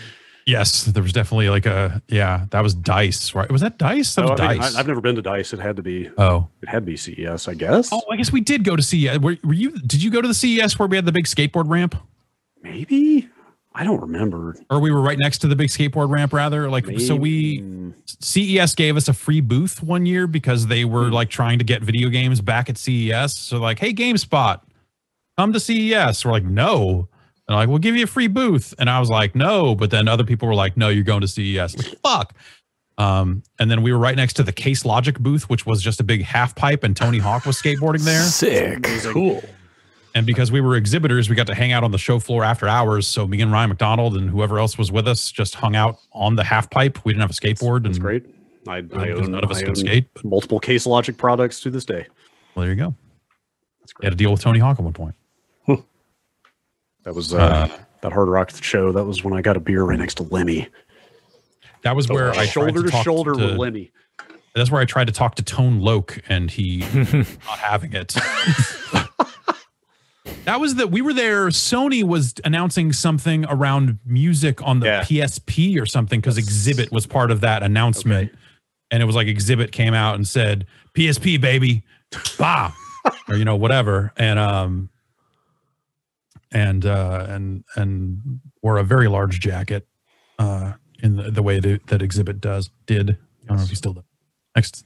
S2: yes, there was definitely that was DICE, right? Was that DICE? That was DICE.
S1: I've never been to DICE. It had to be.
S2: Oh,
S1: It had to be CES, I guess.
S2: I guess we did go to CES. Did you go to the CES where we had the big skateboard ramp?
S1: Maybe. I don't remember.
S2: Or we were right next to the big skateboard ramp, rather. Like,
S1: Maybe.
S2: so CES gave us a free booth one year because they were like trying to get video games back at CES. So like, hey, GameSpot, come to CES. We're like, no. And like, we'll give you a free booth. And I was like, no. But then other people were like, no, you're going to CES. Like, fuck. And then we were right next to the Case Logic booth, which was just a big half pipe, and Tony Hawk was skateboarding there.
S3: Sick.
S5: Cool.
S2: And because we were exhibitors, we got to hang out on the show floor after hours. So me and Ryan McDonald and whoever else was with us just hung out on the half pipe. We didn't have a skateboard.
S1: That's
S2: and
S1: great. I own,
S2: none of us
S1: I
S2: can
S1: own
S2: skate. But,
S1: multiple Case Logic products to this day.
S2: well, there you go.
S1: That's
S2: You
S1: great.
S2: had to deal with Tony Hawk at one point.
S1: That was that Hard Rock show. That was when I got a beer right next to Lemmy.
S2: That was where I tried
S1: shoulder to
S2: talk
S1: shoulder with Lemmy.
S2: That's where I tried to talk to Tone Loc, and he not having it. That was we were there. Sony was announcing something around music on the PSP or something because Exhibit was part of that announcement. Okay. And it was like Exhibit came out and said, PSP, baby, bah, or, whatever. And wore a very large jacket in the way that Exhibit did. I don't know if he still does. Next.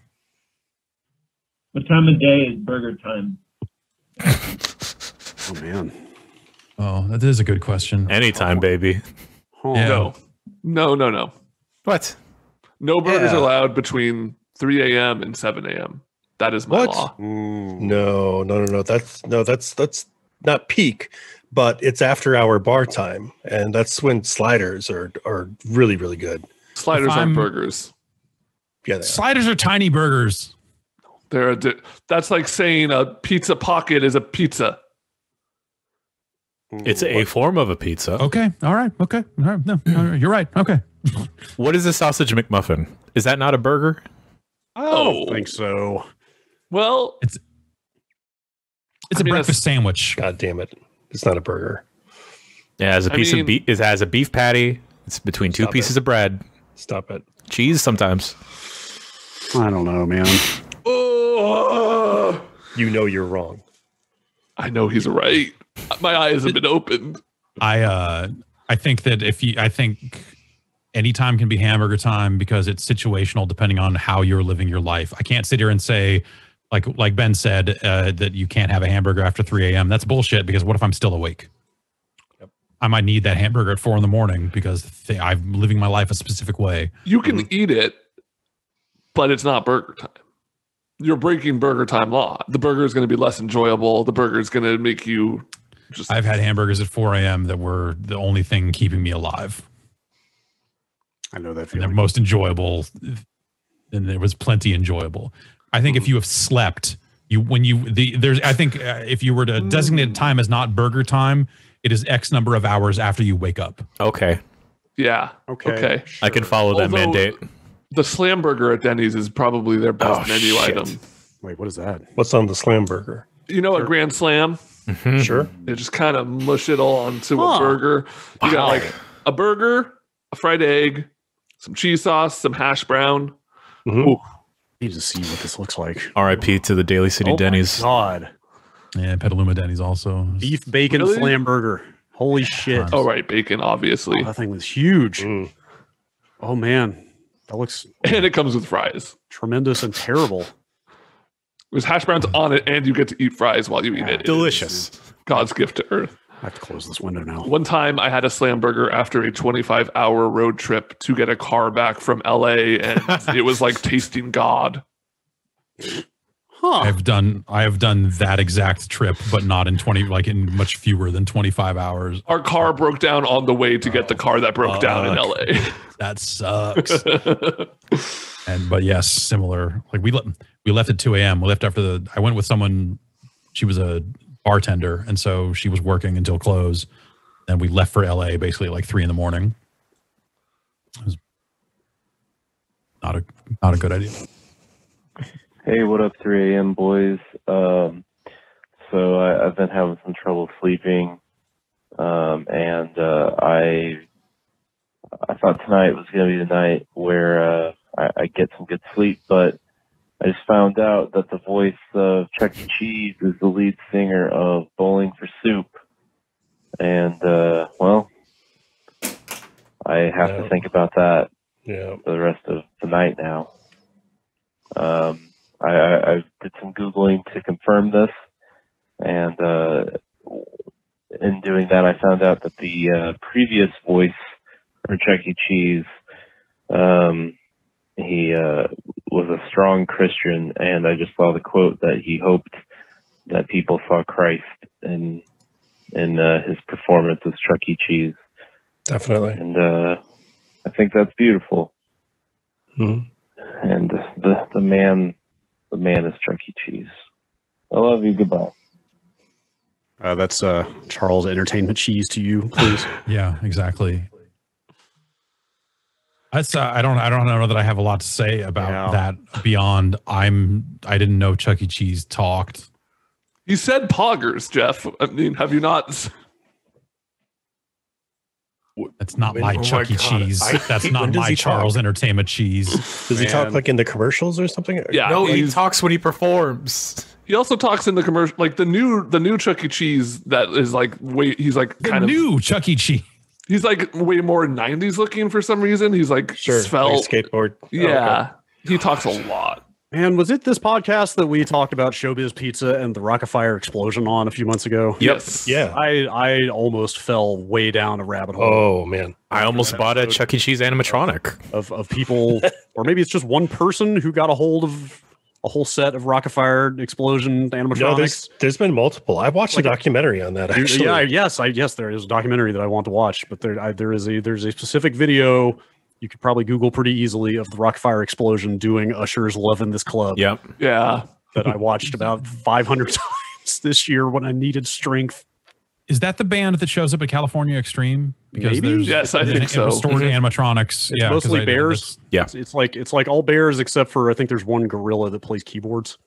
S7: What time of day is burger time?
S1: Oh, man.
S2: Oh, that is a good question.
S3: Anytime, baby.
S1: Oh,
S2: Yeah.
S4: No.
S3: What?
S4: No burgers allowed between 3 a.m. and 7 a.m. That is my law.
S5: No. That's not peak, but it's after hour bar time, and that's when sliders are really, really good.
S4: Sliders aren't burgers.
S5: Yeah, they are.
S2: Sliders are tiny burgers.
S4: That's like saying a pizza pocket is a pizza.
S3: It's a form of a pizza.
S2: Okay. All right. Okay. All right. No, you're right. Okay.
S3: What is a sausage McMuffin? Is that not a burger?
S1: I don't think so.
S4: Well,
S2: it's a breakfast sandwich.
S5: God damn it. It's not a burger.
S3: Yeah, as a piece of beef. It has a beef patty. It's between two pieces of bread.
S5: Stop it.
S3: Cheese sometimes.
S1: I don't know, man.
S4: oh,
S5: You're wrong.
S4: I know he's right. My eyes have been opened.
S2: I think that I think any time can be hamburger time because it's situational depending on how you're living your life. I can't sit here and say, like Ben said, that you can't have a hamburger after 3 a.m. That's bullshit because what if I'm still awake? Yep. I might need that hamburger at 4 a.m. because I'm living my life a specific way.
S4: You can eat it, but it's not burger time. You're breaking burger time law. The burger is going to be less enjoyable. The burger is going to make you just...
S2: I've had hamburgers at 4 a.m. that were the only thing keeping me alive.
S1: I know that
S2: and
S1: feeling.
S2: they're most enjoyable, and there was plenty enjoyable. I think if you have slept, if you were to designate time as not burger time, it is X number of hours after you wake up.
S3: Okay.
S4: Yeah. Okay.
S3: Sure. I can follow that mandate.
S4: The Slam Burger at Denny's is probably their best menu item.
S1: Wait, what is that?
S5: What's on the Slam Burger?
S4: A Grand Slam?
S3: Mm-hmm.
S5: Sure.
S4: They just kind of mush it all onto a burger. You got like a burger, a fried egg, some cheese sauce, some hash brown.
S5: Mm-hmm.
S1: I need to see what this looks like.
S3: R.I.P. to the Daly City Denny's.
S1: My God.
S2: Yeah, Petaluma Denny's also.
S1: Beef bacon Slam Burger. Holy shit.
S4: Oh, right. Bacon, obviously.
S1: Oh, that thing was huge. Oh, man. That looks...
S4: And it comes with fries.
S1: Tremendous and terrible.
S4: There's hash browns on it, and you get to eat fries while you eat it.
S3: Delicious.
S4: God's gift to earth.
S1: I have to close this window now.
S4: One time I had a Slam Burger after a 25-hour road trip to get a car back from LA, and it was like tasting God.
S2: I have done that exact trip, but not in in much fewer than 25 hours.
S4: Our car broke down on the way to get the car that broke down in LA.
S2: That sucks. But yes, similar. Like we left at 2 a.m. We left after I went with someone. She was a bartender, and so she was working until close. And we left for LA basically like 3 a.m. It was not a good idea.
S8: Hey, what up, 3 a.m. boys? So I've been having some trouble sleeping, and I thought tonight was going to be the night where I get some good sleep, but I just found out that the voice of Chuck E. Cheese is the lead singer of Bowling for Soup, And well, I have to think about that for the rest of the night now. I did some Googling to confirm this, and in doing that, I found out that the previous voice for Chuck E. Cheese, he was a strong Christian, and I just saw the quote that he hoped that people saw Christ in his performance as Chuck E. Cheese.
S5: Definitely.
S8: And I think that's beautiful.
S5: Mm-hmm.
S8: And the man is Chuck E. Cheese. I love you. Goodbye.
S1: That's Charles Entertainment Cheese to you, please.
S2: Yeah, exactly. That's I don't know that I have a lot to say about that beyond I didn't know Chuck E. Cheese talked.
S4: You said poggers, Jeff. I mean, have you not?
S2: That's not my Chuck E. Cheese. That's not my Charles Entertainment Cheese.
S5: Does he talk like in the commercials or something?
S4: Yeah.
S3: No, he talks when he performs.
S4: He also talks in the commercial, like the new Chuck E. Cheese that is like he's like kind of
S2: new Chuck E. Cheese.
S4: He's like way more 90s looking for some reason. He's like svelte.
S5: Like skateboard.
S4: Yeah. He talks a lot.
S1: And was it this podcast that we talked about Showbiz Pizza and the Rockafire explosion on a few months ago?
S4: Yes.
S5: Yeah.
S1: I almost fell way down a rabbit hole.
S5: Oh, man.
S3: I almost bought a Chuck E. Cheese animatronic.
S1: Of people, or maybe it's just one person who got a hold of a whole set of Rockafire explosion animatronics.
S5: No, there's been multiple. I watched a documentary on that, actually.
S1: Yeah, yes, there is a documentary that I want to watch, but there's a specific video you could probably Google pretty easily of the Rockafire explosion doing Usher's "Love in This Club."
S3: Yep.
S4: Yeah.
S1: That I watched about 500 times this year when I needed strength.
S2: Is that the band that shows up at California Extreme? Because
S1: Maybe?
S4: Yes, I think so.
S2: Restored animatronics.
S1: It's mostly bears.
S3: Yeah.
S1: It's like all bears except for I think there's one gorilla that plays keyboards.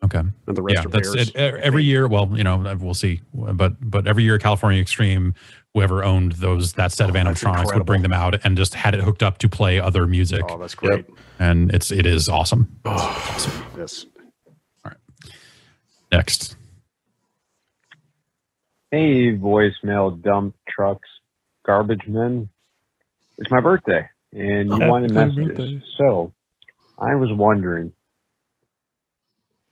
S2: Okay.
S1: And the rest are
S2: that's
S1: bears.
S2: it. Every year, well, we'll see. But every year, California Extreme, whoever owned that set of animatronics would bring them out and just had it hooked up to play other music.
S1: Oh, that's great.
S2: Yep. And it is awesome.
S1: Awesome. Yes.
S2: All right. Next.
S9: Hey, voicemail dump trucks, garbage men. It's my birthday, and you wanted messages. So I was wondering,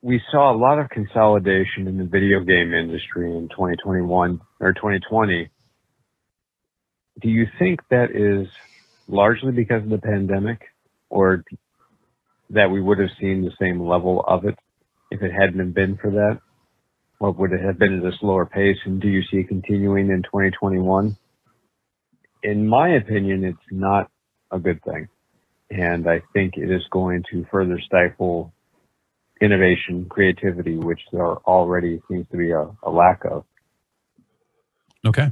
S9: we saw a lot of consolidation in the video game industry in 2021 or 2020. Do you think that is largely because of the pandemic, or that we would have seen the same level of it if it hadn't been for that? Or would it have been at a slower pace? And do you see it continuing in 2021? In my opinion, it's not a good thing. And I think it is going to further stifle innovation, creativity, which there already seems to be a lack of.
S2: Okay.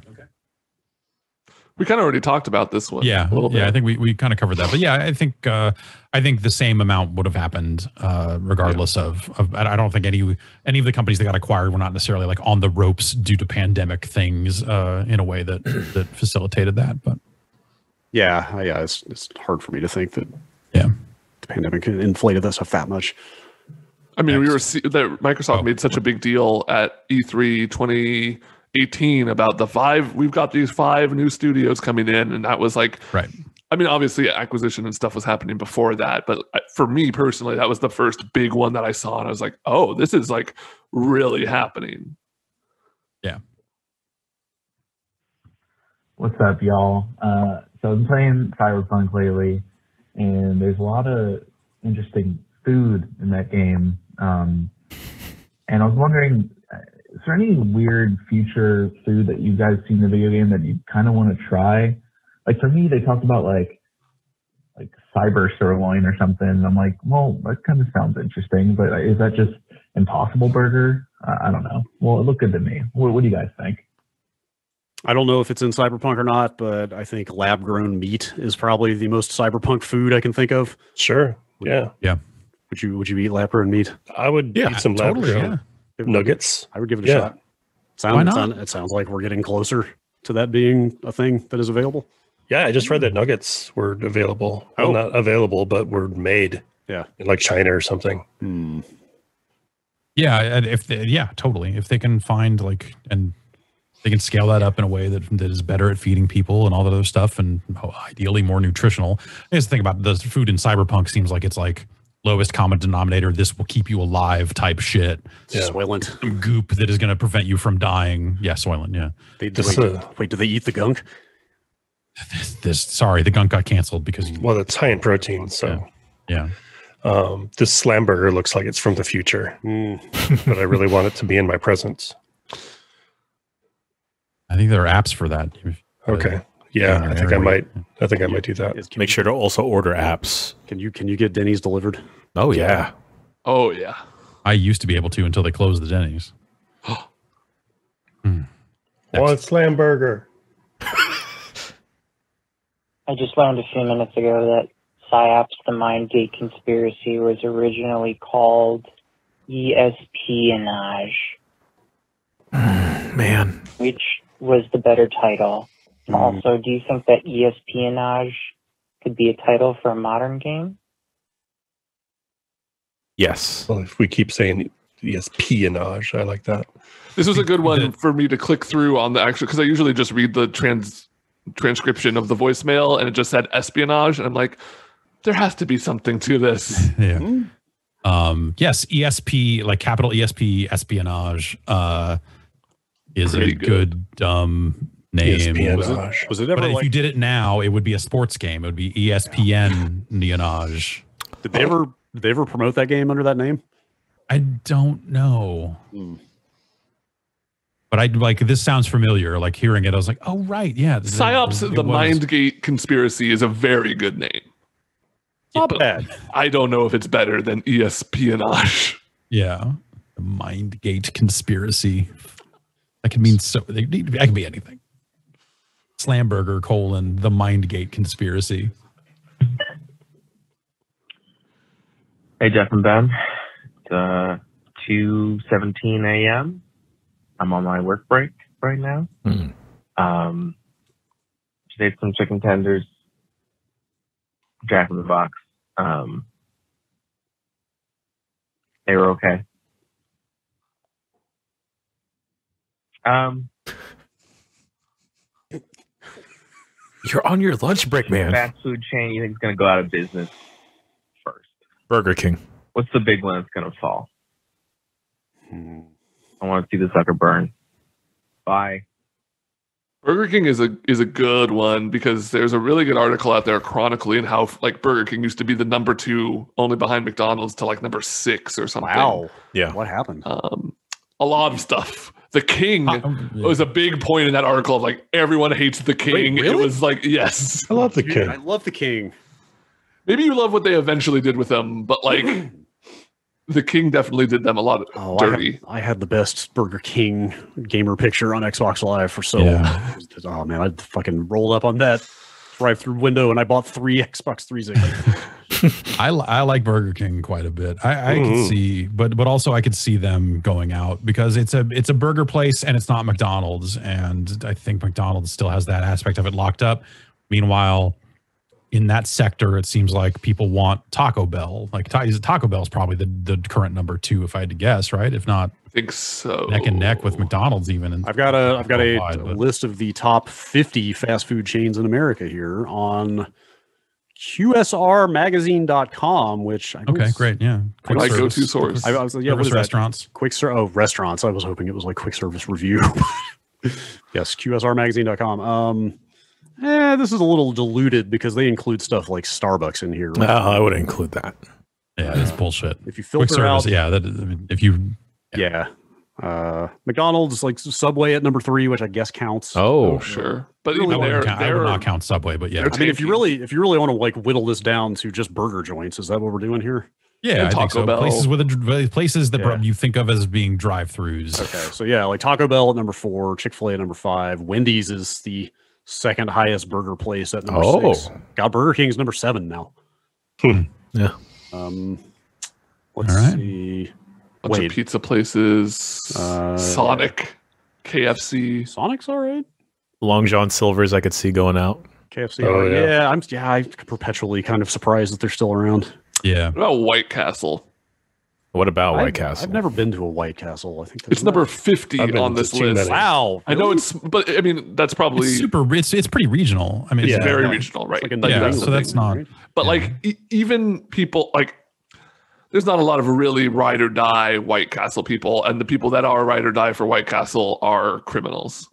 S4: We kind of already talked about this one.
S2: Yeah.
S4: A little bit.
S2: I think we kind of covered that. But yeah, I think the same amount would have happened regardless of I don't think any of the companies that got acquired were not necessarily like on the ropes due to pandemic things in a way that facilitated that. But
S1: yeah, it's hard for me to think that
S2: the
S1: pandemic inflated this a that much.
S4: I mean, that Microsoft made such a big deal at E3 2018 about we've got these 5 new studios coming in, and that was like,
S2: right.
S4: I mean, obviously acquisition and stuff was happening before that, but for me personally, that was the first big one that I saw, and I was like, oh, this is like really happening.
S2: Yeah.
S10: What's up, y'all? So I've been playing Cyberpunk lately, and there's a lot of interesting food in that game. And I was wondering, is there any weird future food that you guys see in the video game that you kind of want to try? Like for me, they talked about like cyber sirloin or something. And I'm like, well, that kind of sounds interesting, but is that just Impossible Burger? I don't know. Well, it looked good to me. What do you guys think?
S1: I don't know if it's in Cyberpunk or not, but I think lab-grown meat is probably the most Cyberpunk food I can think of.
S5: Sure. Yeah.
S2: Yeah.
S1: Would you eat lab-grown meat?
S5: I would eat some lab-grown nuggets.
S1: I would give it a shot.
S2: Why not?
S1: It sounds like we're getting closer to that being a thing that is available.
S5: Yeah, I just read that nuggets were available. Well, not available, but were made.
S1: Yeah,
S5: in like China or something.
S2: Yeah, totally. If they can find and They can scale that up in a way that is better at feeding people and all that other stuff, and ideally more nutritional. I guess the thing about the food in Cyberpunk seems like it's like lowest common denominator. This will keep you alive type shit.
S1: Yeah. Soylent.
S2: Some goop that is going to prevent you from dying. Yeah, Soylent. Yeah.
S1: Wait, do they eat the gunk?
S2: Sorry, the gunk got canceled because
S5: it's high in protein. So
S2: yeah.
S5: This slam burger looks like it's from the future, but I really want it to be in my presence.
S2: I think there are apps for that.
S5: Okay. Yeah, I think I might do that.
S3: Make sure to also order apps.
S1: Can you get Denny's delivered?
S3: Oh yeah.
S4: Oh yeah.
S2: I used to be able to until they closed the Denny's.
S5: One slam burger.
S11: I just learned a few minutes ago that PSYOPs, the Mind Gate Conspiracy, was originally called espionage.
S3: Man.
S11: Which was the better title. Also, do you think that espionage could be a title for a modern game?
S3: Yes.
S5: Well, if we keep saying espionage, I like that.
S4: This was a good one for me to click through on the actual, because I usually just read the transcription of the voicemail and it just said espionage. And I'm like, there has to be something to this.
S2: Yeah. Yes, ESP, like capital ESP, espionage, is a good name.
S1: Was it ever
S2: but if you did it now, it would be a sports game. It would be ESPN Neonage.
S1: Did they ever promote that game under that name?
S2: I don't know. But I like this sounds familiar. Like hearing it, I was like, "Oh right, yeah."
S4: PSYOPs, the Mind Gate Conspiracy, is a very good name.
S1: Not bad.
S4: I don't know if it's better than espionage.
S2: Yeah, the Mind Gate Conspiracy. That can mean so. That can be anything. Slamburger : the Mind Gate Conspiracy.
S12: Hey Jeff and Ben, it's 2:17 a.m. I'm on my work break right now. Just ate some chicken tenders, Jack in the Box. They were okay.
S3: You're on your lunch break, man.
S12: Fast food chain you think is going to go out of business first?
S3: Burger King.
S12: What's the big one that's going to fall? I want to see the sucker burn. Bye.
S4: Burger King is a good one because there's a really good article out there chronicling how like Burger King used to be the number 2, only behind McDonald's, to like number 6 or something.
S1: Wow.
S3: Yeah.
S1: What happened?
S4: A lot of stuff. The King was a big point in that article of like everyone hates the King.
S1: Wait, really?
S4: It was like, yes.
S5: I love the King.
S1: I love the King.
S4: Maybe you love what they eventually did with them, but like the King definitely did them a lot of dirty.
S1: I had the best Burger King gamer picture on Xbox Live for so long. Oh man, I fucking rolled up on that drive-through window and I bought 3 Xbox 360.
S2: I like Burger King quite a bit. I can see, but also I could see them going out because it's a burger place and it's not McDonald's, and I think McDonald's still has that aspect of it locked up. Meanwhile, in that sector, it seems like people want Taco Bell. Like Taco Bell is probably the current number 2, if I had to guess, right? If not,
S4: I think so.
S2: Neck and neck with McDonald's even. And
S1: I've got a list of the top 50 fast food chains in America here on QSRmagazine.com, which I
S2: okay, great, yeah,
S4: quick my go-to source.
S1: I was yeah, what is
S2: restaurants,
S1: that? Restaurants. I was hoping it was like quick service review. Yes, QSRmagazine.com. This is a little diluted because they include stuff like Starbucks in here.
S3: Right? I would include that.
S2: Yeah, it's bullshit.
S1: If you filter out, McDonald's, like Subway at number 3, which I guess counts.
S3: Oh,
S4: sure. But
S2: I would not count Subway, but yeah.
S1: I mean, if you really want to like whittle this down to just burger joints, is that what we're doing here?
S2: Yeah, I think so.
S4: Bell.
S2: Places that you think of as being drive-throughs.
S1: Okay, so yeah, like Taco Bell at number 4, Chick-fil-A at number 5, Wendy's is the second highest burger place at number 6. God, Burger King's number 7 now.
S3: Yeah.
S1: Let's see.
S4: Bunch of pizza places. Sonic, KFC.
S1: Sonic's all right.
S3: Long John Silver's I could see going out.
S1: KFC. I'm perpetually kind of surprised that they're still around.
S2: Yeah.
S4: What about White Castle?
S3: What about White Castle?
S1: I've never been to a White Castle. I think
S4: it's number 50 on this list.
S1: Wow.
S4: I know it's, but I mean, that's probably
S2: it's pretty regional. I mean,
S4: it's very regional, right?
S2: Like so that's not.
S4: But like even people like, there's not a lot of really ride or die White Castle people, and the people that are ride or die for White Castle are criminals.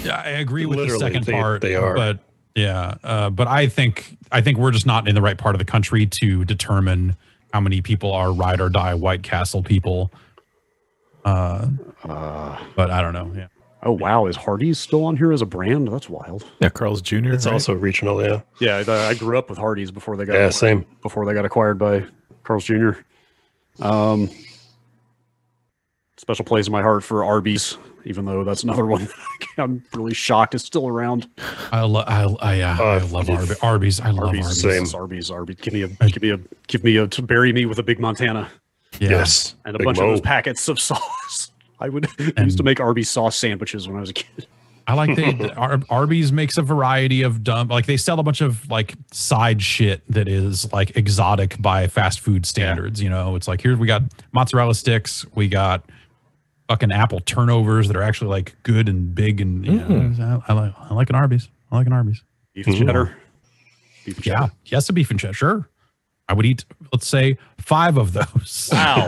S2: Yeah, I agree with
S5: Literally,
S2: the second part.
S5: They are,
S2: but yeah, but I think we're just not in the right part of the country to determine how many people are ride or die White Castle people. But I don't know. Yeah.
S1: Oh wow, is Hardee's still on here as a brand? That's wild.
S3: Yeah, Carl's Jr.
S5: It's also regional. Yeah.
S1: Yeah, I grew up with Hardee's before they got
S5: same
S1: before they got acquired by Carl's Jr. Special place in my heart for Arby's, even though that's another one I'm really shocked it's still around.
S2: I love Arby's. I love Arby's.
S5: Same.
S1: Arby's. Give me a to bury me with a big Montana.
S2: Yeah.
S5: Yes.
S1: And a
S5: Big
S1: bunch
S5: Mo.
S1: of those packets of sauce. I used to make Arby's sauce sandwiches when I was a kid.
S2: I like Arby's makes a variety of dumb, like they sell a bunch of like side shit that is like exotic by fast food standards. You know, it's like, here we got mozzarella sticks, we got fucking apple turnovers that are actually like good and big, and you know, I like an Arby's. I like an Arby's.
S1: Beef and cheddar.
S2: Beef and cheddar. Yes, a beef and cheddar. Sure. I would eat, let's say, 5 of those.
S1: Wow.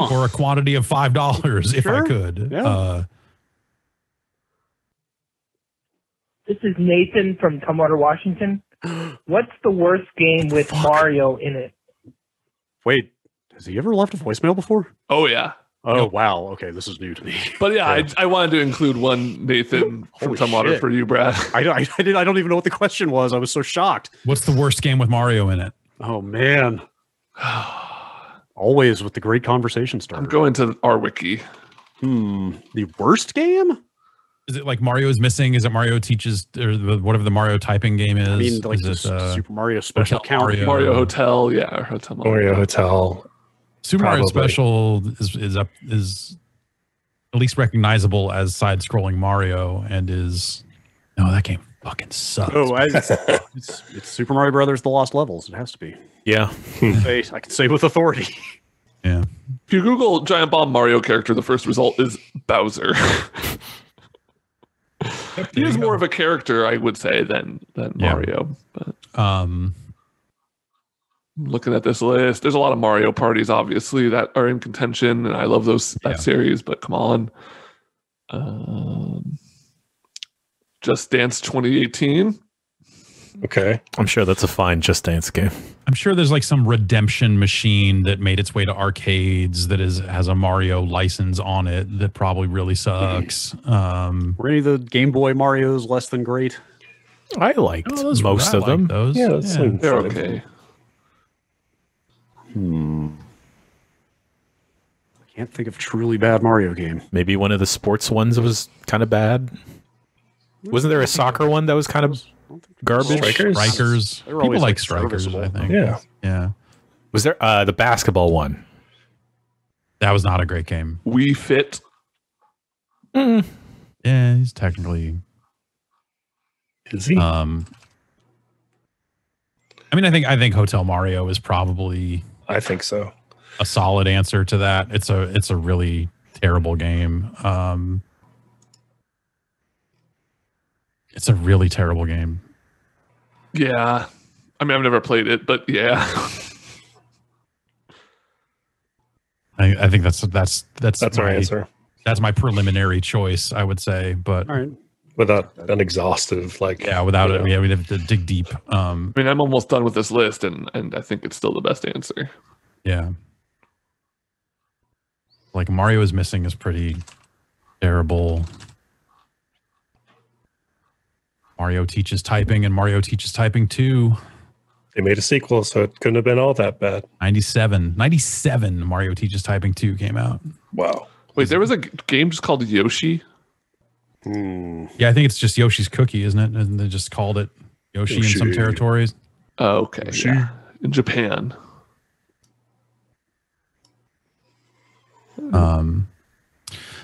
S2: For a quantity of $5 if I could.
S1: Yeah.
S13: This is Nathan from Tumwater, Washington. What's the worst game with Mario in it?
S1: Wait, has he ever left a voicemail before?
S4: Oh yeah.
S1: Oh wow. Okay, this is new to me.
S4: But yeah, I wanted to include one, Nathan, from Tumwater for you, Brad.
S1: I don't even know what the question was. I was so shocked.
S2: What's the worst game with Mario in it?
S1: Oh man. Always with the great conversation starter.
S4: I'm going to our wiki.
S1: The worst game?
S2: Is it like Mario is missing? Is it Mario teaches, or whatever the Mario typing game is?
S1: I mean, like
S2: is
S1: it, Super Mario Special count?
S4: Mario Hotel, yeah, or Hotel
S5: Mario Hotel.
S2: Super Mario Special is at least recognizable as side-scrolling Mario, and is that game fucking sucks.
S1: Oh, it's Super Mario Brothers: The Lost Levels. It has to be.
S3: Yeah,
S1: I can say with authority.
S2: Yeah.
S4: If you Google Giant Bomb Mario character, the first result is Bowser. He is more of a character, I would say, than Mario. But looking at this list, there's a lot of Mario parties, obviously, that are in contention, and I love that series. But come on, Just Dance 2018.
S5: Okay,
S3: I'm sure that's a fine Just Dance game.
S2: I'm sure there's like some redemption machine that made its way to arcades that has a Mario license on it that probably really sucks.
S1: Were any of the Game Boy Marios less than great?
S3: I liked most of them.
S2: Those.
S5: Yeah,
S4: they're okay.
S1: I can't think of a truly bad Mario game.
S3: Maybe one of the sports ones was kind of bad. Wasn't there a soccer one that was kind of garbage?
S2: Strikers. People like Strikers, I think. Yeah.
S3: Was there the basketball one?
S2: That was not a great game.
S4: We Fit.
S2: Yeah, he's technically.
S5: Is he?
S2: I mean, I think Hotel Mario is probably.
S5: I think so.
S2: A solid answer to that. It's a really terrible game. It's a really terrible game.
S4: Yeah. I mean, I've never played it, but yeah.
S2: I think that's
S5: our answer.
S2: That's my preliminary choice, I would say. But
S1: all right.
S5: Without an exhaustive,
S2: without it, we'd have to dig deep.
S4: I mean, I'm almost done with this list, and I think it's still the best answer.
S2: Yeah. Like Mario is Missing is pretty terrible. Mario Teaches Typing and Mario Teaches Typing 2.
S5: They made a sequel, so it couldn't have been all that bad.
S2: 97 Mario Teaches Typing 2 came out.
S5: Wow.
S4: Wait, there was a game just called Yoshi?
S2: Yeah, I think it's just Yoshi's Cookie, isn't it? And they just called it Yoshi in some territories.
S4: Oh, okay.
S2: Yoshi.
S4: Yeah. In Japan.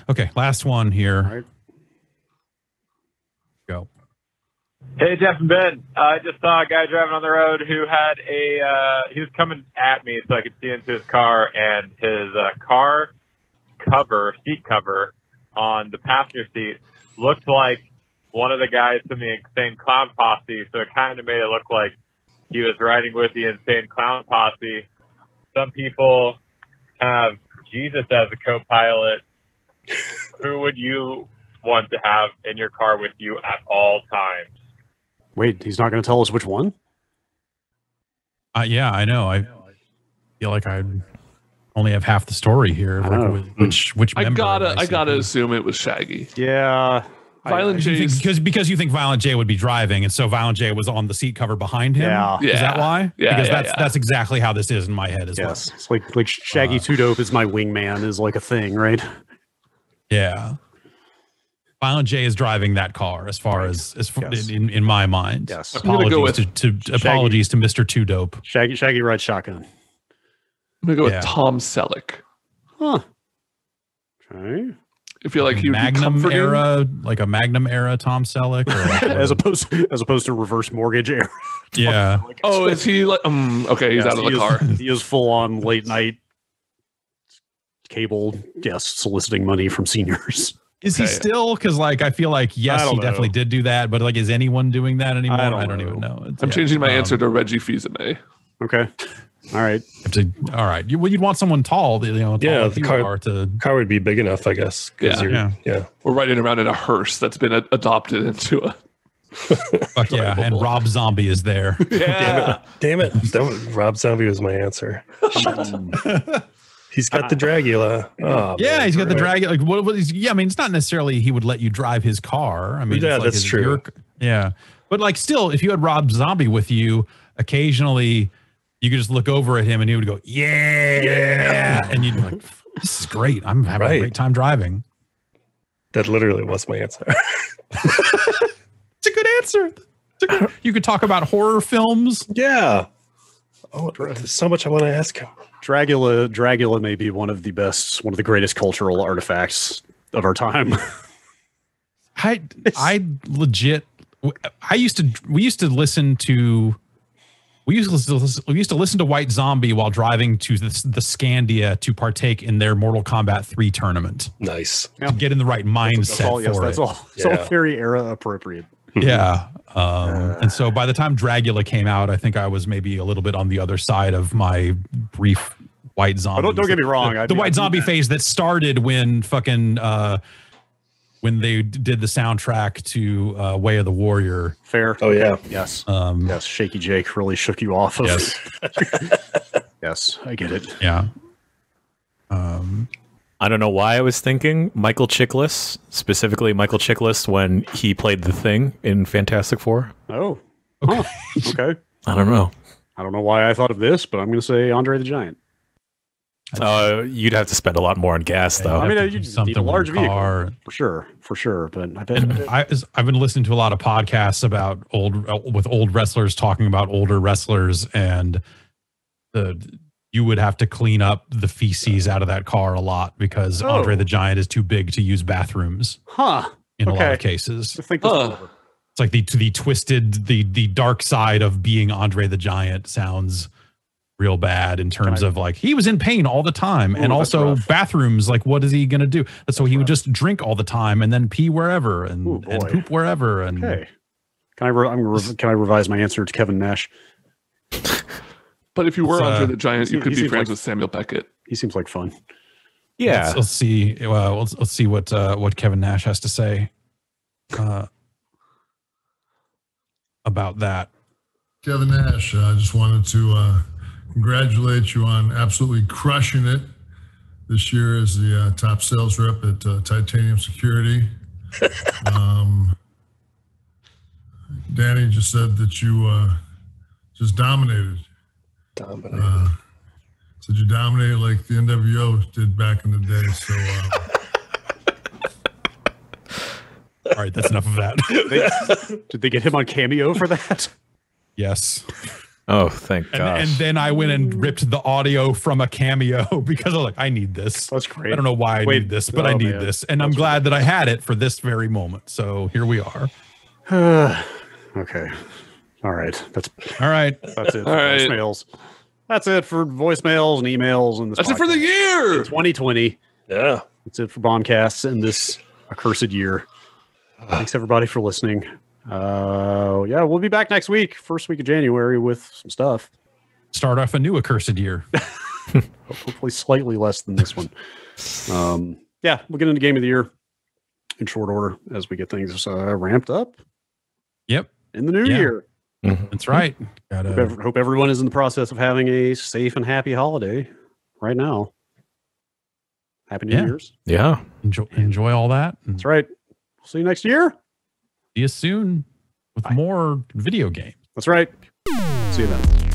S2: Okay, last one here.
S1: All right.
S2: Go.
S14: Hey, Jeff and Ben. I just saw a guy driving on the road who had he was coming at me so I could see into his car, and his car seat cover on the passenger seat looked like one of the guys from the Insane Clown Posse, so it kind of made it look like he was riding with the Insane Clown Posse. Some people have Jesus as a co-pilot. Who would you want to have in your car with you at all times?
S1: Wait, he's not going to tell us which one?
S2: Yeah, I know. I feel like I only have half the story here. Like, which member?
S4: I gotta assume it was Shaggy.
S1: Yeah.
S4: Violent J,
S2: because you think Violent J would be driving, and so Violent J was on the seat cover behind him.
S1: Yeah.
S2: Is that why?
S4: Yeah,
S2: because that's exactly how this is in my head as well.
S1: It's like Shaggy Too Dope is my wingman is like a thing, right?
S2: Yeah. Violent J is driving that car as far as in my mind.
S1: Yes.
S2: Apologies to Mr. Too Dope.
S1: Shaggy rides shotgun.
S4: I'm gonna go with Tom Selleck.
S1: Huh. Okay.
S4: I feel like he would be
S2: Magnum
S4: comforting.
S2: era, like a Magnum era Tom Selleck, or
S1: as opposed to reverse mortgage era.
S2: Yeah.
S4: Oh, is he like? Okay, he's out of the car.
S1: He is full on late night cable, soliciting money from seniors.
S2: Is he still? Because I feel like he definitely did do that, but is anyone doing that anymore? I don't even know.
S4: I'm changing my answer to Reggie Fils-Aimé.
S1: Okay. All right.
S2: All right. You'd want someone tall.
S5: The car would be big enough, I guess.
S4: Yeah. We're riding around in a hearse that's been adopted into a.
S2: Fuck yeah! And Rob Zombie is there.
S4: Yeah.
S5: Damn it! Rob Zombie was my answer. He's got the Dragula. Oh,
S2: yeah, he's got the Dragula. Like, what is? Yeah, I mean, it's not necessarily he would let you drive his car. I mean,
S5: yeah, that's true.
S2: But still, if you had Rob Zombie with you, occasionally you could just look over at him and he would go, yeah, and you'd be like, this is great. I'm having a great time driving.
S5: That literally was my answer.
S2: It's a good answer. You could talk about horror films.
S5: Yeah. Oh, there's so much I want to ask him.
S1: Dragula may be one of the greatest cultural artifacts of our time.
S2: I legit. We used to listen to White Zombie while driving to the Scandia to partake in their Mortal Kombat 3 tournament.
S5: Nice.
S2: To get in the right mindset for
S1: that's
S2: it.
S1: all. It's all very era appropriate.
S2: Yeah. And so by the time Dragula came out, I think I was maybe a little bit on the other side of my brief White Zombie.
S1: Don't get me wrong.
S2: The White Zombie phase that started when when they did the soundtrack to Way of the Warrior.
S1: Fair.
S5: Oh yeah.
S1: Yes. Yes. Shaky Jake really shook you off.
S2: Yes.
S1: Yes, I get it.
S2: Yeah.
S3: I don't know why I was thinking Michael Chiklis, specifically Michael Chiklis when he played the Thing in Fantastic Four.
S1: Oh. Okay. Okay.
S3: I don't know.
S1: I don't know why I thought of this, but I'm going to say Andre the Giant.
S3: You'd have to spend a lot more on gas, though.
S1: I mean, you just need a large vehicle for sure. But I bet
S2: I've been listening to a lot of podcasts about old wrestlers talking about older wrestlers, and you would have to clean up the feces out of that car a lot because Andre the Giant is too big to use bathrooms. In a lot of cases. It's like the twisted, the dark side of being Andre the Giant sounds real bad in terms of like he was in pain all the time. And also bathrooms, like what is he going to do? So he would just drink all the time and then pee wherever and poop wherever. And
S1: can I revise my answer to Kevin Nash?
S4: But if you were Andre the Giant, you could be friends with Samuel Beckett.
S1: He seems like fun.
S3: Yeah.
S2: Let's see. Let's see what Kevin Nash has to say about that.
S15: Kevin Nash, I just wanted to congratulate you on absolutely crushing it this year as the top sales rep at Titanium Security. Danny just said that you just dominated. Said you dominated like the NWO did back in the day. So,
S2: all right, that's enough of that.
S1: Did they get him on Cameo for that?
S2: Yes.
S3: Oh, thank God.
S2: And then I went and ripped the audio from a Cameo because I was like, I need this.
S1: That's great.
S2: I don't know why I need this, but I need this. And I'm glad that I had it for this very moment. So here we are.
S1: Okay. All right. That's
S2: all right.
S1: That's it. For
S4: All right.
S1: voicemails. That's it for voicemails and emails and this.
S4: That's it for the year.
S1: 2020.
S5: Yeah.
S1: That's it for Bombcasts in this accursed year. Thanks everybody for listening. Yeah, we'll be back next week, first week of January, with some stuff.
S2: Start off a new accursed year.
S1: Hopefully slightly less than this one. Yeah, we'll get into game of the year in short order as we get things ramped up.
S2: Yep.
S1: In the new year.
S2: That's right.
S1: Hope everyone is in the process of having a safe and happy holiday right now. Happy New Year's.
S3: Yeah.
S2: Enjoy all that.
S1: That's right. We'll see you next year.
S2: See you soon with more video games.
S1: That's right. See you then.